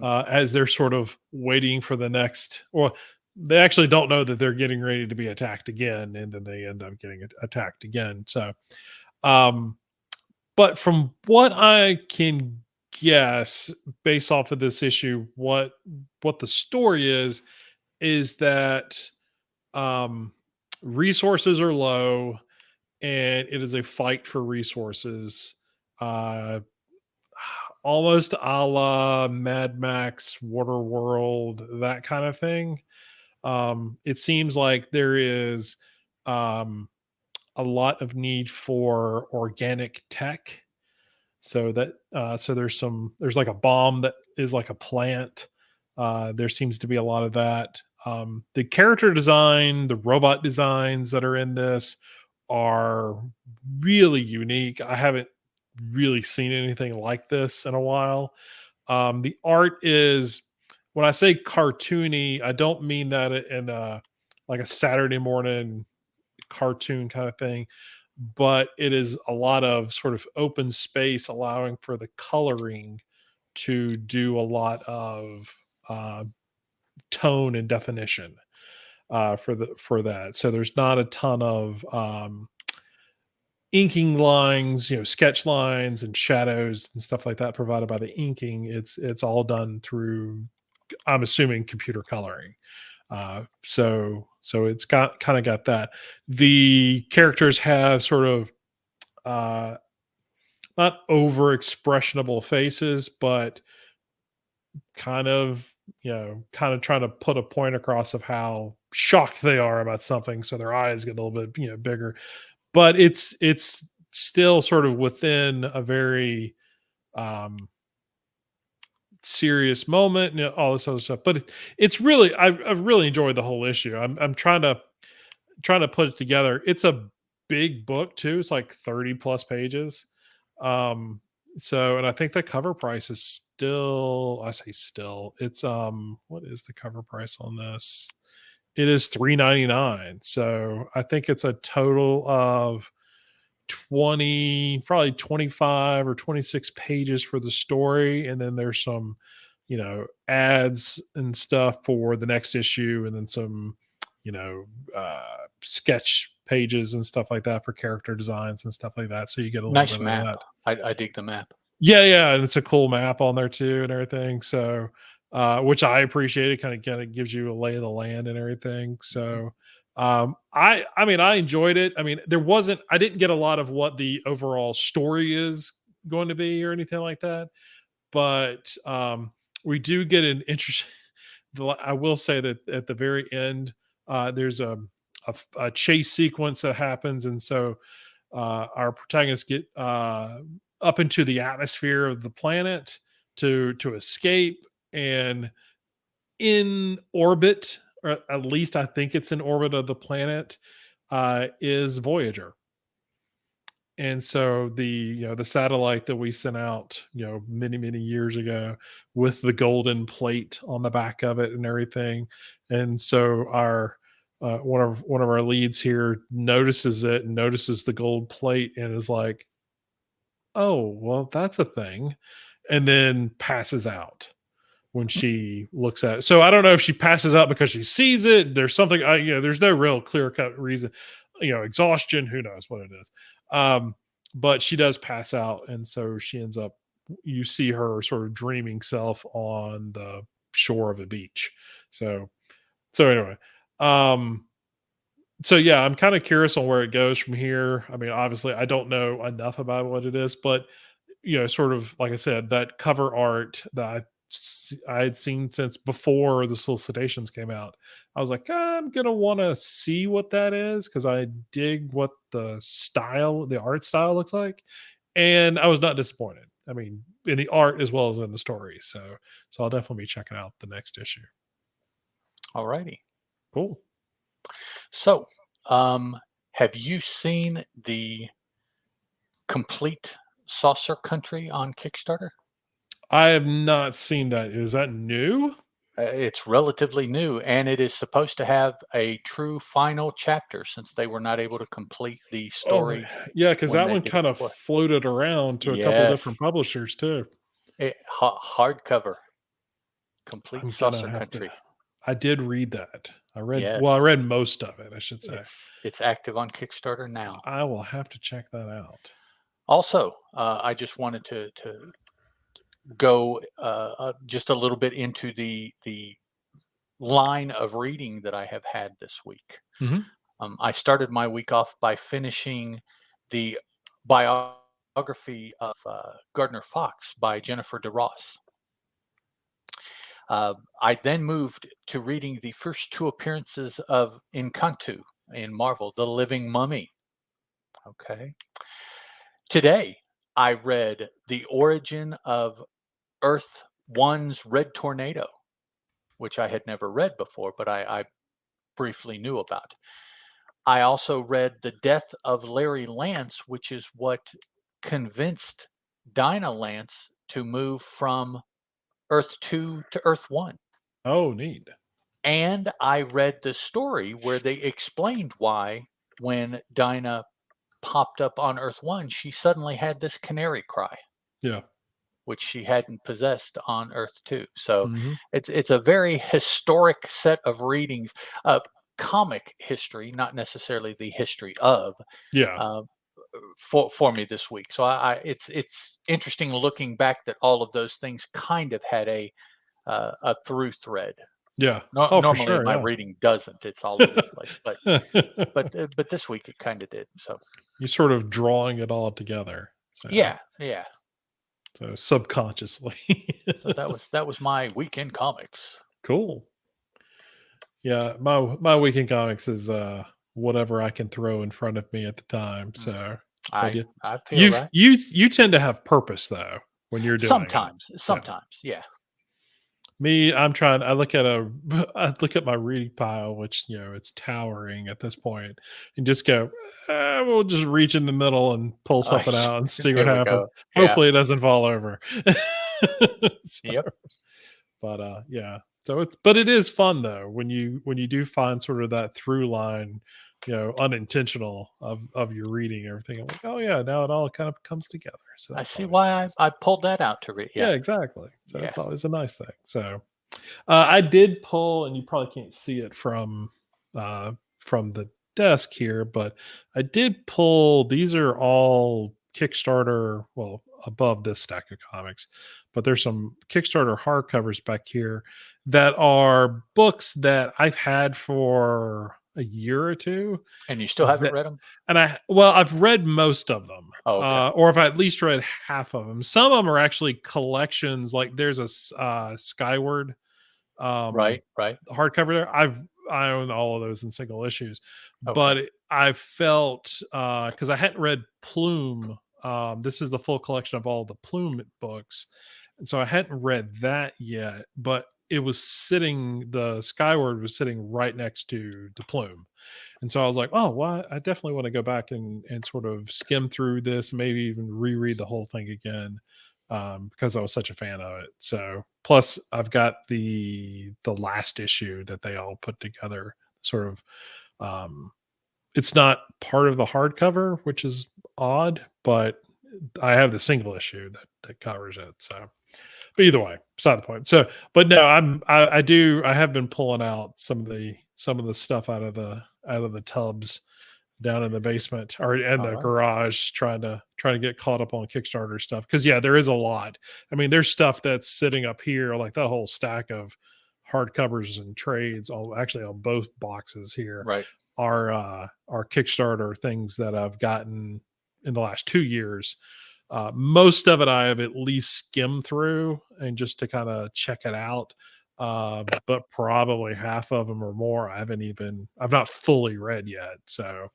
as they're sort of waiting for the next. Well, they actually don't know that they're getting ready to be attacked again, and then they end up getting attacked again. So, but from what I can guess, based off of this issue, what the story is that resources are low, and it is a fight for resources. Almost a la Mad Max, Waterworld, that kind of thing. It seems like there is a lot of need for organic tech. So there's like a bomb that is like a plant. There seems to be a lot of that. The character design, the robot designs that are in this are really unique. I haven't really seen anything like this in a while. The art is, when I say cartoony, I don't mean that in like a Saturday morning cartoon kind of thing, but it is a lot of sort of open space, allowing for the coloring to do a lot of tone and definition for that. So there's not a ton of inking lines, sketch lines and shadows and stuff like that provided by the inking. It's all done through, I'm assuming, computer coloring. So it's got kind of got that. The characters have sort of not over expressionable faces, but kind of trying to put a point across of how shocked they are about something, so their eyes get a little bit bigger. But it's still sort of within a very serious moment, all this other stuff. But it's really, I've really enjoyed the whole issue. I'm trying to put it together. It's a big book too. It's like 30 plus pages. And I think the cover price is still, I say still, it's what is the cover price on this? It is $3.99. So I think it's a total of 20, probably 25 or 26 pages for the story, and then there's some ads and stuff for the next issue, and then some sketch pages and stuff like that for character designs and stuff like that, so you get a little Nice bit map. of that. I dig the map. Yeah, and it's a cool map on there too and everything, so which I appreciate. It kind of gives you a lay of the land and everything. So I mean, I enjoyed it. I mean, I didn't get a lot of what the overall story is going to be or anything like that, but we do get an interesting I will say that at the very end, there's a chase sequence that happens, and so our protagonists get up into the atmosphere of the planet to escape, and in orbit, or at least I think it's in orbit of the planet, is Voyager. And so the satellite that we sent out many years ago, with the golden plate on the back of it and everything. And so our one of our leads here notices it and notices the gold plate and is like, oh, well, that's a thing, and then passes out when she looks at it. So I don't know if she passes out because she sees it. There's something, there's no real clear cut reason. exhaustion. Who knows what it is? But she does pass out, and so she ends up. You see her sort of dreaming self on the shore of a beach. So anyway, um, so yeah, I'm kind of curious on where it goes from here. I mean, obviously, I don't know enough about what it is, but sort of like I said, that cover art that I had seen since before the solicitations came out. I was like, I'm gonna want to see what that is because I dig what the art style looks like, and I was not disappointed. I mean, in the art as well as in the story. So I'll definitely be checking out the next issue. All righty. Cool. So, have you seen the Complete Saucer Country on Kickstarter? I have not seen that. Is that new? It's relatively new, and it is supposed to have a true final chapter since they were not able to complete the Oh, story yeah, because when that they one did it kind of before. floated around to a couple of different Yes, publishers too. hardcover, Complete I'm gonna Saucer have to. Country. I did read that. I Yes, read most of it, I should say. it's active on Kickstarter now. I will have to check that out. Also, I just wanted to go just a little bit into the line of reading that I have had this week. Mhm. I started my week off by finishing the biography of Gardner Fox by Jennifer DeRoss. I then moved to reading the first two appearances of Encanto in Marvel, The Living Mummy. Okay. Today, I read The Origin of Earth One's Red Tornado, which I had never read before, but I briefly knew about. I also read The Death of Larry Lance, which is what convinced Dinah Lance to move from Earth 2 to Earth 1. Oh, neat. And I read the story where they explained why, when Dinah popped up on Earth 1, she suddenly had this canary cry, Yeah. which she hadn't possessed on Earth 2. So Mhm. it's a very historic set of readings, comic history, not necessarily the history of, Yeah. uh, for me this week. So it's interesting looking back that all of those things kind of had a through thread. Yeah. Oh, for Normally sure, my yeah. reading doesn't; it's all over the place. But this week it kind of did. So You're sort of drawing it all together. yeah, yeah. So subconsciously. So that was my weekend comics. Cool. Yeah, my weekend comics is whatever I can throw in front of me at the time. Mm, So, but I yeah, I feel that. you tend to have purpose though when you're doing it. Yeah. Sometimes, yeah. Me, I'm trying. I look at I look at my reading pile, which it's towering at this point, and just go. We'll just reach in the middle and pull Uh, something out and see what there we happens. go. Yeah. Hopefully, it doesn't fall over. So, Yep. but yeah. So but it is fun though when you do find sort of that through line, unintentional of your reading and everything. I'm like, oh yeah, now it all kind of comes together. So I that's see always why nice. I pulled that out to read. Yeah, Yeah. exactly. So Yeah. it's always a nice thing. So I did pull, and you probably can't see it from the desk here, but I did pull. These are all Kickstarter. Well, above this stack of comics, but there's some Kickstarter hardcovers back here that are books that I've had for a year or two. And you still haven't That, read them? and I've read most of them, Oh, okay. or I've at least read half of them. Some of them are actually collections. Like there's a Skyward Right, right. hardcover there. I own all of those in single issues, Okay. but I felt because I hadn't read Plume. This is the full collection of all the Plume books, and so I hadn't read that yet. But it was sitting. The Skyward was sitting right next to the Plume, and so I was like, oh, well, I definitely want to go back and sort of skim through this, maybe even reread the whole thing again, because I was such a fan of it. So plus I've got the last issue that they all put together, sort of. It's not part of the hardcover, which is odd, but I have the single issue that covers it. So, but either way, beside the point. So, but no, I have been pulling out some of the stuff out of the tubs down in the basement or in All the right. garage trying to get caught up on Kickstarter stuff. Because yeah, there is a lot. I mean, there's stuff that's sitting up here, like that whole stack of hardcovers and trades, all actually on both boxes here Right. are Kickstarter things that I've gotten in the last 2 years. Most of it I have at least skimmed through and just to kind of check it out. But probably half of them or more I've not fully read yet. So,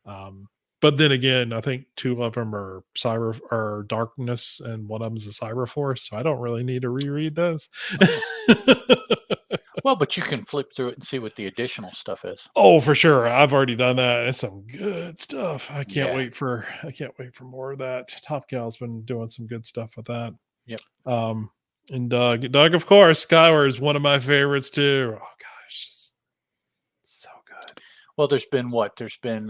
but then again, I think two of them are Cyber or Darkness, and one of them is a Cyber Force. So I don't really need to reread those. Oh. Well, but you can flip through it and see what the additional stuff is. Oh, for sure. I've already done that. It's some good stuff. I can't Yeah. wait for more of that. Top Gal's been doing some good stuff with that. Yep. And Doug, of course, Skyward is one of my favorites too. Oh gosh, just so good. Well, there's been what? There's been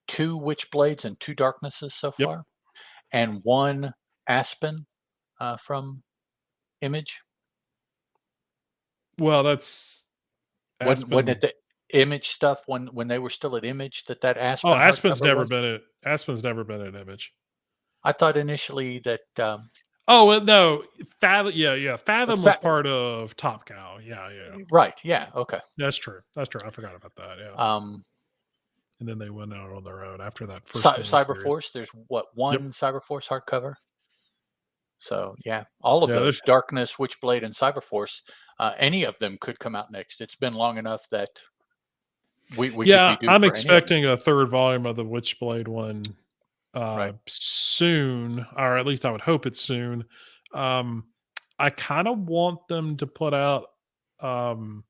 2 Witchblades and 2 Darknesses so Yep. far, and 1 Aspen from Image. Well, that's Wasn't it Aspen. the Image stuff when they were still at Image that Oh, Aspen Aspen's hardcover never was? been at Image. I thought initially that Oh well, no, Fathom. Yeah. Fathom was fa- part of Top Cow. Yeah. right, yeah, okay. That's true. I forgot about that. Yeah. Um, And then they went out on their own after that first Cyber miniseries. Force. There's what Yep. 1 Cyber Force hardcover. So yeah, all of Yeah, those there's Darkness, Witchblade, and Cyber Force. Any of them could come out next. It's been long enough that we could yeah, be due I'm for any of them. expecting a third volume of the Witchblade one Right. soon, or at least I would hope it's soon. I kind of want them to put out um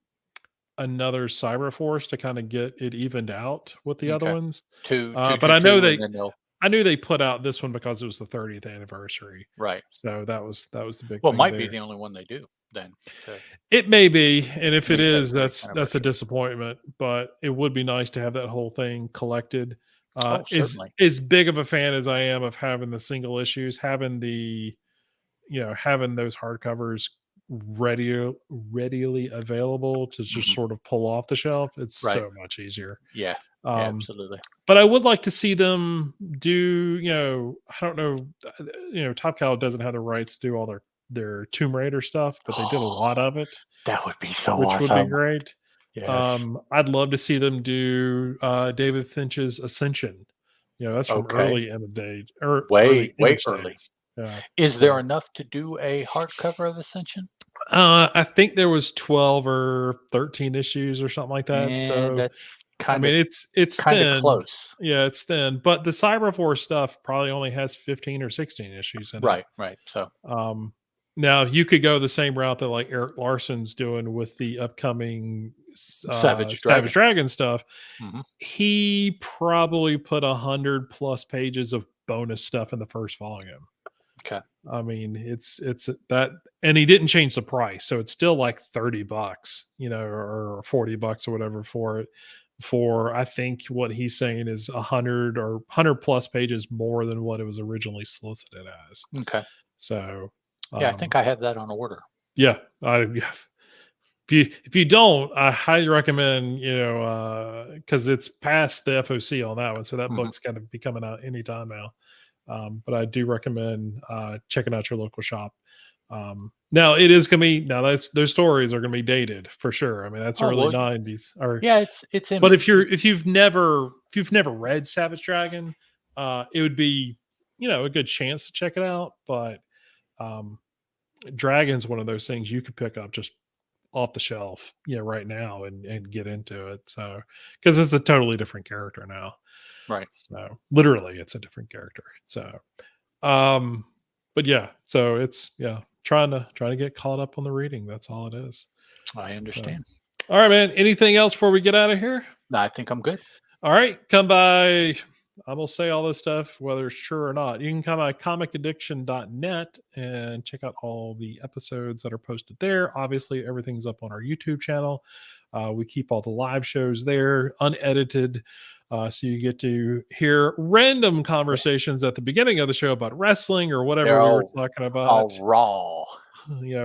another Cyber Force to kind of get it evened out with the other Okay. ones. 2, But I know 2, and then they'll I knew they put out this one because it was the 30th anniversary. right. So that was the big Well, thing might be there. the only one they do then to It may be, and if it meet that is, 30th that's a anniversary. disappointment. But it would be nice to have that whole thing collected. Oh, certainly. As big of a fan as I am of having the single issues, having having those hardcovers readily available to just Mhm. sort of pull off the shelf, it's Right. so much easier. Yeah. Um, Absolutely. but I would like to see them do, I don't know, Top Cow doesn't have the rights to do all their Tomb Raider stuff, but they did a lot of it, That would be so which would be awesome. great. Yes. I'd love to see them do David Finch's Ascension. That's from Okay. early Image days, or Way Image early. days. Yeah. Is there enough to do a hardcover of Ascension? I think there was 12 or 13 issues or something like that. And So that's I mean, it's kind of thin. close. Yeah, it's thin. But the Cyberforce stuff probably only has 15 or 16 issues in it. Right. So Now you could go the same route that like Eric Larson's doing with the upcoming Savage Savage Dragon. Dragon stuff. Mhm. He probably put 100 plus pages of bonus stuff in the first volume. Okay. I mean, it's that, and he didn't change the price, so it's still like $30, or $40 or whatever for it. For I think what he's saying is 100 plus pages more than what it was originally solicited as. Okay. So, Yeah, I think I have that on order. yeah, if you don't, I highly recommend, because it's past the FOC on that one, so that Mhm. book's got to be coming out anytime now. But I do recommend checking out your local shop. Now it is going to be those stories are going to be dated for sure. I mean, that's Oh, early well, '90s. Or yeah, it's but Image. if you've never read Savage Dragon, it would be a good chance to check it out. But Dragon's one of those things you could pick up just off the shelf, right now and get into it. So because it's a totally different character now. Right. So literally it's a different character. So but yeah, so it's trying to get caught up on the reading. That's all it is. I understand. So, all right, man. Anything else before we get out of here? No, I think I'm good. All right, come by. I'm gonna say all this stuff, whether it's true or not. You can come by comicaddiction.net and check out all the episodes that are posted there. Obviously, everything's up on our YouTube channel. We keep all the live shows there, unedited. So you get to hear random conversations at the beginning of the show about wrestling or whatever They're we were all talking all about. raw.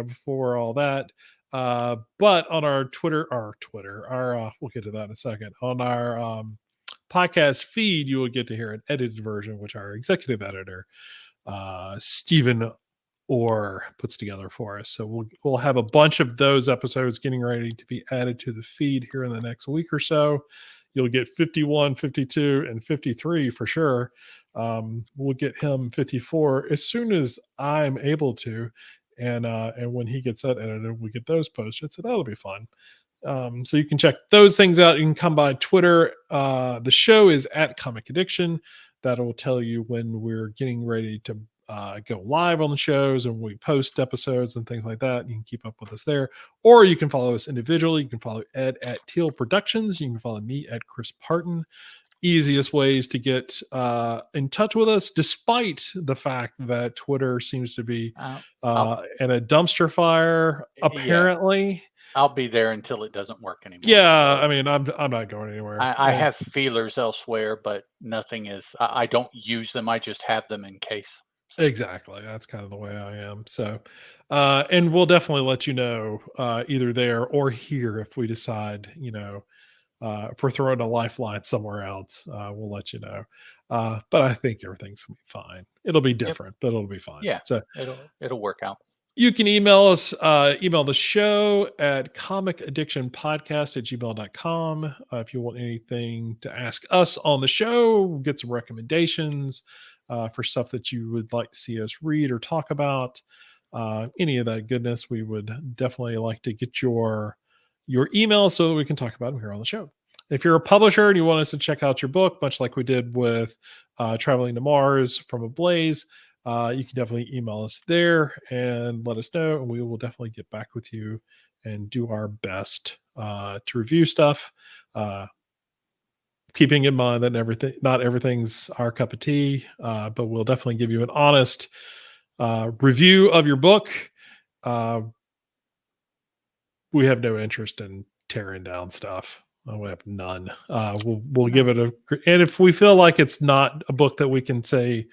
Before all that. But on our Twitter, we'll get to that in a second. On our podcast feed, you will get to hear an edited version, which our executive editor, Stephen Orr, puts together for us. So we'll have a bunch of those episodes getting ready to be added to the feed here in the next week or so. You'll get 51, 52, and 53 for sure. We'll get him 54 as soon as I'm able to. And when he gets that edited, we get those posted. So that'll be fun. So you can check those things out. You can come by Twitter. The show is at Comic Addiction. That'll tell you when we're getting ready to go live on the shows and we post episodes and things like that. You can keep up with us there, or you can follow us individually. You can follow Ed at Teal Productions. You can follow me at Chris Parton. Easiest ways to get in touch with us, despite the fact that Twitter seems to be in a dumpster fire, apparently. I'll be there until it doesn't work anymore. Yeah, I mean, I'm not going anywhere. I have feelers elsewhere, but nothing is. I don't use them. I just have them in case. Exactly. That's kind of the way I am. So, and we'll definitely let you know either there or here if we decide, if we're throwing a lifeline somewhere else, we'll let you know. But I think everything's gonna be fine. It'll be different, but it'll be fine. Yeah. So it'll work out. you can email us, email the show at comicaddictionpodcast@gmail.com. If you want anything to ask us on the show, get some recommendations for stuff that you would like to see us read or talk about, any of that goodness, we would definitely like to get your email so that we can talk about them here on the show. If you're a publisher and you want us to check out your book, much like we did with Traveling to Mars from Ablaze, you can definitely email us there and let us know, and we will definitely get back with you and do our best to review stuff. Keeping in mind that not everything's our cup of tea, but we'll definitely give you an honest review of your book. We have no interest in tearing down stuff. We have none. We'll give it and if we feel like it's not a book that we can say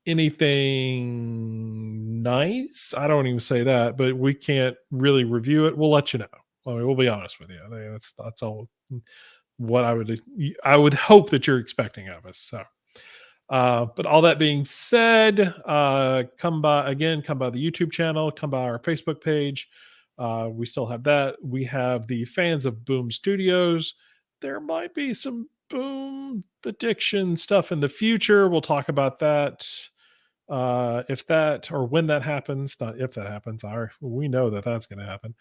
anything nice, I don't even say that, but we can't really review it, we'll let you know. I mean, we'll be honest with you. That's all what I would hope that you're expecting of us. So, but all that being said, come by the YouTube channel, come by our Facebook page. We still have that. We have the Fans of Boom Studios. There might be some Boom Addiction stuff in the future. We'll talk about that. If that or when that happens, not if that happens, we know that that's going to happen.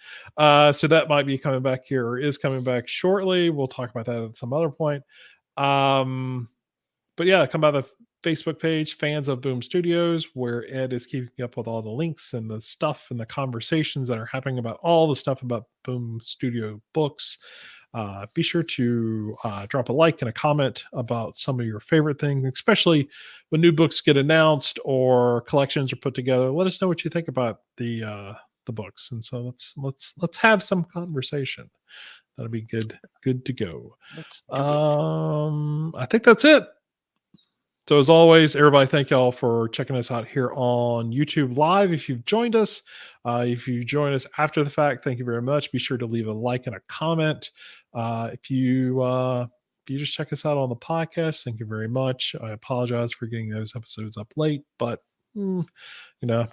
So that might be coming back here or is coming back shortly. We'll talk about that at some other point. But yeah, come by the Facebook page, Fans of Boom Studios, where Ed is keeping up with all the links and the stuff and the conversations that are happening about all the stuff about Boom Studio books. Be sure to drop a like and a comment about some of your favorite things, especially when new books get announced or collections are put together. Let us know what you think about the books, and so let's have some conversation. That'll be good to go. I think that's it. So as always, everybody, thank y'all for checking us out here on YouTube Live. If you've joined us, if you join us after the fact, thank you very much. Be sure to leave a like and a comment. If you just check us out on the podcast, thank you very much. I apologize for getting those episodes up late, but doing my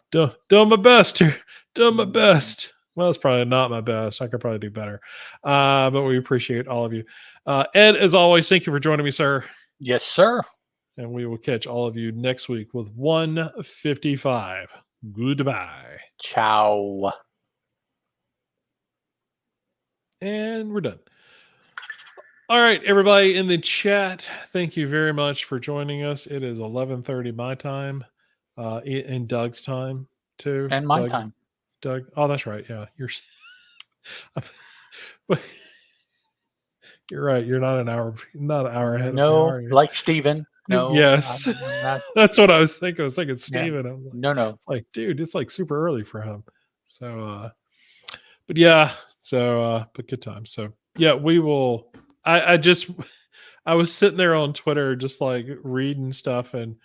best here. Doing my best. Well, it's probably not my best. I could probably do better. But we appreciate all of you. Ed, as always, thank you for joining me, sir. Yes, sir. And we will catch all of you next week with 155. Goodbye. Ciao. And we're done. All right, everybody in the chat, thank you very much for joining us. It is 11:30 my time, in Doug's time too. And my time. Doug. Oh, that's right. Yeah, you're right. You're not an hour ahead. No, like Steven. No. Yes. That's what I was thinking. I was thinking Steven. Yeah. No. It's like, dude, it's like super early for him. So, but yeah. So, but good time. So yeah, we will. I was sitting there on Twitter, just like reading stuff, and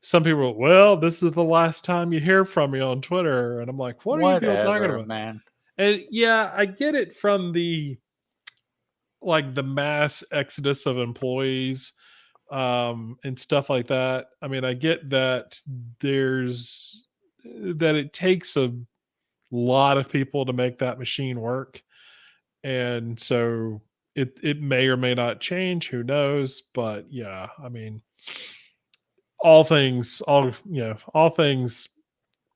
some people were, well, this is the last time you hear from me on Twitter. And I'm like, what are you talking about? Man. And yeah, I get it from the, like the mass exodus of employees and stuff like that. I mean, I get that that it takes a lot of people to make that machine work, and so it may or may not change. Who knows? But yeah, I mean, all things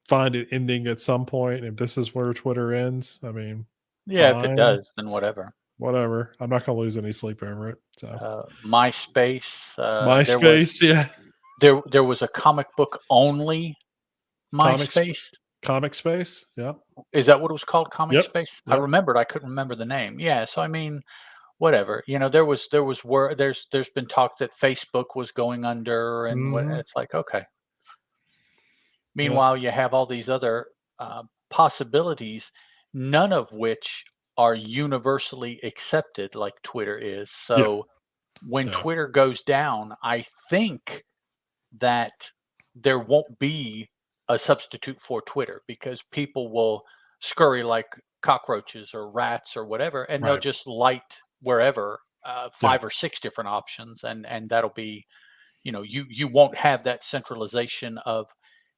find it ending at some point. If this is where Twitter ends, I mean, Yeah, if it fine, does, then whatever. whatever. I'm not gonna lose any sleep over it. So MySpace, MySpace, yeah, there was a comic book only comics, MySpace. comic space, yep, Is that what it was called? Comic yep, Space? I yep. remembered. I couldn't remember the name. Yeah. So I mean, whatever. There was word. There's been talk that Facebook was going under, and what Hmm. it's like. Okay. Yep, Meanwhile, you have all these other possibilities, none of which are universally accepted like Twitter is. yeah, So when yeah, Twitter goes down, I think that there won't be a substitute for Twitter because people will scurry like cockroaches or rats or whatever, and they'll right, just light wherever yeah, 5 or 6 different options, and that'll be, you won't have that centralization of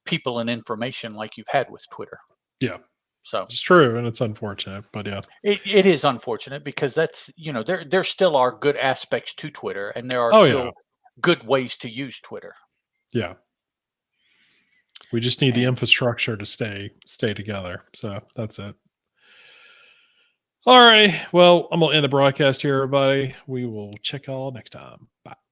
people and information like you've had with Twitter. yeah. So It's true, and it's unfortunate, but yeah. it is unfortunate because that's, there still are good aspects to Twitter, and there are Oh yeah, still good ways to use Twitter. yeah. We just need the And infrastructure to stay together. So that's it. All right. Well, I'm gonna end the broadcast here, everybody. We will check y'all next time. Bye.